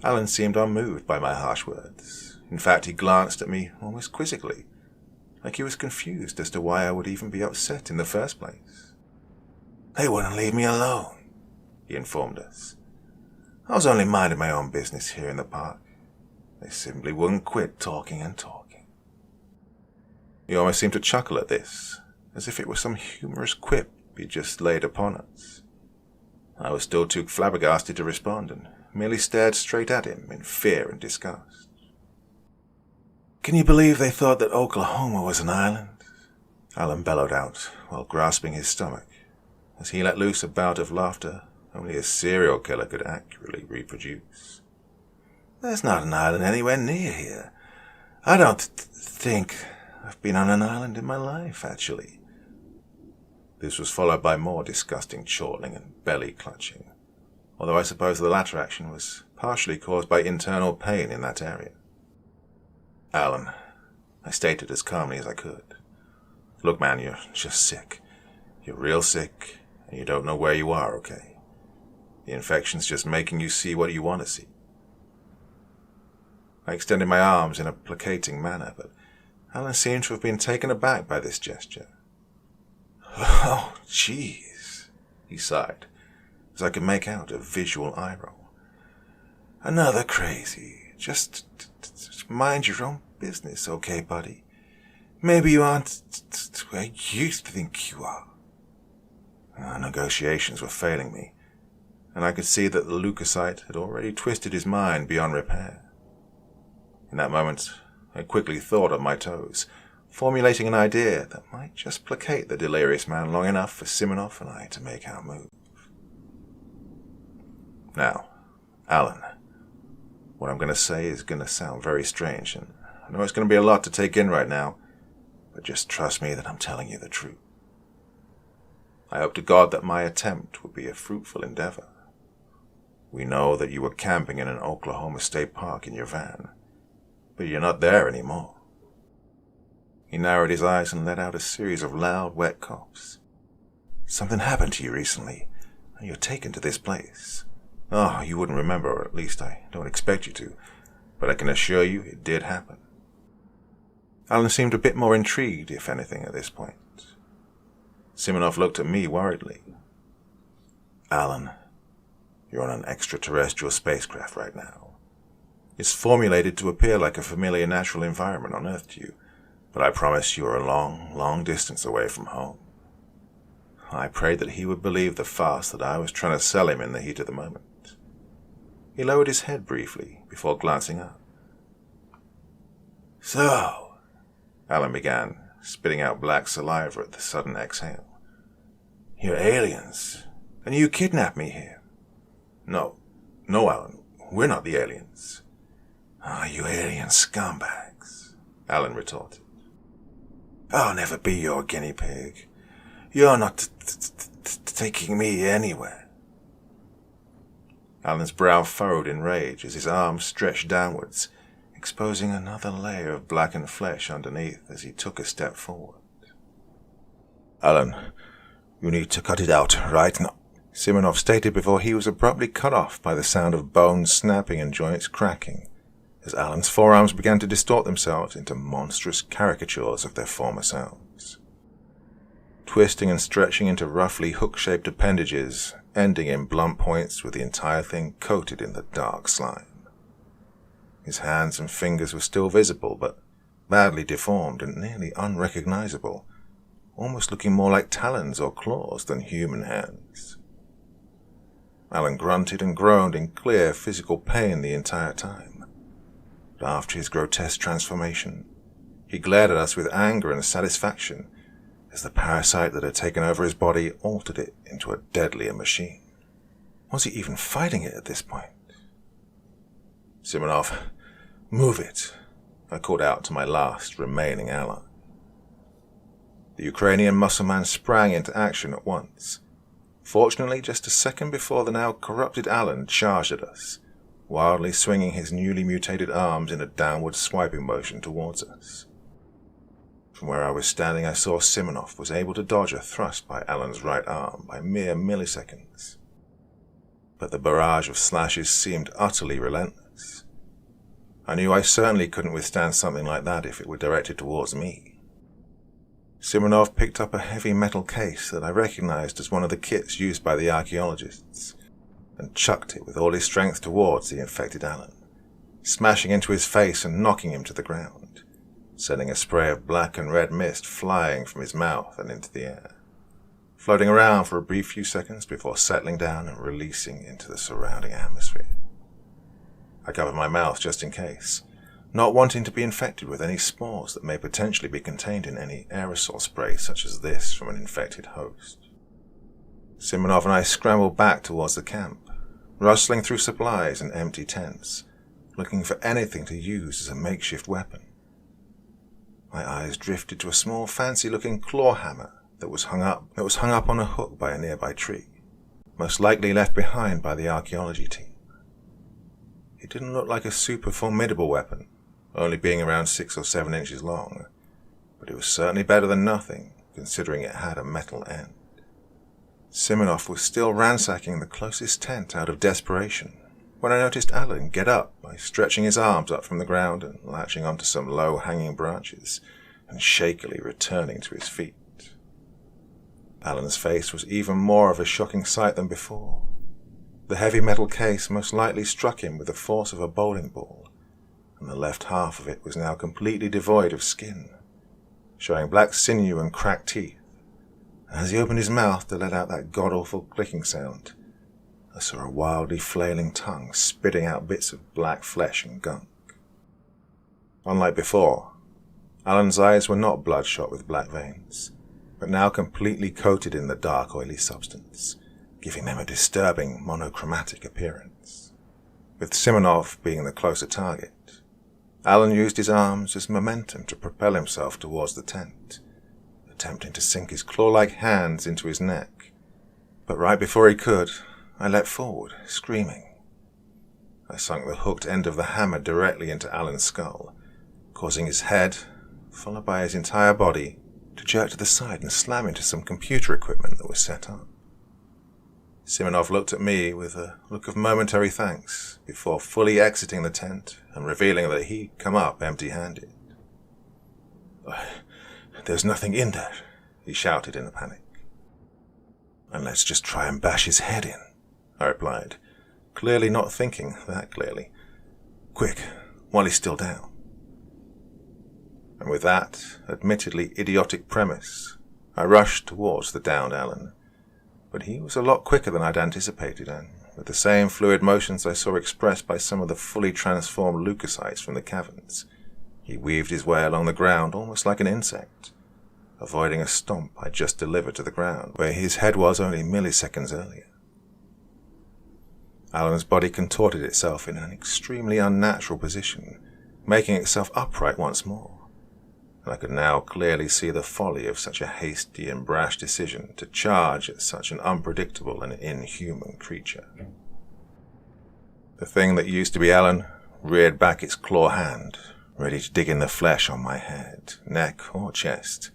Speaker 1: Alan seemed unmoved by my harsh words. In fact, he glanced at me almost quizzically, like he was confused as to why I would even be upset in the first place.
Speaker 2: "They wouldn't leave me alone,"
Speaker 1: he informed us.
Speaker 2: "I was only minding my own business here in the park. They simply wouldn't quit talking and talking."
Speaker 1: He almost seemed to chuckle at this, as if it were some humorous quip he'd just laid upon us. I was still too flabbergasted to respond and merely stared straight at him in fear and disgust.
Speaker 2: "Can you believe they thought that Oklahoma was an island?"
Speaker 1: Alan bellowed out while grasping his stomach, as he let loose a bout of laughter only a serial killer could accurately reproduce.
Speaker 2: "There's not an island anywhere near here. I don't think I've been on an island in my life, actually."
Speaker 1: This was followed by more disgusting chortling and belly clutching, although I suppose the latter action was partially caused by internal pain in that area. "Alan," I stated as calmly as I could, "look, man, you're just sick. You're real sick, and you don't know where you are, okay? The infection's just making you see what you want to see." I extended my arms in a placating manner, but Alan seemed to have been taken aback by this gesture.
Speaker 2: "Oh, jeez," he sighed, as I could make out a visual eye roll. "Another crazy. Just mind your own business, okay, buddy? Maybe you aren't where you think you are."
Speaker 1: Our negotiations were failing me, and I could see that the leukocyte had already twisted his mind beyond repair. In that moment, I quickly thought on my toes, formulating an idea that might just placate the delirious man long enough for Simonoff and I to make our move. "Now, Alan, what I'm going to say is going to sound very strange, and I know it's going to be a lot to take in right now, but just trust me that I'm telling you the truth. I hope to God that my attempt will be a fruitful endeavor. We know that you were camping in an Oklahoma state park in your van, but you're not there anymore." He narrowed his eyes and let out a series of loud, wet coughs. "Something happened to you recently, and you're taken to this place. Oh, you wouldn't remember, or at least I don't expect you to, but I can assure you it did happen." Alan seemed a bit more intrigued, if anything, at this point. Simonov looked at me worriedly. Alan, you're on an extraterrestrial spacecraft right now. It's formulated to appear like a familiar natural environment on Earth to you, but I promise you are a long, long distance away from home. I prayed that he would believe the farce that I was trying to sell him in the heat of the moment. He lowered his head briefly before glancing up. So, Alan began, spitting out black saliva at the sudden exhale. You're aliens, and you kidnapped me here. No, Alan, we're not the aliens. You alien scumbags, Alan retorted. I'll never be your guinea pig. You're not taking me anywhere. Alan's brow furrowed in rage as his arms stretched downwards, exposing another layer of blackened flesh underneath as he took a step forward. Alan, you need to cut it out right now, Simonov stated before he was abruptly cut off by the sound of bones snapping and joints cracking, as Alan's forearms began to distort themselves into monstrous caricatures of their former selves, twisting and stretching into roughly hook-shaped appendages, ending in blunt points with the entire thing coated in the dark slime. His hands and fingers were still visible, but badly deformed and nearly unrecognizable, almost looking more like talons or claws than human hands. Alan grunted and groaned in clear physical pain the entire time. But after his grotesque transformation, he glared at us with anger and satisfaction as the parasite that had taken over his body altered it into a deadlier machine. Was he even fighting it at this point? Simonov, move it, I called out to my last remaining ally. The Ukrainian muscle man sprang into action at once. Fortunately, just a second before the now corrupted Alan charged at us, wildly swinging his newly mutated arms in a downward swiping motion towards us. From where I was standing, I saw Simonov was able to dodge a thrust by Alan's right arm by mere milliseconds. But the barrage of slashes seemed utterly relentless. I knew I certainly couldn't withstand something like that if it were directed towards me. Simonov picked up a heavy metal case that I recognized as one of the kits used by the archaeologists, and chucked it with all his strength towards the infected Alan, smashing into his face and knocking him to the ground, sending a spray of black and red mist flying from his mouth and into the air, floating around for a brief few seconds before settling down and releasing into the surrounding atmosphere. I covered my mouth just in case, not wanting to be infected with any spores that may potentially be contained in any aerosol spray such as this from an infected host. Simonov and I scrambled back towards the camp, rustling through supplies and empty tents, looking for anything to use as a makeshift weapon. My eyes drifted to a small fancy-looking claw hammer that was hung up on a hook by a nearby tree, most likely left behind by the archaeology team. It didn't look like a super formidable weapon, only being around 6 or 7 inches long, but it was certainly better than nothing, considering it had a metal end. Simonov was still ransacking the closest tent out of desperation when I noticed Alan get up by stretching his arms up from the ground and latching onto some low-hanging branches and shakily returning to his feet. Alan's face was even more of a shocking sight than before. The heavy metal case most likely struck him with the force of a bowling ball, and the left half of it was now completely devoid of skin, showing black sinew and cracked teeth. As he opened his mouth to let out that god-awful clicking sound, I saw a wildly flailing tongue spitting out bits of black flesh and gunk. Unlike before, Alan's eyes were not bloodshot with black veins, but now completely coated in the dark oily substance, giving them a disturbing monochromatic appearance. With Simonov being the closer target, Alan used his arms as momentum to propel himself towards the tent, attempting to sink his claw-like hands into his neck. But right before he could, I leapt forward, screaming. I sunk the hooked end of the hammer directly into Alan's skull, causing his head, followed by his entire body, to jerk to the side and slam into some computer equipment that was set up. Simonov looked at me with a look of momentary thanks before fully exiting the tent and revealing that he'd come up empty-handed. "There's nothing in there," he shouted in a panic.
Speaker 2: And let's just try and bash his head in, I replied, clearly not thinking that clearly. Quick, while he's still down. And with that, admittedly idiotic premise, I rushed towards the downed Alan. But he was a lot quicker than I'd anticipated, and with the same fluid motions I saw expressed by some of the fully transformed leukocytes from the caverns, he weaved his way along the ground almost like an insect, avoiding a stomp I just delivered to the ground, where his head was only milliseconds earlier. Alan's body contorted itself in an extremely unnatural position, making itself upright once more, and I could now clearly see the folly of such a hasty and brash decision to charge at such an unpredictable and inhuman creature. The thing that used to be Alan reared back its claw hand, ready to dig in the flesh on my head, neck, or chest.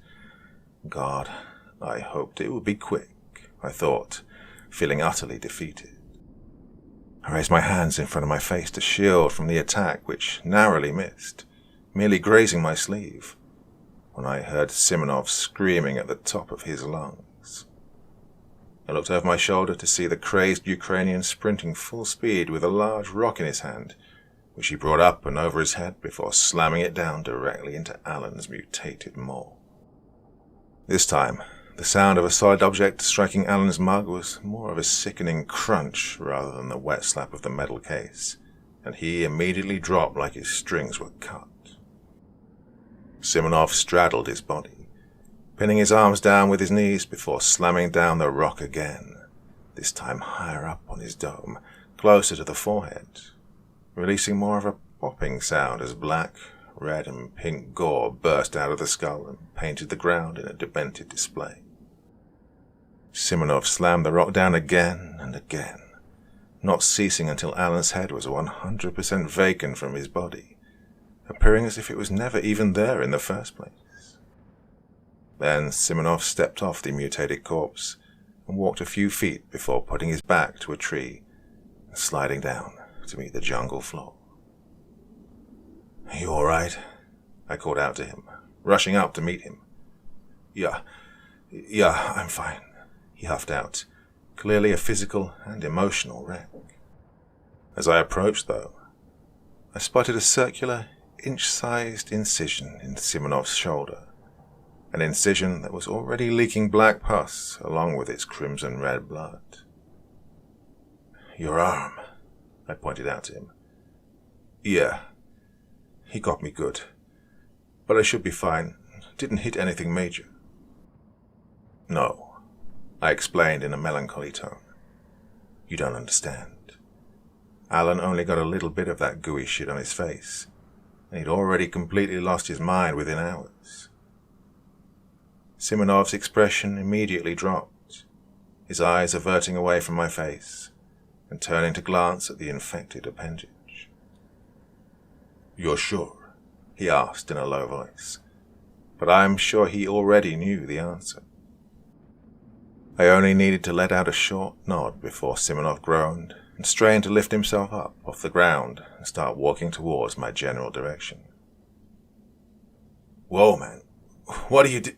Speaker 2: God, I hoped it would be quick, I thought, feeling utterly defeated. I raised my hands in front of my face to shield from the attack, which narrowly missed, merely grazing my sleeve, when I heard Simonov screaming at the top of his lungs. I looked over my shoulder to see the crazed Ukrainian sprinting full speed with a large rock in his hand, which he brought up and over his head before slamming it down directly into Alan's mutated maw. This time, the sound of a solid object striking Alan's mug was more of a sickening crunch rather than the wet slap of the metal case, and he immediately dropped like his strings were cut. Simonov straddled his body, pinning his arms down with his knees before slamming down the rock again, this time higher up on his dome, closer to the forehead, releasing more of a popping sound as black, red and pink gore burst out of the skull and painted the ground in a demented display. Simonov slammed the rock down again and again, not ceasing until Alan's head was 100% vacant from his body, appearing as if it was never even there in the first place. Then Simonov stepped off the mutated corpse and walked a few feet before putting his back to a tree and sliding down to meet the jungle floor. "You all right?" I called out to him, rushing up to meet him. Yeah, I'm fine," he huffed out, clearly a physical and emotional wreck. As I approached, though, I spotted a circular, inch-sized incision in Simonov's shoulder, an incision that was already leaking black pus along with its crimson-red blood. "Your arm," I pointed out to him. "Yeah. He got me good. But I should be fine. Didn't hit anything major." "No," I explained in a melancholy tone. "You don't understand. Alan only got a little bit of that gooey shit on his face, and he'd already completely lost his mind within hours." Simonov's expression immediately dropped, his eyes averting away from my face and turning to glance at the infected appendage. "You're sure?" he asked in a low voice, but I'm sure he already knew the answer. I only needed to let out a short nod before Simonov groaned and strained to lift himself up off the ground and start walking towards my general direction. "Whoa, man, what are you do—"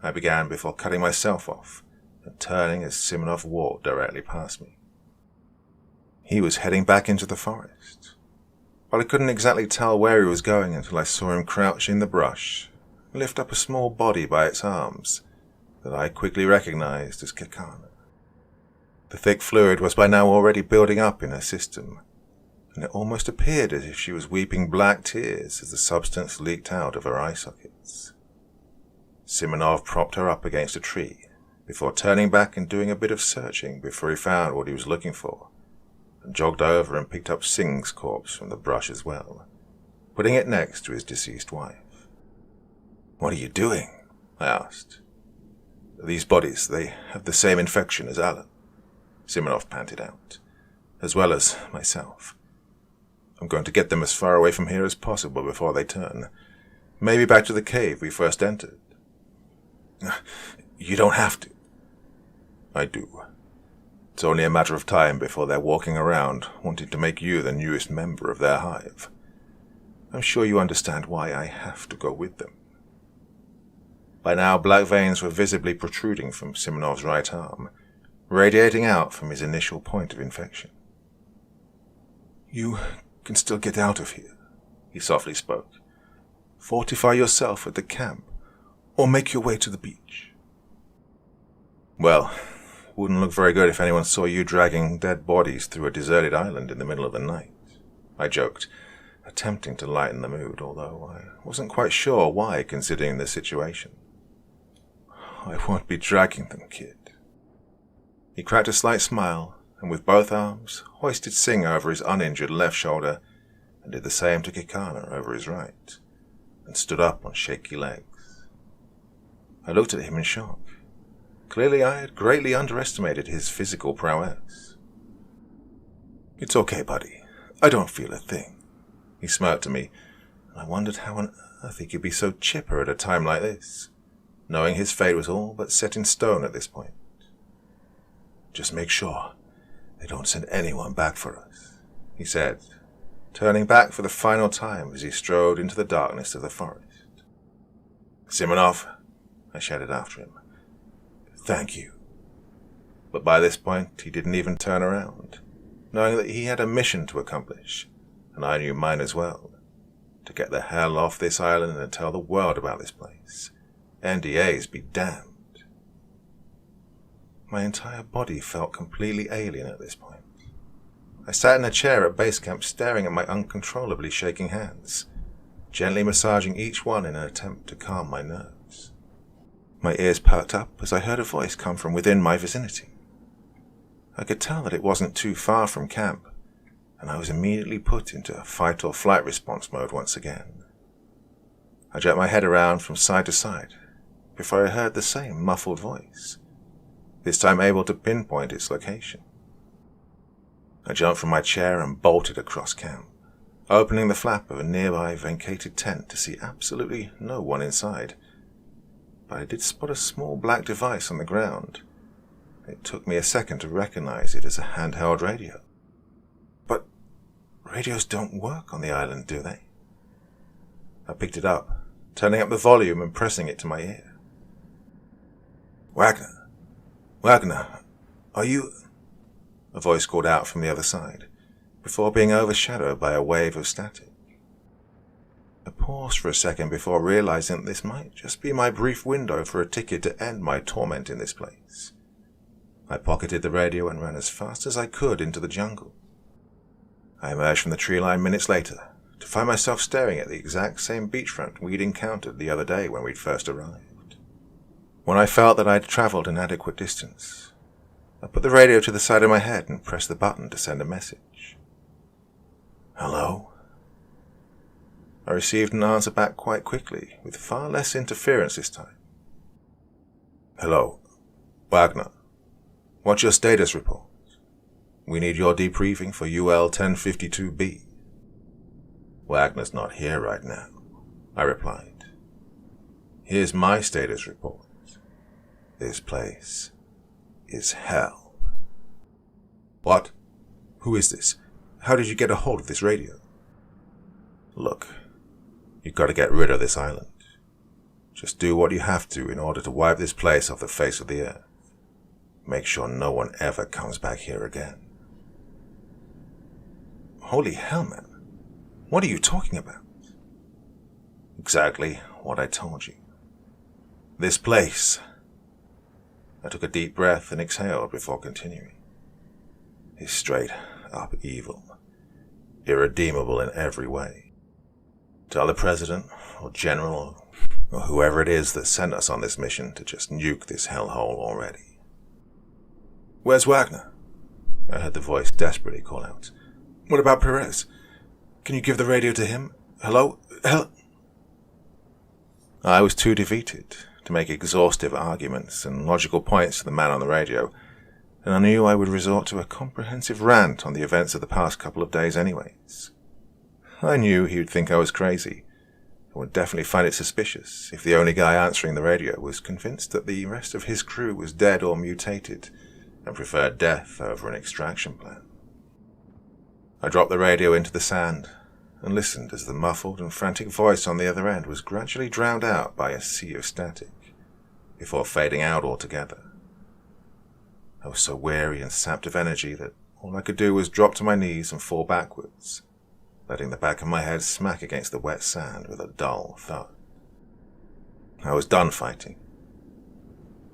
Speaker 2: I began before cutting myself off and turning as Simonov walked directly past me. He was heading back into the forest, but I couldn't exactly tell where he was going until I saw him crouch in the brush and lift up a small body by its arms that I quickly recognized as Kakana. The thick fluid was by now already building up in her system, and it almost appeared as if she was weeping black tears as the substance leaked out of her eye sockets. Simonov propped her up against a tree before turning back and doing a bit of searching before he found what he was looking for, and jogged over and picked up Singh's corpse from the brush as well, putting it next to his deceased wife. "What are you doing?" I asked. "These bodies, they have the same infection as Alan," Simonov panted out, "as well as myself. I'm going to get them as far away from here as possible before they turn. Maybe back to the cave we first entered." "You don't have to." "I do. It's only a matter of time before they're walking around wanting to make you the newest member of their hive. I'm sure you understand why I have to go with them." By now black veins were visibly protruding from Simonov's right arm,
Speaker 1: radiating out from his initial point of infection.
Speaker 2: "You can still get out of here," he softly spoke. "Fortify yourself at the camp, or make your way to the beach."
Speaker 1: "Well, it wouldn't look very good if anyone saw you dragging dead bodies through a deserted island in the middle of the night," I joked, attempting to lighten the mood, although I wasn't quite sure why, considering the situation.
Speaker 2: "I won't be dragging them, kid."
Speaker 1: He cracked a slight smile, and with both arms hoisted Singh over his uninjured left shoulder, and did the same to Kikana over his right, and stood up on shaky legs. I looked at him in shock. Clearly I had greatly underestimated his physical prowess.
Speaker 2: "It's okay, buddy. I don't feel a thing."
Speaker 1: He smirked at me, and I wondered how on earth he could be so chipper at a time like this, knowing his fate was all but set in stone at this point.
Speaker 2: "Just make sure they don't send anyone back for us,"
Speaker 1: he said, turning back for the final time as he strode into the darkness of the forest.
Speaker 2: "Simonov,"
Speaker 1: I shouted after him.
Speaker 2: "Thank you."
Speaker 1: But by this point he didn't even turn around, knowing that he had a mission to accomplish, and I knew mine as well, to get the hell off this island and tell the world about this place. NDAs be damned. My entire body felt completely alien at this point. I sat in a chair at base camp staring at my uncontrollably shaking hands, gently massaging each one in an attempt to calm my nerves. My ears perked up as I heard a voice come from within my vicinity. I could tell that it wasn't too far from camp, and I was immediately put into fight or flight response mode once again. I jerked my head around from side to side before I heard the same muffled voice, this time able to pinpoint its location. I jumped from my chair and bolted across camp, opening the flap of a nearby vacated tent to see absolutely no one inside. But I did spot a small black device on the ground. It took me a second to recognize it as a handheld radio. But radios don't work on the island, do they? I picked it up, turning up the volume and pressing it to my ear.
Speaker 2: Wagner, are you—"
Speaker 1: a voice called out from the other side, before being overshadowed by a wave of static. I paused for a second before realizing that this might just be my brief window for a ticket to end my torment in this place. I pocketed the radio and ran as fast as I could into the jungle. I emerged from the tree line minutes later, to find myself staring at the exact same beachfront we'd encountered the other day when we'd first arrived. When I felt that I'd traveled an adequate distance, I put the radio to the side of my head and pressed the button to send a message.
Speaker 2: "Hello?"
Speaker 1: I received an answer back quite quickly, with far less interference this time.
Speaker 2: "Hello.
Speaker 1: Wagner. What's your status report? We need your debriefing for UL 1052B. Wagner's not here right now, I replied. Here's my status report. This place is hell.
Speaker 2: What? Who is this? How did you get a hold of this radio?
Speaker 1: Look, you've got to get rid of this island. Just do what you have to in order to wipe this place off the face of the earth. Make sure no one ever comes back here again.
Speaker 2: Holy hell, man. What are you talking about?
Speaker 1: Exactly what I told you. This place. I took a deep breath and exhaled before continuing. Is straight up evil. Irredeemable in every way. Tell the president or general or whoever it is that sent us on this mission to just nuke this hellhole already.
Speaker 2: Where's Wagner?
Speaker 1: I heard the voice desperately call out.
Speaker 2: What about Perez? Can you give the radio to him? Hello?
Speaker 1: I was too defeated to make exhaustive arguments and logical points to the man on the radio, and I knew I would resort to a comprehensive rant on the events of the past couple of days anyways. I knew he would think I was crazy, and would definitely find it suspicious if the only guy answering the radio was convinced that the rest of his crew was dead or mutated, and preferred death over an extraction plan. I dropped the radio into the sand and listened as the muffled and frantic voice on the other end was gradually drowned out by a sea of static, before fading out altogether. I was so weary and sapped of energy that all I could do was drop to my knees and fall backwards, letting the back of my head smack against the wet sand with a dull thud. I was done fighting.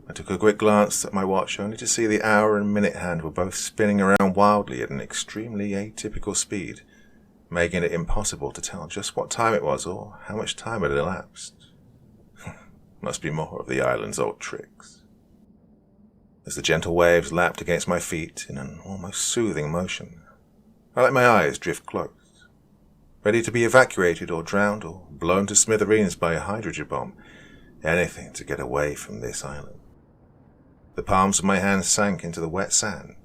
Speaker 1: I took a quick glance at my watch only to see the hour and minute hand were both spinning around wildly at an extremely atypical speed, making it impossible to tell just what time it was or how much time had elapsed. Must be more of the island's old tricks. As the gentle waves lapped against my feet in an almost soothing motion, I let my eyes drift close, ready to be evacuated or drowned or blown to smithereens by a hydrogen bomb, anything to get away from this island. The palms of my hands sank into the wet sand,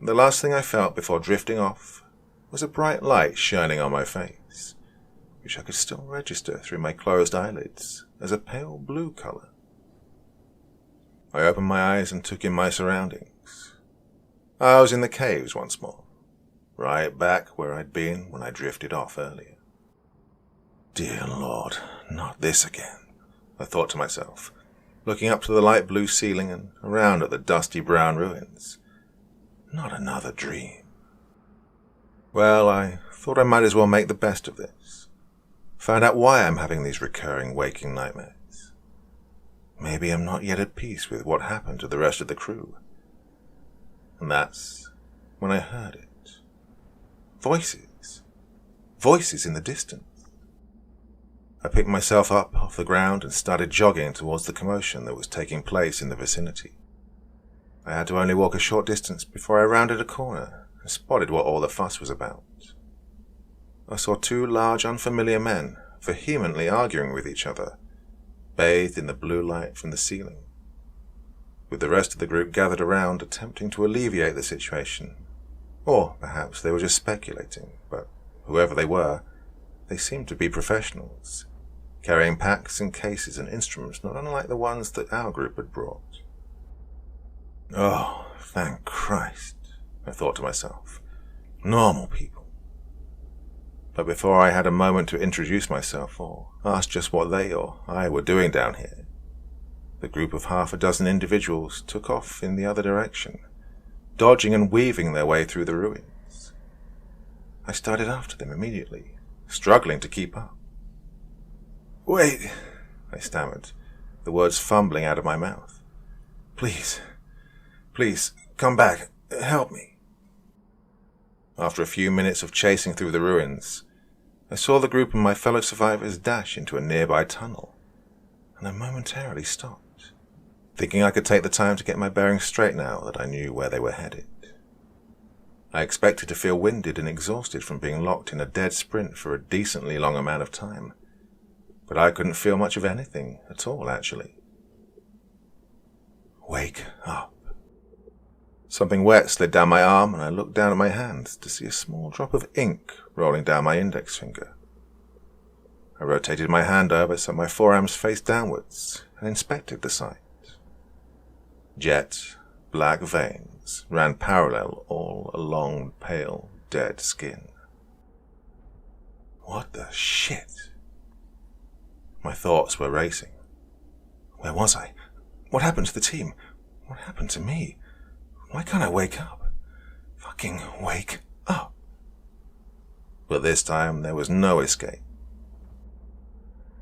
Speaker 1: and the last thing I felt before drifting off was a bright light shining on my face, which I could still register through my closed eyelids as a pale blue color. I opened my eyes and took in my surroundings. I was in the caves once more, right back where I'd been when I drifted off earlier. Dear Lord, not this again, I thought to myself, looking up to the light blue ceiling and around at the dusty brown ruins. Not another dream. Well, I thought I might as well make the best of this. Find out why I'm having these recurring waking nightmares. Maybe I'm not yet at peace with what happened to the rest of the crew. And that's when I heard it. Voices. Voices in the distance. I picked myself up off the ground and started jogging towards the commotion that was taking place in the vicinity. I had to only walk a short distance before I rounded a corner and spotted what all the fuss was about. I saw two large, unfamiliar men vehemently arguing with each other, bathed in the blue light from the ceiling, with the rest of the group gathered around attempting to alleviate the situation. Or perhaps they were just speculating, but whoever they were, they seemed to be professionals, carrying packs and cases and instruments not unlike the ones that our group had brought. Oh, thank Christ, I thought to myself. Normal people. But before I had a moment to introduce myself or ask just what they or I were doing down here, the group of half a dozen individuals took off in the other direction, dodging and weaving their way through the ruins. I started after them immediately, struggling to keep up. Wait, I stammered, the words fumbling out of my mouth. Please, come back, help me. After a few minutes of chasing through the ruins, I saw the group and my fellow survivors dash into a nearby tunnel, and I momentarily stopped, thinking I could take the time to get my bearings straight now that I knew where they were headed. I expected to feel winded and exhausted from being locked in a dead sprint for a decently long amount of time, but I couldn't feel much of anything at all, actually. Wake up. Something wet slid down my arm, and I looked down at my hand to see a small drop of ink rolling down my index finger. I rotated my hand over so my forearms faced downwards and inspected the sight. Jet black veins ran parallel all along pale, dead skin. What the shit? My thoughts were racing. Where was I? What happened to the team? What happened to me? Why can't I wake up? Fucking wake up. But this time there was no escape.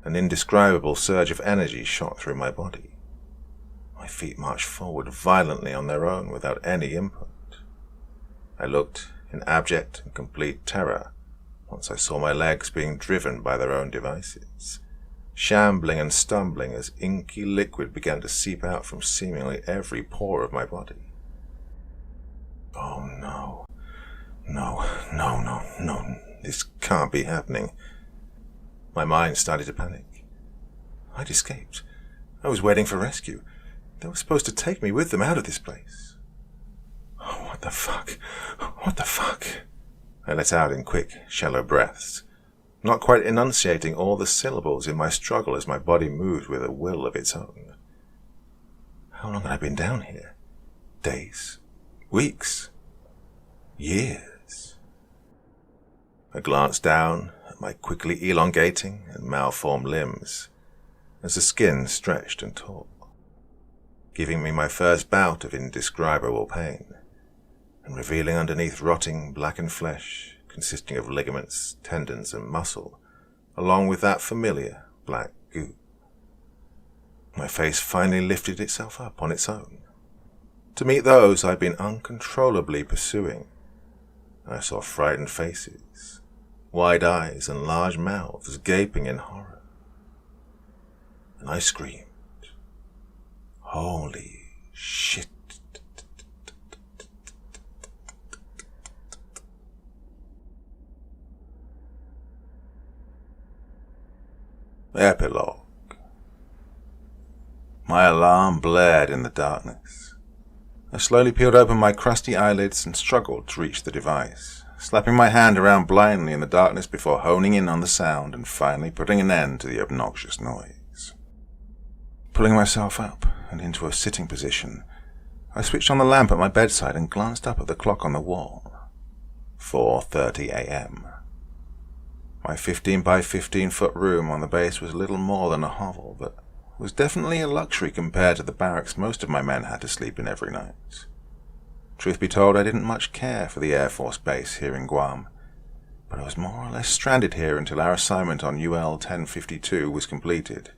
Speaker 1: An indescribable surge of energy shot through my body. My feet marched forward violently on their own without any input. I looked in abject and complete terror once I saw my legs being driven by their own devices, shambling and stumbling as inky liquid began to seep out from seemingly every pore of my body. Oh no. No. This can't be happening. My mind started to panic. I'd escaped. I was waiting for rescue. They were supposed to take me with them out of this place. Oh, what the fuck? I let out in quick, shallow breaths, not quite enunciating all the syllables in my struggle as my body moved with a will of its own. How long had I been down here? Days? Weeks? Years? I glanced down at my quickly elongating and malformed limbs as the skin stretched and tore. giving me my first bout of indescribable pain, and revealing underneath rotting, blackened flesh, consisting of ligaments, tendons, and muscle, along with that familiar black goo. My face finally lifted itself up on its own, to meet those I'd been uncontrollably pursuing, and I saw frightened faces, wide eyes, and large mouths gaping in horror. And I screamed, "Holy shit!" Epilogue. My alarm blared in the darkness. I slowly peeled open my crusty eyelids and struggled to reach the device, slapping my hand around blindly in the darkness before honing in on the sound and finally putting an end to the obnoxious noise. Pulling myself up and into a sitting position, I switched on the lamp at my bedside and glanced up at the clock on the wall. 4:30 a.m. My 15 by 15 foot room on the base was little more than a hovel, but was definitely a luxury compared to the barracks most of my men had to sleep in every night. Truth be told, I didn't much care for the Air Force Base here in Guam, but I was more or less stranded here until our assignment on UL 1052 was completed.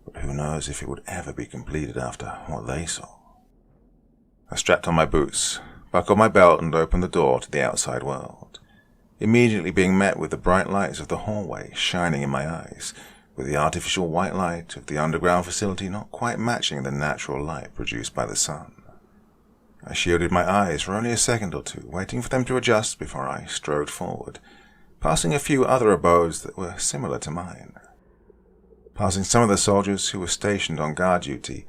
Speaker 1: But who knows if it would ever be completed after what they saw. I strapped on my boots, buckled my belt, and opened the door to the outside world, immediately being met with the bright lights of the hallway shining in my eyes, with the artificial white light of the underground facility not quite matching the natural light produced by the sun. I shielded my eyes for only a second or two, waiting for them to adjust before I strode forward, passing a few other abodes that were similar to mine. Passing some of the soldiers who were stationed on guard duty,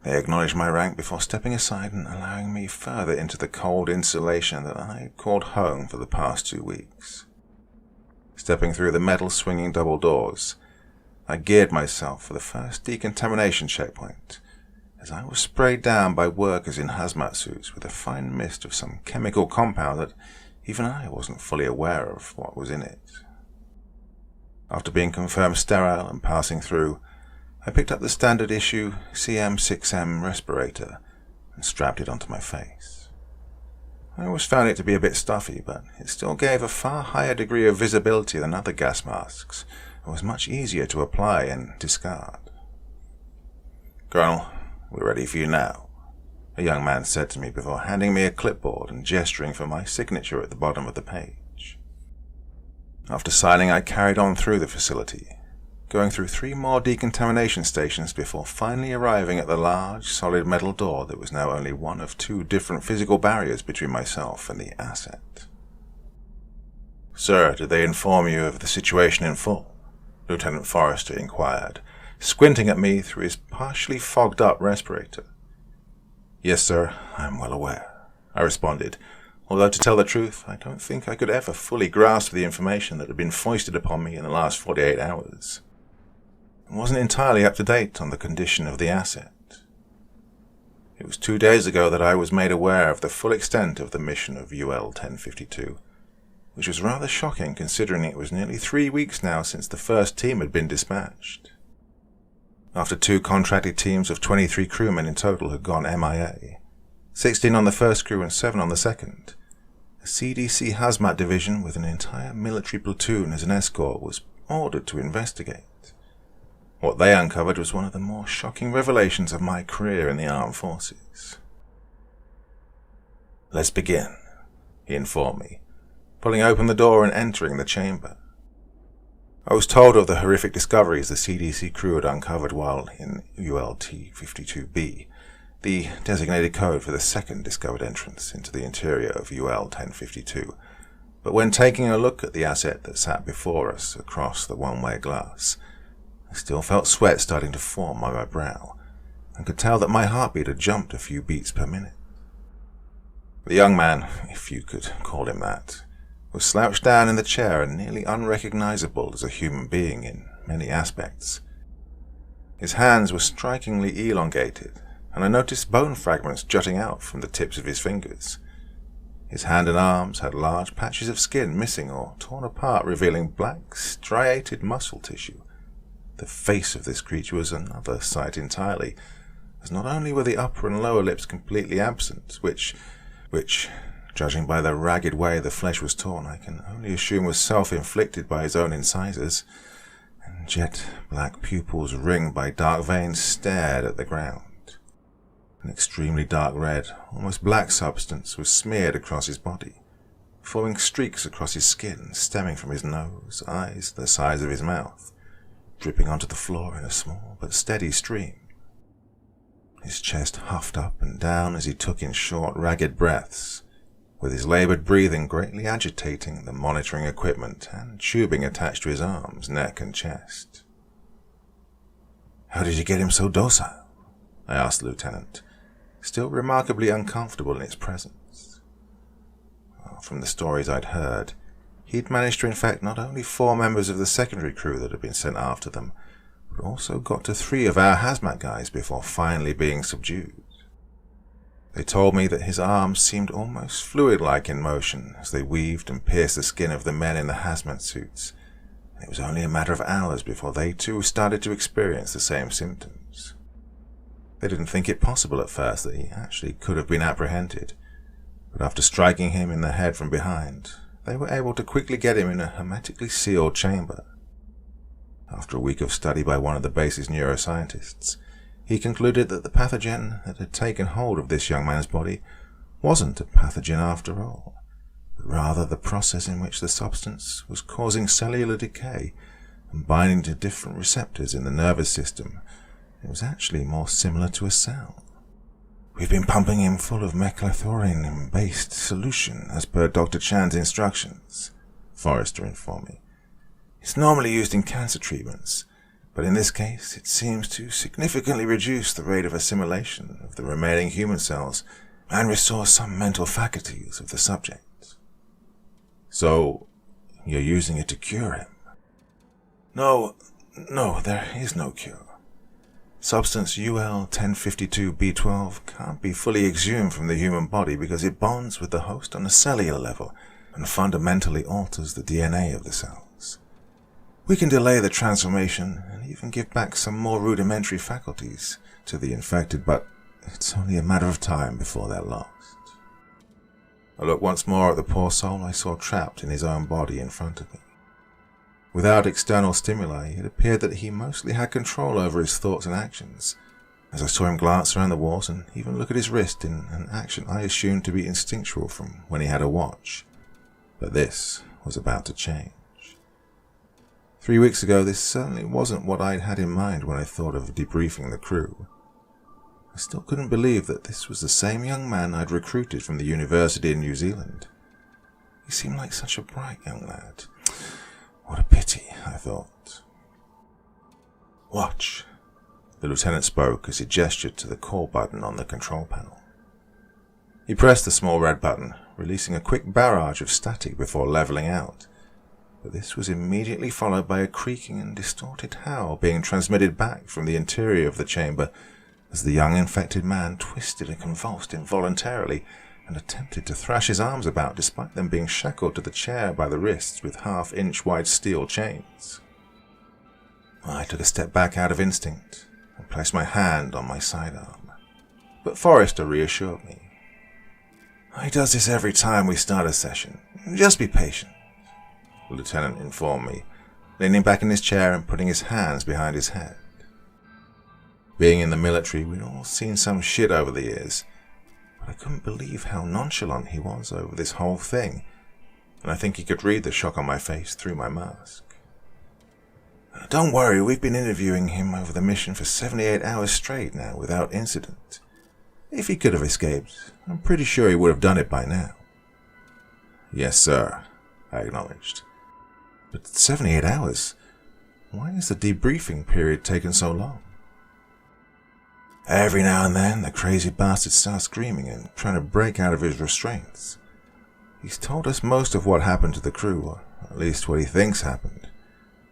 Speaker 1: they acknowledged my rank before stepping aside and allowing me further into the cold insulation that I had called home for the past 2 weeks. Stepping through the metal swinging double doors, I geared myself for the first decontamination checkpoint, as I was sprayed down by workers in hazmat suits with a fine mist of some chemical compound that even I wasn't fully aware of what was in it. After being confirmed sterile and passing through, I picked up the standard issue CM6M respirator and strapped it onto my face. I always found it to be a bit stuffy, but it still gave a far higher degree of visibility than other gas masks, and was much easier to apply and discard. "Colonel, we're ready for you now," a young man said to me before handing me a clipboard and gesturing for my signature at the bottom of the page. After signing, I carried on through the facility, going through 3 more decontamination stations before finally arriving at the large, solid metal door that was now only one of 2 different physical barriers between myself and the asset. "Sir, did they inform you of the situation in full?" Lieutenant Forrester inquired, squinting at me through his partially fogged-up respirator. "Yes, sir, I am well aware," I responded, although to tell the truth, I don't think I could ever fully grasp the information that had been foisted upon me in the last 48 hours. I wasn't entirely up to date on the condition of the asset. It was 2 days ago that I was made aware of the full extent of the mission of UL 1052, which was rather shocking considering it was nearly 3 weeks now since the first team had been dispatched. After 2 contracted teams of 23 crewmen in total had gone MIA, 16 on the first crew and 7 on the second, a CDC hazmat division with an entire military platoon as an escort was ordered to investigate. What they uncovered was one of the more shocking revelations of my career in the armed forces. "Let's begin," he informed me, pulling open the door and entering the chamber. I was told of the horrific discoveries the CDC crew had uncovered while in ULT-52B, the designated code for the second discovered entrance into the interior of UL 1052, but when taking a look at the asset that sat before us across the one-way glass, I still felt sweat starting to form on my brow, and could tell that my heartbeat had jumped a few beats per minute. The young man, if you could call him that, was slouched down in the chair and nearly unrecognizable as a human being in many aspects. His hands were strikingly elongated, and I noticed bone fragments jutting out from the tips of his fingers. His hand and arms had large patches of skin missing or torn apart, revealing black, striated muscle tissue. The face of this creature was another sight entirely, as not only were the upper and lower lips completely absent, which, judging by the ragged way the flesh was torn, I can only assume was self-inflicted by his own incisors, and jet black pupils ringed by dark veins stared at the ground. An extremely dark red, almost black substance was smeared across his body, forming streaks across his skin, stemming from his nose, eyes the size of his mouth, dripping onto the floor in a small but steady stream. His chest huffed up and down as he took in short, ragged breaths, with his laboured breathing greatly agitating the monitoring equipment and tubing attached to his arms, neck, and chest. "How did you get him so docile?" I asked the lieutenant, still remarkably uncomfortable in its presence. From the stories I'd heard, he'd managed to infect not only 4 members of the secondary crew that had been sent after them, but also got to 3 of our hazmat guys before finally being subdued. They told me that his arms seemed almost fluid-like in motion as they weaved and pierced the skin of the men in the hazmat suits, and it was only a matter of hours before they too started to experience the same symptoms. They didn't think it possible at first that he actually could have been apprehended, but after striking him in the head from behind, they were able to quickly get him in a hermetically sealed chamber. After a week of study by one of the base's neuroscientists, he concluded that the pathogen that had taken hold of this young man's body wasn't a pathogen after all, but rather the process in which the substance was causing cellular decay and binding to different receptors in the nervous system. It was actually more similar to a cell. "We've been pumping him full of meclothorin-based solution as per Dr. Chan's instructions," Forrester informed me. "It's normally used in cancer treatments, but in this case it seems to significantly reduce the rate of assimilation of the remaining human cells and restore some mental faculties of the subject." "So, you're using it to cure him?" No, there is no cure. Substance UL-1052B12 can't be fully exhumed from the human body because it bonds with the host on a cellular level and fundamentally alters the DNA of the cells. We can delay the transformation and even give back some more rudimentary faculties to the infected, but it's only a matter of time before they're lost. I looked once more at the poor soul I saw trapped in his own body in front of me. Without external stimuli, it appeared that he mostly had control over his thoughts and actions, as I saw him glance around the walls and even look at his wrist in an action I assumed to be instinctual from when he had a watch. But this was about to change. 3 weeks ago, this certainly wasn't what I'd had in mind when I thought of debriefing the crew. I still couldn't believe that this was the same young man I'd recruited from the university in New Zealand. He seemed like such a bright young lad. What a pity, I thought. "Watch," the lieutenant spoke as he gestured to the call button on the control panel. He pressed the small red button, releasing a quick barrage of static before leveling out, but this was immediately followed by a creaking and distorted howl being transmitted back from the interior of the chamber as the young infected man twisted and convulsed involuntarily and attempted to thrash his arms about despite them being shackled to the chair by the wrists with half-inch wide steel chains. I took a step back out of instinct and placed my hand on my sidearm, but Forrester reassured me. "He does this every time we start a session. Just be patient," the lieutenant informed me, leaning back in his chair and putting his hands behind his head. Being in the military, we'd all seen some shit over the years, but I couldn't believe how nonchalant he was over this whole thing, and I think he could read the shock on my face through my mask. "Don't worry, we've been interviewing him over the mission for 78 hours straight now without incident. If he could have escaped, I'm pretty sure he would have done it by now." "Yes, sir," I acknowledged. "But 78 hours? Why is the debriefing period taking so long?" "Every now and then, the crazy bastard starts screaming and trying to break out of his restraints. He's told us most of what happened to the crew, or at least what he thinks happened,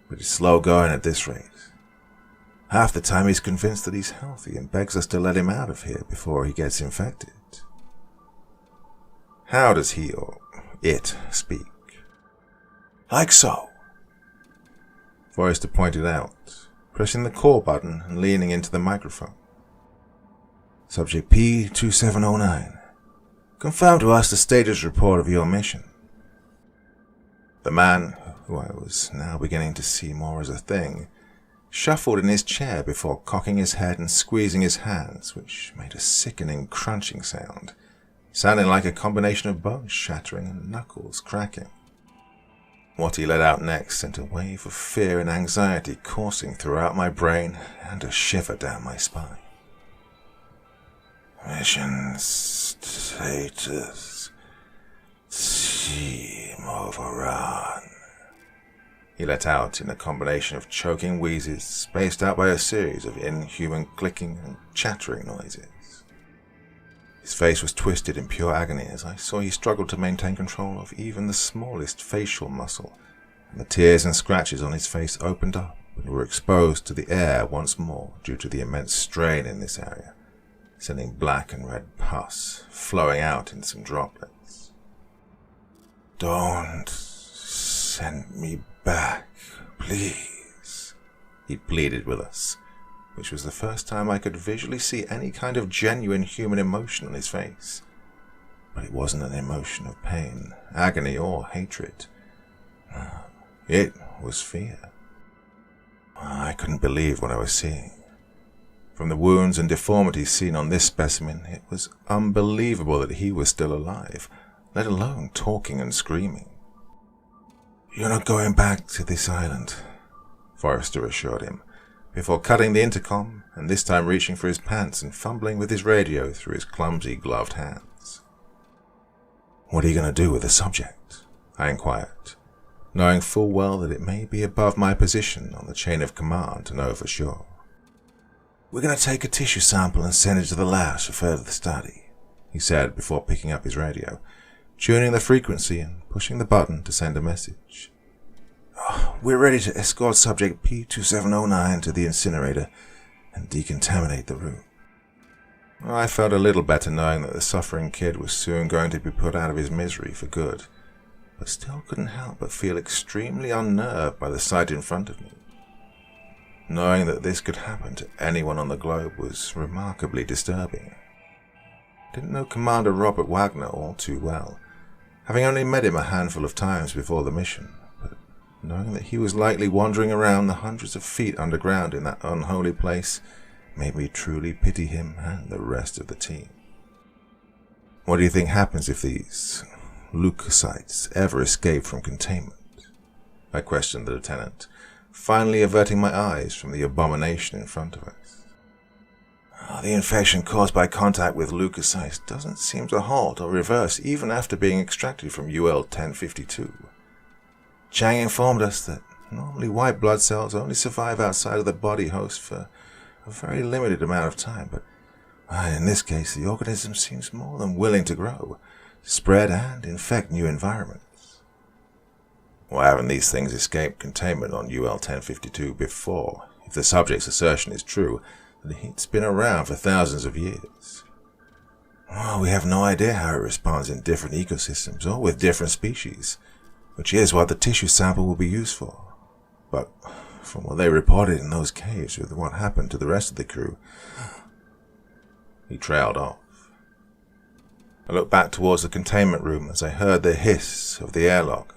Speaker 1: but it's slow going at this rate. Half the time he's convinced that he's healthy and begs us to let him out of here before he gets infected." "How does he, or it, speak?" "Like so," Forrester pointed out, pressing the call button and leaning into the microphone.
Speaker 2: Subject P2709. Confirm to us the status report of your mission.
Speaker 1: The man, who I was now beginning to see more as a thing, shuffled in his chair before cocking his head and squeezing his hands, which made a sickening crunching sound, sounding like a combination of bones shattering and knuckles cracking. What he let out next sent a wave of fear and anxiety coursing throughout my brain and a shiver down my spine.
Speaker 2: Mission status. Team overrun.
Speaker 1: He let out in a combination of choking wheezes spaced out by a series of inhuman clicking and chattering noises. His face was twisted in pure agony as I saw he struggled to maintain control of even the smallest facial muscle, and the tears and scratches on his face opened up and were exposed to the air once more due to the immense strain in this area, sending black and red pus flowing out in some droplets.
Speaker 2: Don't send me back, please,
Speaker 1: he pleaded with us, which was the first time I could visually see any kind of genuine human emotion on his face. But it wasn't an emotion of pain, agony, or hatred. It was fear. I couldn't believe what I was seeing. From the wounds and deformities seen on this specimen, it was unbelievable that he was still alive, let alone talking and screaming.
Speaker 2: You're not going back to this island,
Speaker 1: Forrester assured him, before cutting the intercom and this time reaching for his pants and fumbling with his radio through his clumsy gloved hands.
Speaker 2: What are you going to do with the subject?
Speaker 1: I inquired, knowing full well that it may be above my position on the chain of command to know for sure.
Speaker 2: We're going to take a tissue sample and send it to the labs for further study,
Speaker 1: he said before picking up his radio, tuning the frequency and pushing the button to send a message.
Speaker 2: We're ready to escort subject P2709 to the incinerator and decontaminate the room.
Speaker 1: I felt a little better knowing that the suffering kid was soon going to be put out of his misery for good, but still couldn't help but feel extremely unnerved by the sight in front of me. Knowing that this could happen to anyone on the globe was remarkably disturbing. I didn't know Commander Robert Wagner all too well, having only met him a handful of times before the mission, but knowing that he was likely wandering around the hundreds of feet underground in that unholy place made me truly pity him and the rest of the team. What do you think happens if these leukocytes ever escape from containment? I questioned the lieutenant, finally averting my eyes from the abomination in front of us.
Speaker 2: The infection caused by contact with leukocytes doesn't seem to halt or reverse even after being extracted from UL-1052. Chang informed us that normally white blood cells only survive outside of the body host for a very limited amount of time, but in this case the organism seems more than willing to grow, spread and infect new environments.
Speaker 1: Why haven't these things escaped containment on UL-1052 before, if the subject's assertion is true, that it's been around for thousands of years?
Speaker 2: Well, we have no idea how it responds in different ecosystems or with different species, which is what the tissue sample will be used for. But from what they reported in those caves with what happened to the rest of the crew,
Speaker 1: he trailed off. I looked back towards the containment room as I heard the hiss of the airlock.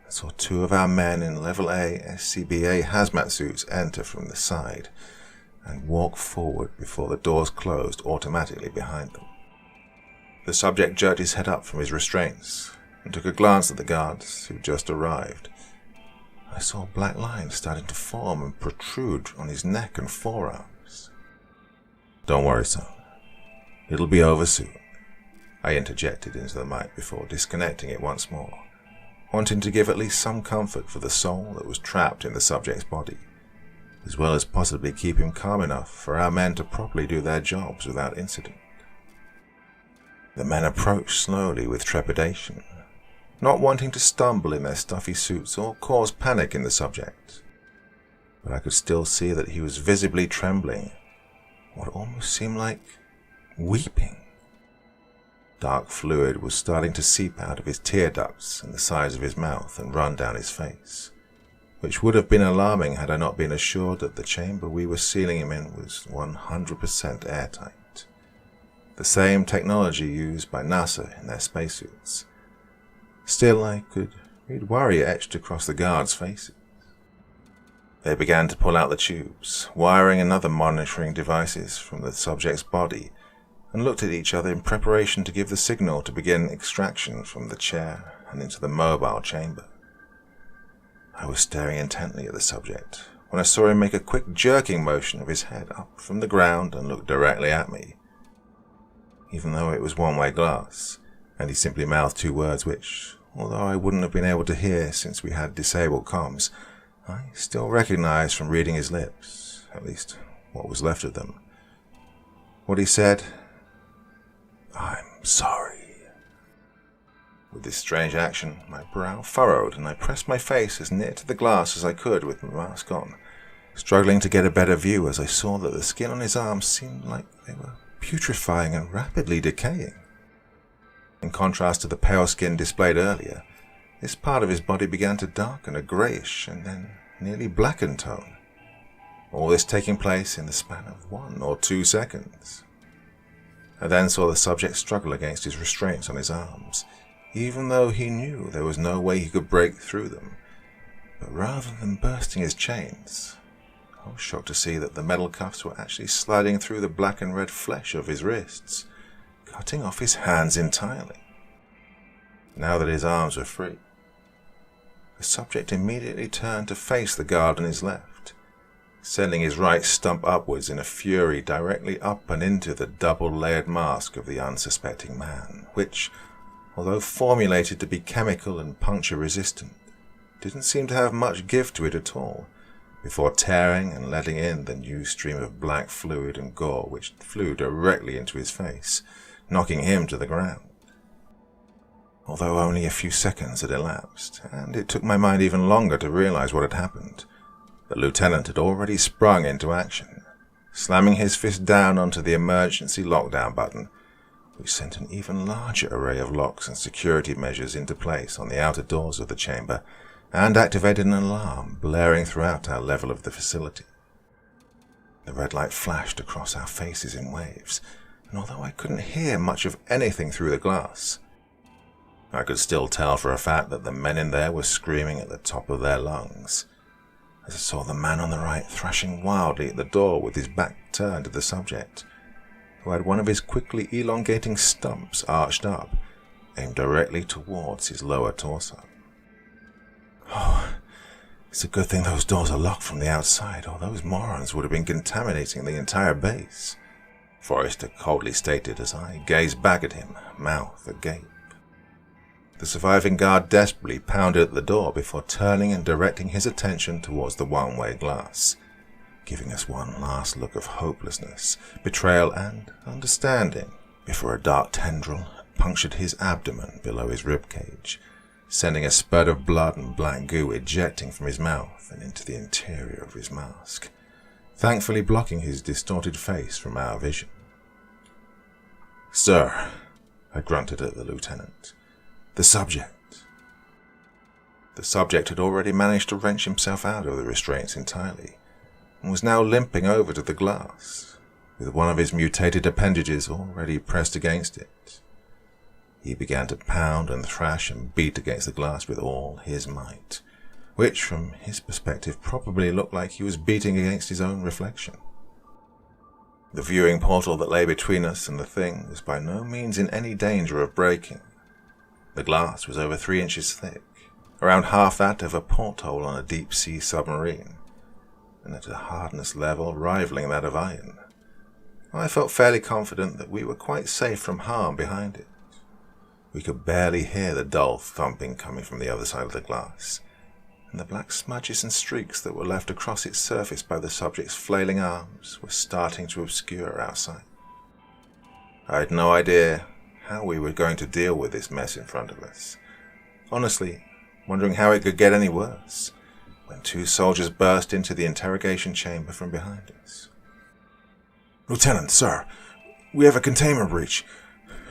Speaker 1: I saw two of our men in Level A SCBA hazmat suits enter from the side and walk forward before the doors closed automatically behind them. The subject jerked his head up from his restraints and took a glance at the guards who just arrived. I saw black lines starting to form and protrude on his neck and forearms. "Don't worry, son. It'll be over soon," I interjected into the mic before disconnecting it once more, wanting to give at least some comfort for the soul that was trapped in the subject's body, as well as possibly keep him calm enough for our men to properly do their jobs without incident. The men approached slowly with trepidation, not wanting to stumble in their stuffy suits or cause panic in the subject. But I could still see that he was visibly trembling, what almost seemed like weeping. Dark fluid was starting to seep out of his tear ducts and the sides of his mouth and run down his face, which would have been alarming had I not been assured that the chamber we were sealing him in was 100% airtight. the same technology used by NASA in their spacesuits. Still, I could read worry etched across the guards' faces. They began to pull out the tubes, wiring and other monitoring devices from the subject's body, and looked at each other in preparation to give the signal to begin extraction from the chair and into the mobile chamber. I was staring intently at the subject when I saw him make a quick jerking motion of his head up from the ground and look directly at me. Even though it was one-way glass, and he simply mouthed two words which, although I wouldn't have been able to hear since we had disabled comms, I still recognized from reading his lips, at least what was left of them. What he said, "I'm sorry." With this strange action, my brow furrowed and I pressed my face as near to the glass as I could with my mask on, struggling to get a better view as I saw that the skin on his arms seemed like they were putrefying and rapidly decaying. In contrast to the pale skin displayed earlier, this part of his body began to darken a greyish and then nearly blackened tone. All this taking place in the span of 1 or 2 seconds. I then saw the subject struggle against his restraints on his arms, even though he knew there was no way he could break through them. But rather than bursting his chains, I was shocked to see that the metal cuffs were actually sliding through the black and red flesh of his wrists, cutting off his hands entirely. Now that his arms were free, the subject immediately turned to face the guard on his left, sending his right stump upwards in a fury directly up and into the double-layered mask of the unsuspecting man, which, although formulated to be chemical and puncture-resistant, didn't seem to have much give to it at all, before tearing and letting in the new stream of black fluid and gore which flew directly into his face, knocking him to the ground. Although only a few seconds had elapsed, and it took my mind even longer to realize what had happened, the lieutenant had already sprung into action, slamming his fist down onto the emergency lockdown button, which sent an even larger array of locks and security measures into place on the outer doors of the chamber, and activated an alarm blaring throughout our level of the facility. The red light flashed across our faces in waves, and although I couldn't hear much of anything through the glass, I could still tell for a fact that the men in there were screaming at the top of their lungs, as I saw the man on the right thrashing wildly at the door with his back turned to the subject, who had one of his quickly elongating stumps arched up, aimed directly towards his lower torso. Oh, it's a good thing those doors are locked from the outside, or those morons would have been contaminating the entire base, Forrester coldly stated as I gazed back at him, mouth agape. The surviving guard desperately pounded at the door before turning and directing his attention towards the one-way glass, giving us one last look of hopelessness, betrayal, and understanding before a dark tendril punctured his abdomen below his ribcage, sending a spurt of blood and black goo ejecting from his mouth and into the interior of his mask, thankfully blocking his distorted face from our vision. "Sir," I grunted at the lieutenant. "The subject." The subject had already managed to wrench himself out of the restraints entirely, and was now limping over to the glass, with one of his mutated appendages already pressed against it. He began to pound and thrash and beat against the glass with all his might, which, from his perspective, probably looked like he was beating against his own reflection. The viewing portal that lay between us and the thing was by no means in any danger of breaking. The glass was over 3 inches thick, around half that of a porthole on a deep-sea submarine, and at a hardness level rivaling that of iron. I felt fairly confident that we were quite safe from harm behind it. We could barely hear the dull thumping coming from the other side of the glass, and the black smudges and streaks that were left across its surface by the subject's flailing arms were starting to obscure our sight. I had no idea how we were going to deal with this mess in front of us, honestly wondering how it could get any worse, when 2 soldiers burst into the interrogation chamber from behind us. "Lieutenant, sir, we have a containment breach.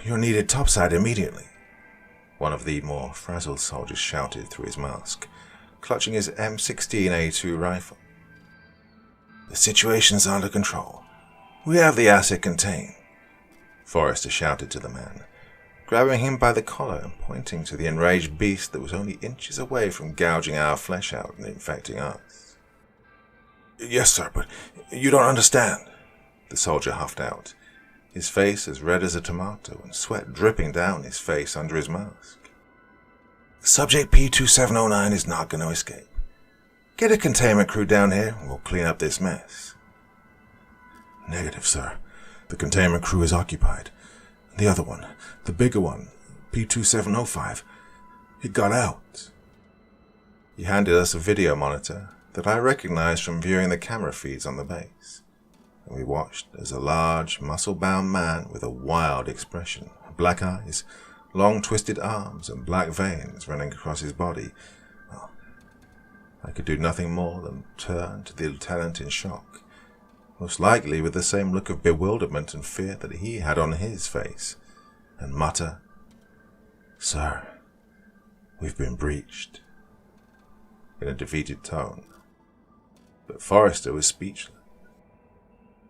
Speaker 1: You're needed topside immediately," one of the more frazzled soldiers shouted through his mask, clutching his M16A2 rifle. "The situation's under control. We have the asset contained. Forrester shouted to the man, grabbing him by the collar and pointing to the enraged beast that was only inches away from gouging our flesh out and infecting us.
Speaker 2: Yes, sir, but you don't understand,
Speaker 1: the soldier huffed out, his face as red as a tomato and sweat dripping down his face under his mask.
Speaker 2: Subject P2709 is not going to escape. Get a containment crew down here and we'll clean up this mess. Negative, sir. The containment crew is occupied. The other one, the bigger one, P2705, it got out.
Speaker 1: He handed us a video monitor that I recognized from viewing the camera feeds on the base, and we watched as a large, muscle-bound man with a wild expression, black eyes, long twisted arms, and black veins running across his body. Well, I could do nothing more than turn to the lieutenant in shock, most likely with the same look of bewilderment and fear that he had on his face, and mutter, "Sir, we've been breached," in a defeated tone. But Forrester was speechless.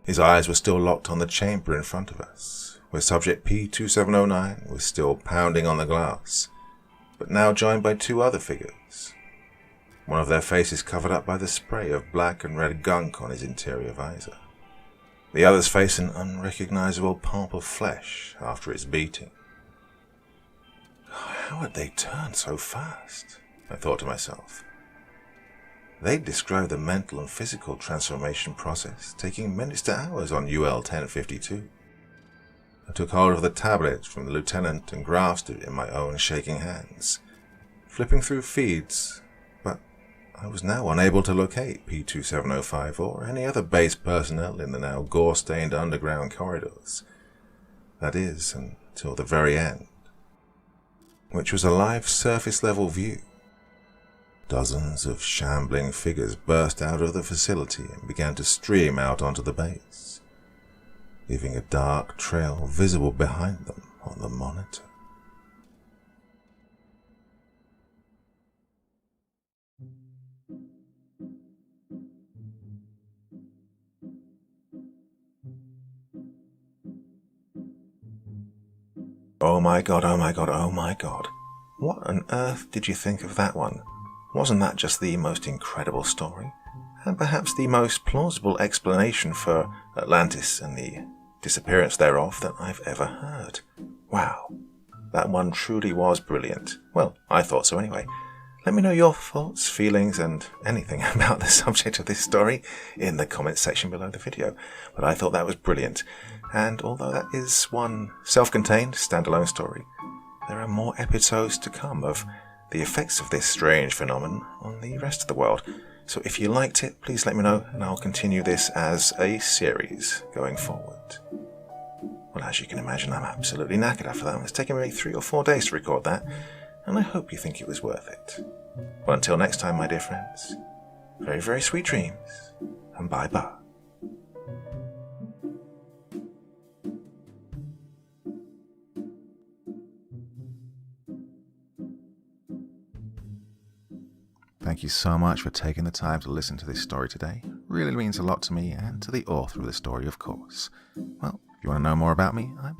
Speaker 1: His eyes were still locked on the chamber in front of us, where subject P2709 was still pounding on the glass, but now joined by two other figures. One of their faces covered up by the spray of black and red gunk on his interior visor. The other's face an unrecognizable pulp of flesh after its beating. How had they turned so fast? I thought to myself. They'd described the mental and physical transformation process taking minutes to hours on UL 1052. I took hold of the tablet from the lieutenant and grasped it in my own shaking hands, flipping through feeds, but I was now unable to locate P2705 or any other base personnel in the now gore-stained underground corridors. That is, until the very end, which was a live surface-level view. Dozens of shambling figures burst out of the facility and began to stream out onto the base, leaving a dark trail visible behind them on the monitor. Oh my god, oh my god, oh my god. What on earth did you think of that one? Wasn't that just the most incredible story? And perhaps the most plausible explanation for Atlantis and the disappearance thereof that I've ever heard. Wow, that one truly was brilliant. Well, I thought so anyway. Let me know your thoughts, feelings, and anything about the subject of this story in the comments section below the video. But I thought that was brilliant. And although that is one self-contained, standalone story, there are more episodes to come of the effects of this strange phenomenon on the rest of the world. So if you liked it, please let me know, and I'll continue this as a series going forward. Well, as you can imagine, I'm absolutely knackered after that. It's taken me 3 or 4 days to record that, and I hope you think it was worth it. Well, until next time, my dear friends, very, very sweet dreams, and bye-bye. Thank you so much for taking the time to listen to this story today. It really means a lot to me and to the author of the story, of course. Well, if you want to know more about me, I'm